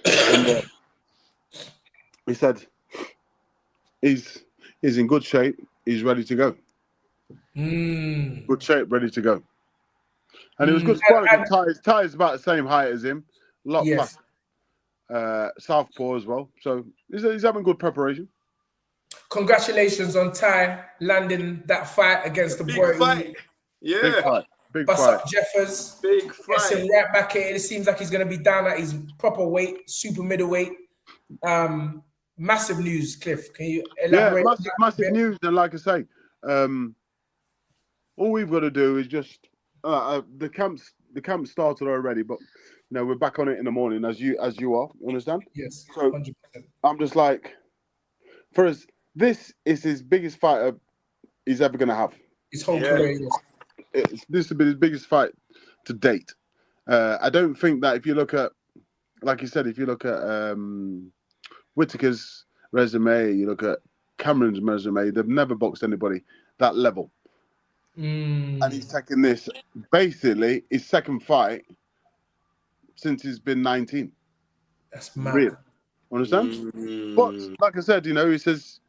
And, he said he's in good shape. He's ready to go. Good shape, ready to go. And it was good sparring. Ty is about the same height as him. A lot faster. Southpaw as well. So he's having good preparation.
Congratulations on Ty landing that fight against the boy.
Fight. Yeah.
Big fight. Big
Bust
fight.
up Jeffers.
Big fight.
Gets him right back at it. It seems like he's going to be down at his proper weight, super middleweight. Massive news, Cliff. Can you elaborate?
Yeah, massive news. And like I say, all we've got to do is just the camp started already, but you know we're back on it in the morning as you are. Understand?
Yes.
So
100%.
I'm just like, for us, this is his biggest fight he's ever going to have.
His whole career.
This will be his biggest fight to date. I don't think that if you look at, like you said, if you look at Whittaker's resume, you look at Cameron's resume, they've never boxed anybody that level. And he's taking this basically his second fight since he's been 19.
That's mad.
Real. Understand? But like I said, you know, he says,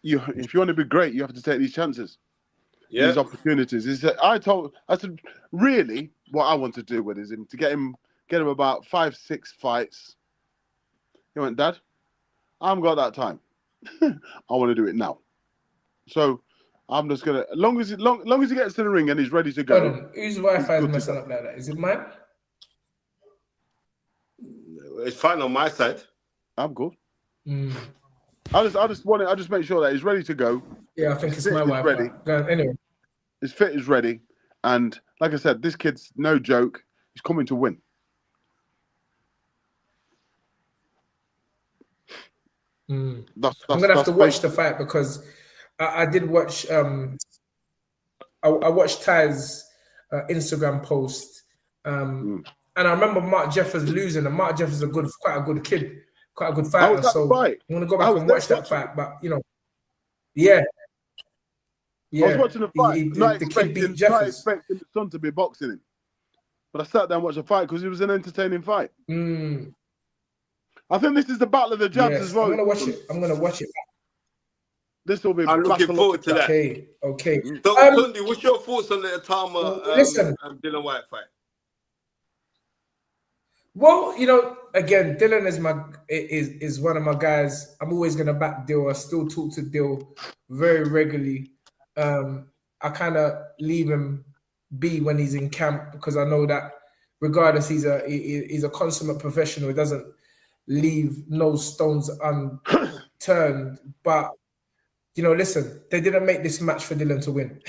if you want to be great, you have to take these chances. Yeah. These opportunities. He said, I said, really, what I want to do with him to get him about 5-6 fights. He went, Dad, I haven't got that time. I want to do it now. So I'm just gonna, long as he gets to the ring and he's ready to go.
Whose Wi-Fi is messing up like that? Is it mine?
It's fine on my side.
I'm good. I just make sure that he's ready to go.
Yeah, I think it's my Wi-Fi. Ready. Anyway,
his fit is ready, and like I said, this kid's no joke. He's coming to win.
I'm gonna have to watch the fight because I did watch. I watched Ty's Instagram post, and I remember Mark Jeffers losing. And Mark Jeffers is quite a good kid, quite a good fighter. So I'm gonna go back and watch that fight. But you know, yeah.
I was watching the fight, not expecting the son to be boxing him. But I sat down and watched the fight because it was an entertaining fight. I think this is the battle of the jabs as well.
I'm gonna watch it.
This will be.
I'm looking forward to that.
Okay.
So, Tunde, what's your thoughts on the Atama and Dillian White fight?
Well, you know, again, Dillian is one of my guys. I'm always gonna back Dill. I still talk to Dill very regularly. I kind of leave him be when he's in camp because I know that regardless, he's a consummate professional. He doesn't leave no stones unturned. But listen, they didn't make this match for Dylan to win.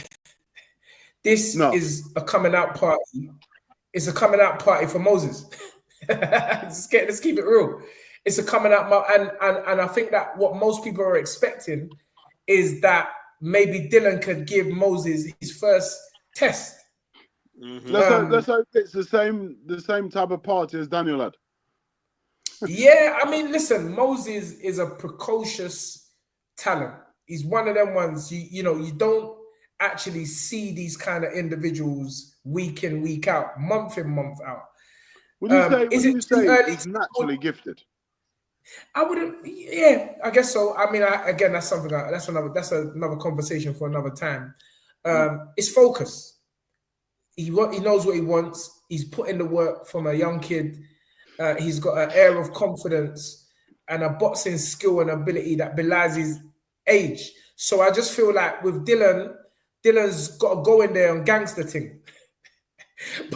This
No.
is a coming out party. It's a coming out party for Moses. Let's keep it real. It's a coming out, and I think that what most people are expecting is that maybe Dylan could give Moses his first test.
Let's hope it's the same type of party as Daniel had.
Yeah, I mean, listen, Moses is a precocious talent. He's one of them ones you don't actually see these kind of individuals week in, week out, month in, month out.
Would you say
early
he's naturally gifted?
I wouldn't. Yeah, I guess so. I mean, that's something. That's another conversation for another time. It's focus. He knows what he wants. He's put in the work from a young kid. He's got an air of confidence and a boxing skill and ability that belies his age. So I just feel like with Dylan's got to go in there and gangster thing.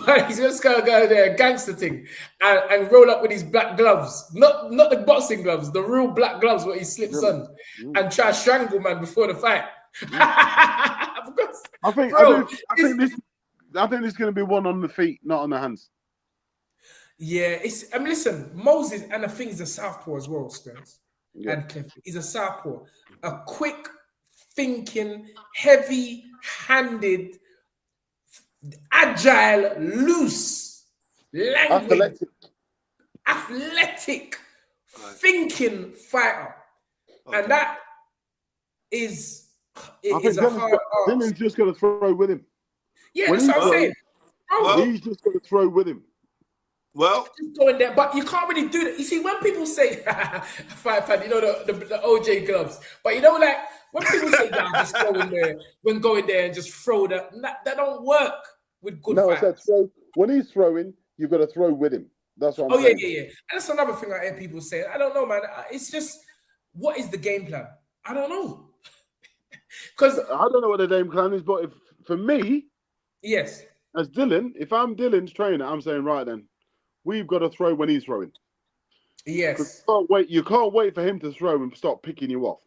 But he's just gonna go there and gangster thing and roll up with his black gloves, not the boxing gloves, the real black gloves what he slips on, and try to strangle man before the fight.
I think this is going to be one on the feet, not on the hands.
Yeah, listen, Moses, and the thing is a southpaw as well, Spence and Cliff. He's a southpaw, a quick thinking, heavy-handed, agile, loose, languid, athletic, thinking fighter, and that is a hard ask.
Dylan's just going to throw with him.
Yeah, that's what I'm saying.
He's just going to throw with him.
Well,
just going there, but you can't really do that. You see, when people say fight fan, the OJ gloves, but like when people say just go in there, and just throw that don't work with good fighters.
I said throw. When he's throwing, you've got to throw with him. That's what I'm saying.
Yeah. And that's another thing I hear people say. I don't know, man. It's just, what is the game plan? I don't know. Because
I don't know what the game plan is, but for me,
yes,
as Dylan, if I'm Dylan's trainer, I'm saying, right then, we've got to throw when he's throwing.
Yes.
You can't wait for him to throw and start picking you off.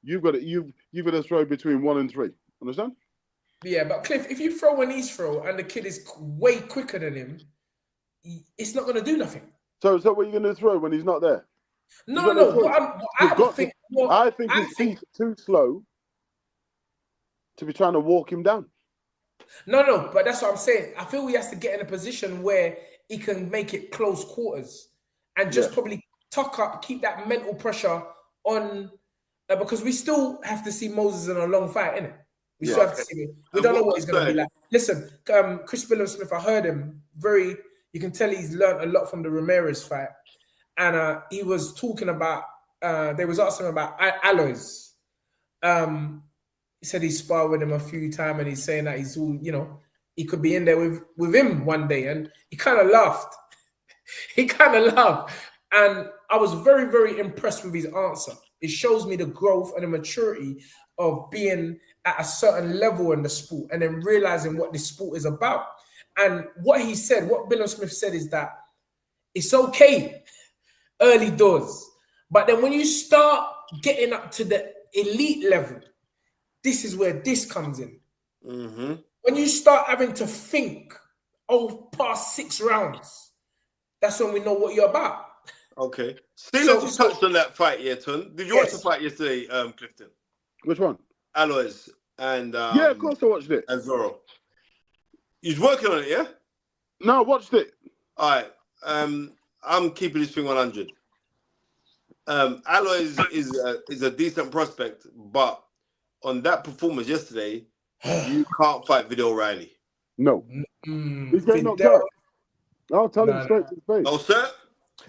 You've got to throw between 1 and 3. Understand?
Yeah, but Cliff, if you throw when he's throw and the kid is way quicker than him, it's not going to do nothing.
So what are you going to throw when he's not there?
No.
I think his feet are too slow to be trying to walk him down.
No, but that's what I'm saying. I feel he has to get in a position where he can make it close quarters and just probably tuck up, keep that mental pressure on, because we still have to see Moses in a long fight, innit? We still have to see him. We don't know what he's going to be like. Listen, Chris Smith, I heard him you can tell he's learned a lot from the Ramirez fight. And he was talking about, they was asking him about Alois. He said he sparred with him a few times and he's saying that he's all, he could be in there with him one day. And he kind of laughed. And I was very, very impressed with his answer. It shows me the growth and the maturity of being at a certain level in the sport and then realizing what this sport is about. And what he said, what Bill Smith said is that it's okay early doors, but then when you start getting up to the elite level, this is where this comes in.
Mm-hmm.
When you start having to think, past 6 rounds, that's when we know what you're about.
Okay. Still, you touched on that fight, Tun. Did you watch the fight yesterday, Clifton?
Which one?
Alois and
yeah, of course I watched it.
And Zorro. He's working on it, yeah?
No, I watched it.
All right. I'm keeping this thing 100. Alois is a decent prospect, but on that performance yesterday, you can't fight Vidal Riley.
No. He's getting knocked out. I'll tell him straight to the face.
Oh, sir?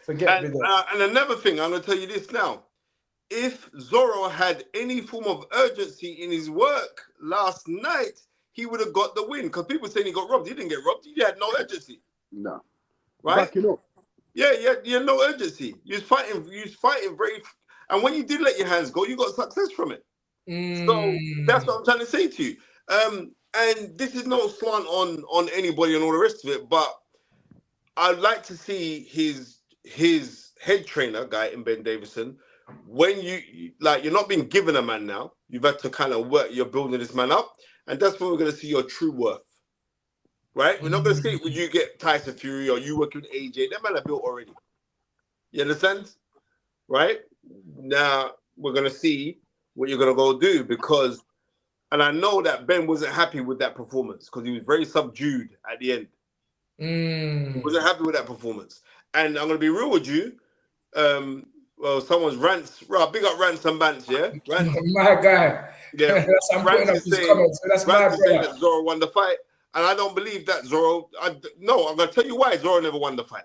Forget Vidal.
And another thing, I'm going to tell you this now. If Zorro had any form of urgency in his work last night, he would have got the win. Because people saying he got robbed. He didn't get robbed. He had no urgency.
No.
Right?
Backing up.
Yeah, you had no urgency. You was fighting very... And when you did let your hands go, you got success from it. So that's what I'm trying to say to you. And this is no slant on anybody and all the rest of it, but I'd like to see his head trainer guy in Ben Davison, when you're not being given a man now, You've had to kind of work. You're building this man up, and that's when we're going to see your true worth. Right? We're not going to see it when you get Tyson Fury or you working with AJ. That man are built already. You understand? Right? Now we're going to see what you're going to go do because, and I know that Ben wasn't happy with that performance because he was very subdued at the end. He wasn't happy with that performance. And I'm going to be real with you. Well, someone's rants. Right, big up Rants and Bants, yeah? Rants,
my guy.
yeah.
I'm putting up his comments. So that's my
Rants is saying
brother.
that Zoro won the fight. And I don't believe that Zoro. No, I'm going to tell you why Zoro never won the fight.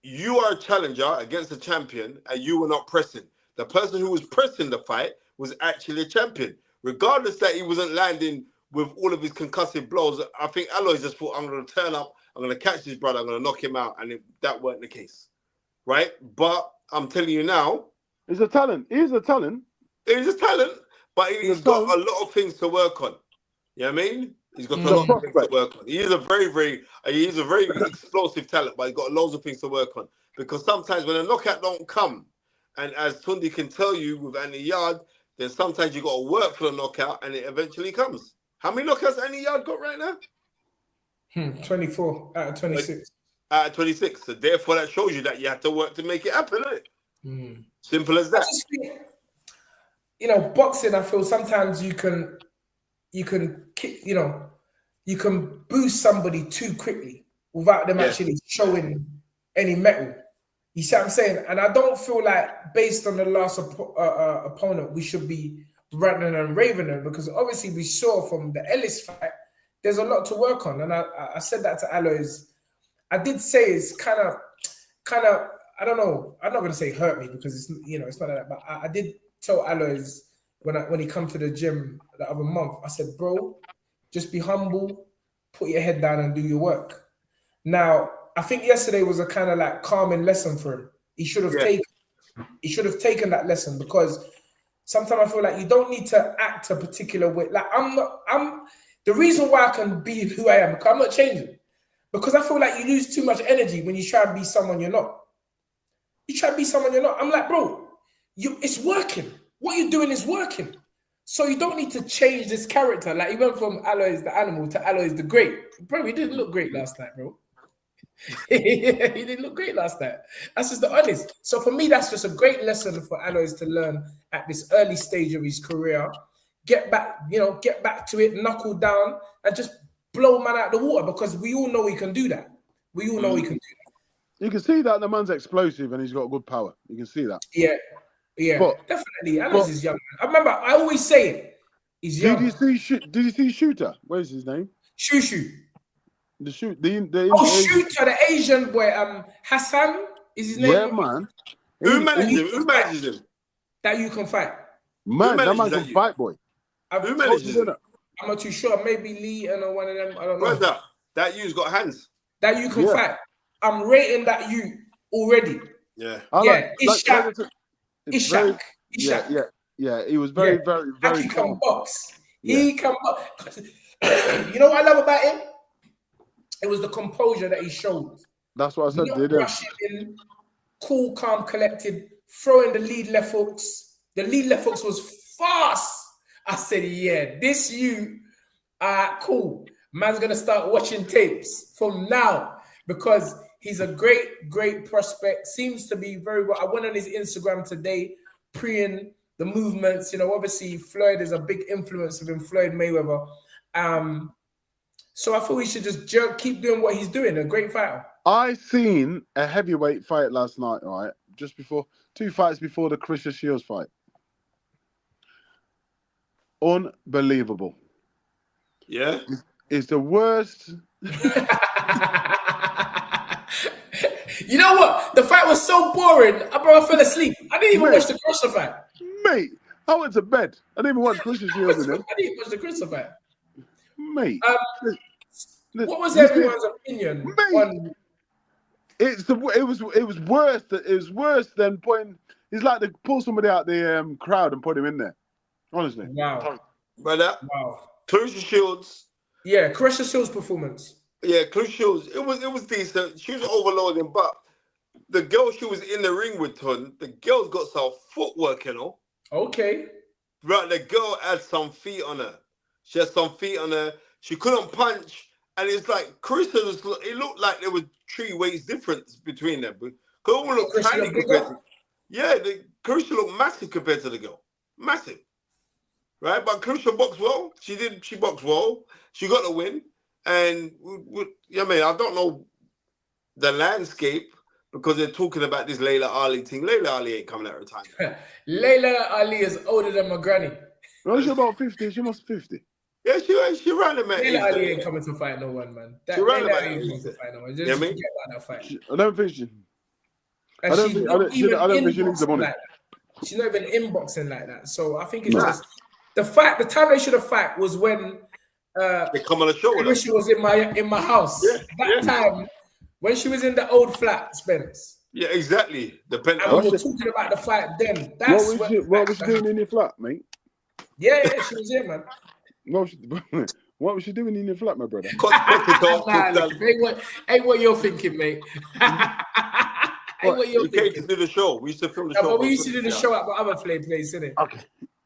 You are a challenger against a champion and you were not pressing. The person who was pressing the fight was actually a champion. Regardless that he wasn't landing with all of his concussive blows, I think Aloy just thought, I'm going to turn up, I'm going to catch this brother, I'm going to knock him out. And that weren't the case. Right? But I'm telling you now.
He's a talent. He's a talent.
He's a talent, but he's got a lot of things to work on. You know what I mean? He's got a lot of things to work on. He is a very explosive talent, but he's got loads of things to work on. Because sometimes when a knockout don't come, and as Tunde can tell you with Andy Yarde, then sometimes you got to work for the knockout, and it eventually comes. How many knockouts Andy Yarde got right now?
24 out of 26.
Out of 26. So therefore, that shows you that you have to work to make it happen, isn't it? Simple as that.
I just think, boxing, I feel sometimes you can boost somebody too quickly without them actually showing any metal. You see what I'm saying? And I don't feel like based on the last opponent, we should be ranting and raving them because obviously we saw from the Ellis fight, there's a lot to work on. And I said that to Alois. I did say it's kind of, I don't know. I'm not going to say hurt me because it's not like that. But I did tell Alois when he come to the gym the other month, I said, bro, just be humble, put your head down and do your work. Now, I think yesterday was a kind of like calming lesson for him. He should have taken that lesson because sometimes I feel like you don't need to act a particular way. Like I'm the reason why I can be who I am, because I'm not changing. Because I feel like you lose too much energy when you try and be someone you're not. You try to be someone you're not. I'm like, bro, it's working. What you're doing is working. So you don't need to change this character. Like, he went from Alois the animal to Alois the great. Bro, he didn't look great last night, bro. He didn't look great last night. That's just the honest. So for me, that's just a great lesson for Alois to learn at this early stage of his career. Get back to it, knuckle down, and just blow man out the water because we all know he can do that. We all know he can do that.
You can see that the man's explosive and he's got good power. You can see that.
Yeah, definitely. Alois is young. I remember, I always say it. He's young.
Did you see Shooter? Where's his name?
Shushu.
Shooter,
the Asian boy. Hassan is his name.
Yeah, man.
Who manages him?
That you can fight.
Man, that man can fight, boy.
Who manages him?
I'm not too sure. Maybe Lee and one of them. I don't know.
Where's that? That you's got hands.
That you can fight. I'm rating that you already.
Yeah.
Ishak.
Yeah. He was very
He can box. He can box. You know what I love about him? It was the composure that he showed.
That's what I said.
Not rushing in, cool, calm, collected, throwing the lead left hooks. The lead left hooks was fast. I said, yeah, this cool. Man's gonna start watching tapes from now because he's a great prospect. Seems to be very well. I went on his Instagram today, preing the movements. Obviously Floyd is a big influence of him, Floyd Mayweather. So I thought he should just keep doing what he's doing. A great fighter.
I seen a heavyweight fight last night, right? Just before 2 fights before the Christian Shields fight. Unbelievable.
Yeah.
It's the worst.
You know what? The fight was so boring. I fell asleep. I didn't even watch the Christian fight.
Mate, I went to bed. I didn't even watch Christian Shields.
I didn't watch the Christian fight.
Mate.
What was everyone's opinion?
Mate, it was worse. It was worse than putting. It's like they pull somebody out the crowd and put him in there. Honestly.
Wow.
Brother.
Wow.
Clarissa Shields.
Yeah, Clarissa Shields' performance.
Yeah, Clarissa Shields. It was decent. She was overloading, but the girl she was in the ring with, the girl's got some footwork,
Okay.
Right, the girl had some feet on her. She had some feet on her. She couldn't punch, and it's like Carissa was. It looked like there was 3 weights difference between them, but they all looked
Carissa
tiny
looked
compared
bigger?
to. Yeah, Carissa looked massive compared to the girl. Massive, right? But Carissa boxed well. She boxed well. She got the win, and I mean, I don't know the landscape because they're talking about this Layla Ali thing. Layla Ali ain't coming out of retirement.
Layla Ali is older than my granny.
No, she's about 50. She must be 50.
Yeah, she ran him at
Layla Ali
age.
ain't coming to fight no one, man.
She ran
Layla
him at
Ali ain't
age.
coming to fight no one.
You
Just
know what I mean?
forget about that fight.
I don't think she.
And
I don't
she's
think- I
not
don't- she-
even
I don't
in
think she needs the
boxing
money.
like that. She's not even in boxing like that. So I think it's
Nah.
just the fight. The time they should have fight was when
They come on the show with us.
Carissa was in my house.
Yeah,
That time when she was in the old flat, Spence.
Yeah, exactly. Depends.
And we were talking about the fight then. That's
What was she doing in your flat, mate?
Yeah, she was here, man.
What was she doing in your flat, my brother?
Ain't what you're thinking, mate. Ain't what you're
We came to
thinking.
do the show. We used to film the
No,
show.
but we used to do the show at my other place, isn't it?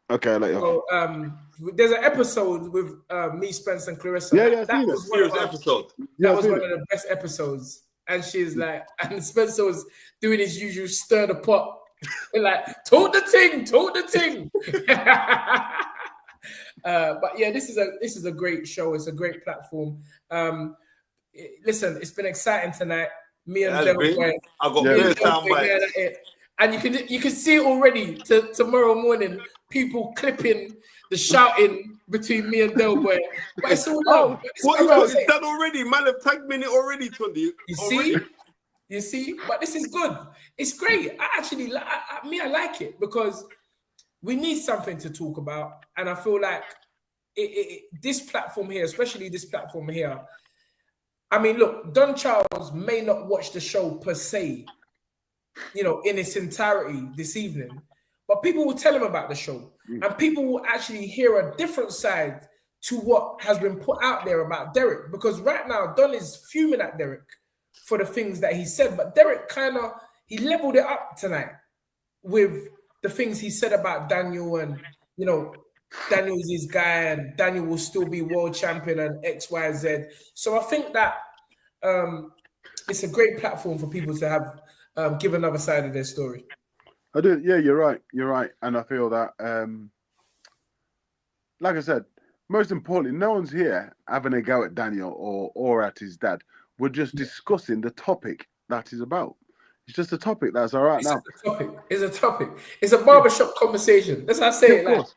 Okay, I'll let you.
So there's an episode with me, Spence, and Clarissa.
Yeah,
that
seen
was
it.
one of
Serious
our-
episode.
That was one of the best episodes. And she's like, and Spencer was doing his usual stir the pot. Like, talk the ting. But yeah, this is a great show. It's a great platform. Listen, it's been exciting tonight. Me and Del Boy.
I got better sound bites.
And you can see it already tomorrow morning. People clipping the shouting between me and Del Boy. But it's all love.
It's done already. Man have tagged me in it already, Tunde.
You see? But this is good. It's great. I actually, I like it because we need something to talk about. And I feel like this platform here, especially this platform here, I mean, look, Don Charles may not watch the show per se, in its entirety this evening, but people will tell him about the show. And people will actually hear a different side to what has been put out there about Derek. Because right now, Don is fuming at Derek for the things that he said. But Derek he leveled it up tonight with the things he said about Daniel and, Daniel's his guy and Daniel will still be world champion and X, Y, Z. So I think that it's a great platform for people to have give another side of their story.
I do. Yeah, you're right. And I feel that, like I said, most importantly, no one's here having a go at Daniel or at his dad. We're just discussing the topic that is about. It's just a topic that's all right now.
It's a topic. It's a barbershop conversation. That's how I say it.
Of course.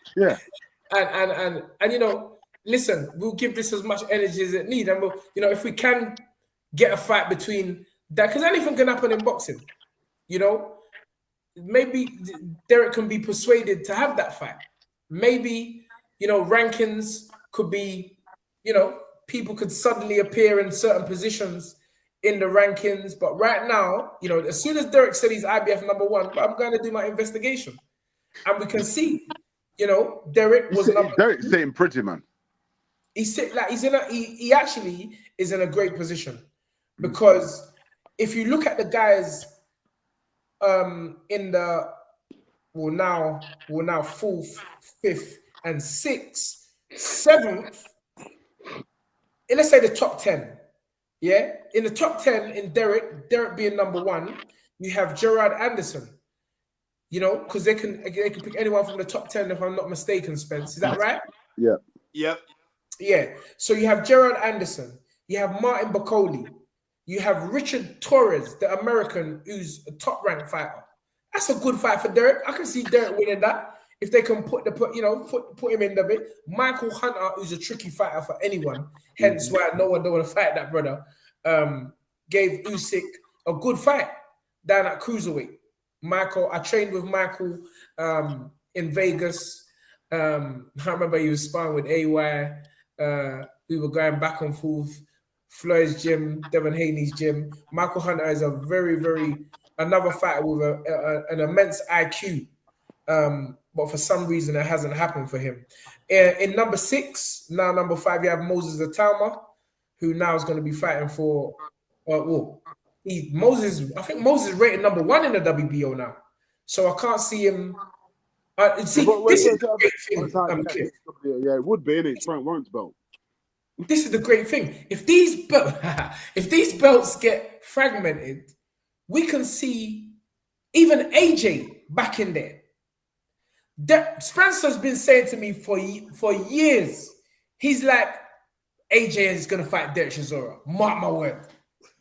And listen, we'll give this as much energy as it needs. And we'll, if we can get a fight between that, because anything can happen in boxing, maybe Derek can be persuaded to have that fight. Maybe, rankings could be, people could suddenly appear in certain positions in the rankings. But right now, as soon as Derek said he's IBF #1, I'm going to do my investigation. And we can see, Derek was
Derek's sitting pretty, man.
He actually is in a great position, because if you look at the guys in the now 4th, 5th, and 6th, 7th, let's say the top 10. Yeah, in the top 10, in Derek being #1, you have Gerard Anderson. Because they can pick anyone from the top 10, if I'm not mistaken, Spence. Is that right?
Yeah.
Yep.
Yeah. So you have Gerard Anderson, you have Martin Bacoli, you have Richard Torres, the American, who's a top-ranked fighter. That's a good fight for Derek. I can see Derek winning that if they can put him in the bit. Michael Hunter, who's a tricky fighter for anyone, hence why no one don't want to fight that brother. Gave Usyk a good fight down at cruiserweight. I trained with Michael in Vegas. I remember he was sparring with AY. We were going back and forth. Floyd's gym, Devin Haney's gym. Michael Hunter is a very, very another fighter with an immense IQ. But for some reason, it hasn't happened for him. In #6, now #5, you have Moses Atama, who now is going to be fighting for. I think Moses is rated #1 in the WBO now, so I can't see him See, this is the great thing. Cliff.
Yeah, it would be, innit? It's Frank Warren's belt.
This is the great thing. If these belts get fragmented, we can see even AJ back in there. Spencer's been saying to me for years, he's like, AJ is going to fight Derek Chisora. Mark my word.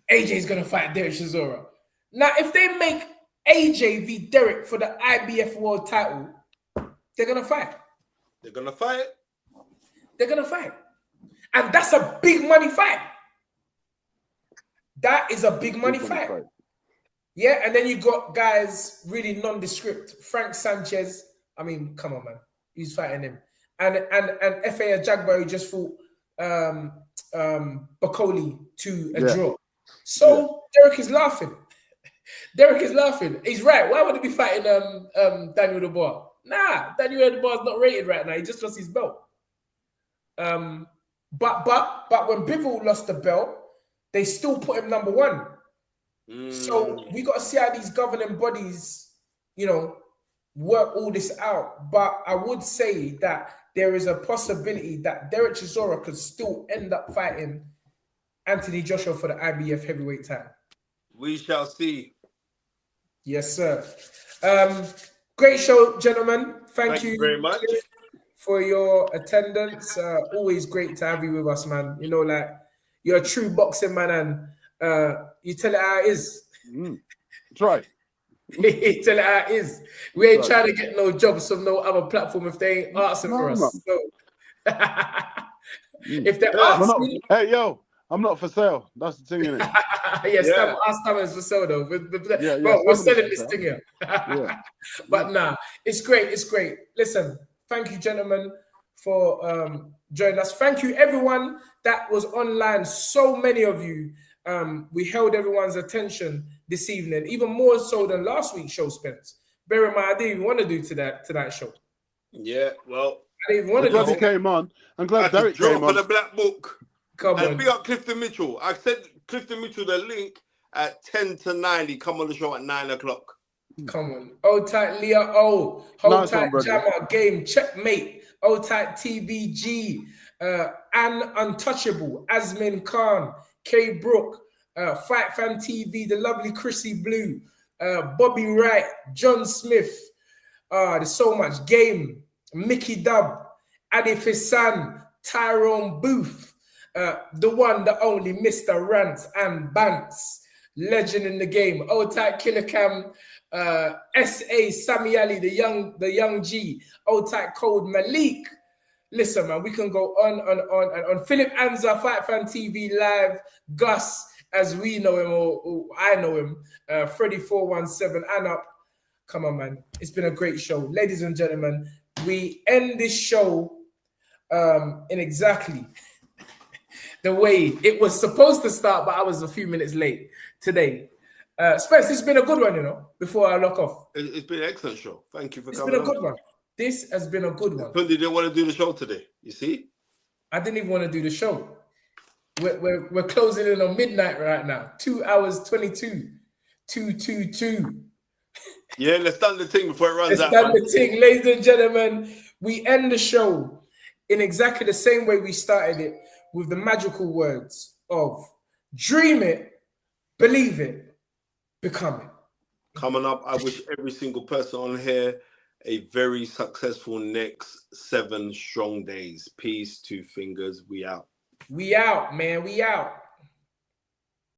AJ is going to fight Derek Chisora. Now, if they make AJ v Derek for the IBF world title, they're going to fight.
They're going to fight?
They're going to fight. And that's a big money fight. That is a big money fight. Yeah, and then you got guys really nondescript. Frank Sanchez. I mean, come on, man. He's fighting him. And F.A. Ajagba, who just fought Bakoli to a draw. So Derek is laughing. Derek is laughing. He's right. Why would he be fighting Daniel Dubois? Nah, Daniel Dubois is not rated right now. He just lost his belt. But when Bivol lost the belt, they still put him number one. So we got to see how these governing bodies, work all this out. But I would say that there is a possibility that Derek Chisora could still end up fighting Anthony Joshua for the IBF heavyweight title.
We shall see.
Yes, sir. Great show, gentlemen. Thank you
very much
for your attendance. Always great to have you with us, man. You're a true boxing man, and you tell it how it is.
That's right.
Tell it how it is. We ain't trying to get no jobs from no other platform if they ain't asking for us. So, if they're asking,
hey, yo, I'm not for sale. That's the thing, innit?
Yes, our stammer is for sale though. We're selling this thing here. But nah, it's great. It's great. Listen, thank you, gentlemen, for joining us. Thank you, everyone that was online. So many of you. We held everyone's attention this evening, even more so than last week's show, Spence. Bear in mind, I didn't even want to do to that show.
Yeah, well,
I didn't even want to do
Derek came on. I'm glad Derek came on.
For the Black Book.
Come on.
And big up Clifton Mitchell. I sent Clifton Mitchell the link at 10 to 9. He come on the show at 9 o'clock.
Come on. Hold tight, Leah O. Hold tight, Jammer. Game. Checkmate. Hold tight, TBG. Ann Untouchable. Asmin Khan. K. Brook. Fight Fan TV. The lovely Chrissy Blue. Bobby Wright. John Smith. There's so much. Game. Mickey Dub. Adi Fissan. Tyrone Booth. The one, the only Mr. Rants and Bants. Legend in the game. Old tight Killer Cam. S.A. Sammy Ali, the young G. Old tight Code Malik. Listen, man, we can go on and on. Philip Anza, Fight Fan TV Live. Gus, as we know him, or I know him. Freddy 417 and up. Come on, man. It's been a great show. Ladies and gentlemen, we end this show in exactly the way it was supposed to start, but I was a few minutes late today. Spence, it's been a good one, before I lock off.
It's been an excellent show. Thank you for coming.
It's been a good one. This has been a good one.
Tunde didn't want to do the show today. You see?
I didn't even want to do the show. We're closing in on midnight right now. 2 hours 22. 222.
Yeah, let's done the thing before it runs out.
Let's done the thing. Ladies and gentlemen, we end the show in exactly the same way we started it, with the magical words of dream it, believe it, become it.
Coming up, I wish every single person on here a very successful next 7 strong days. Peace, 2 fingers. We out.
We out, man. We out.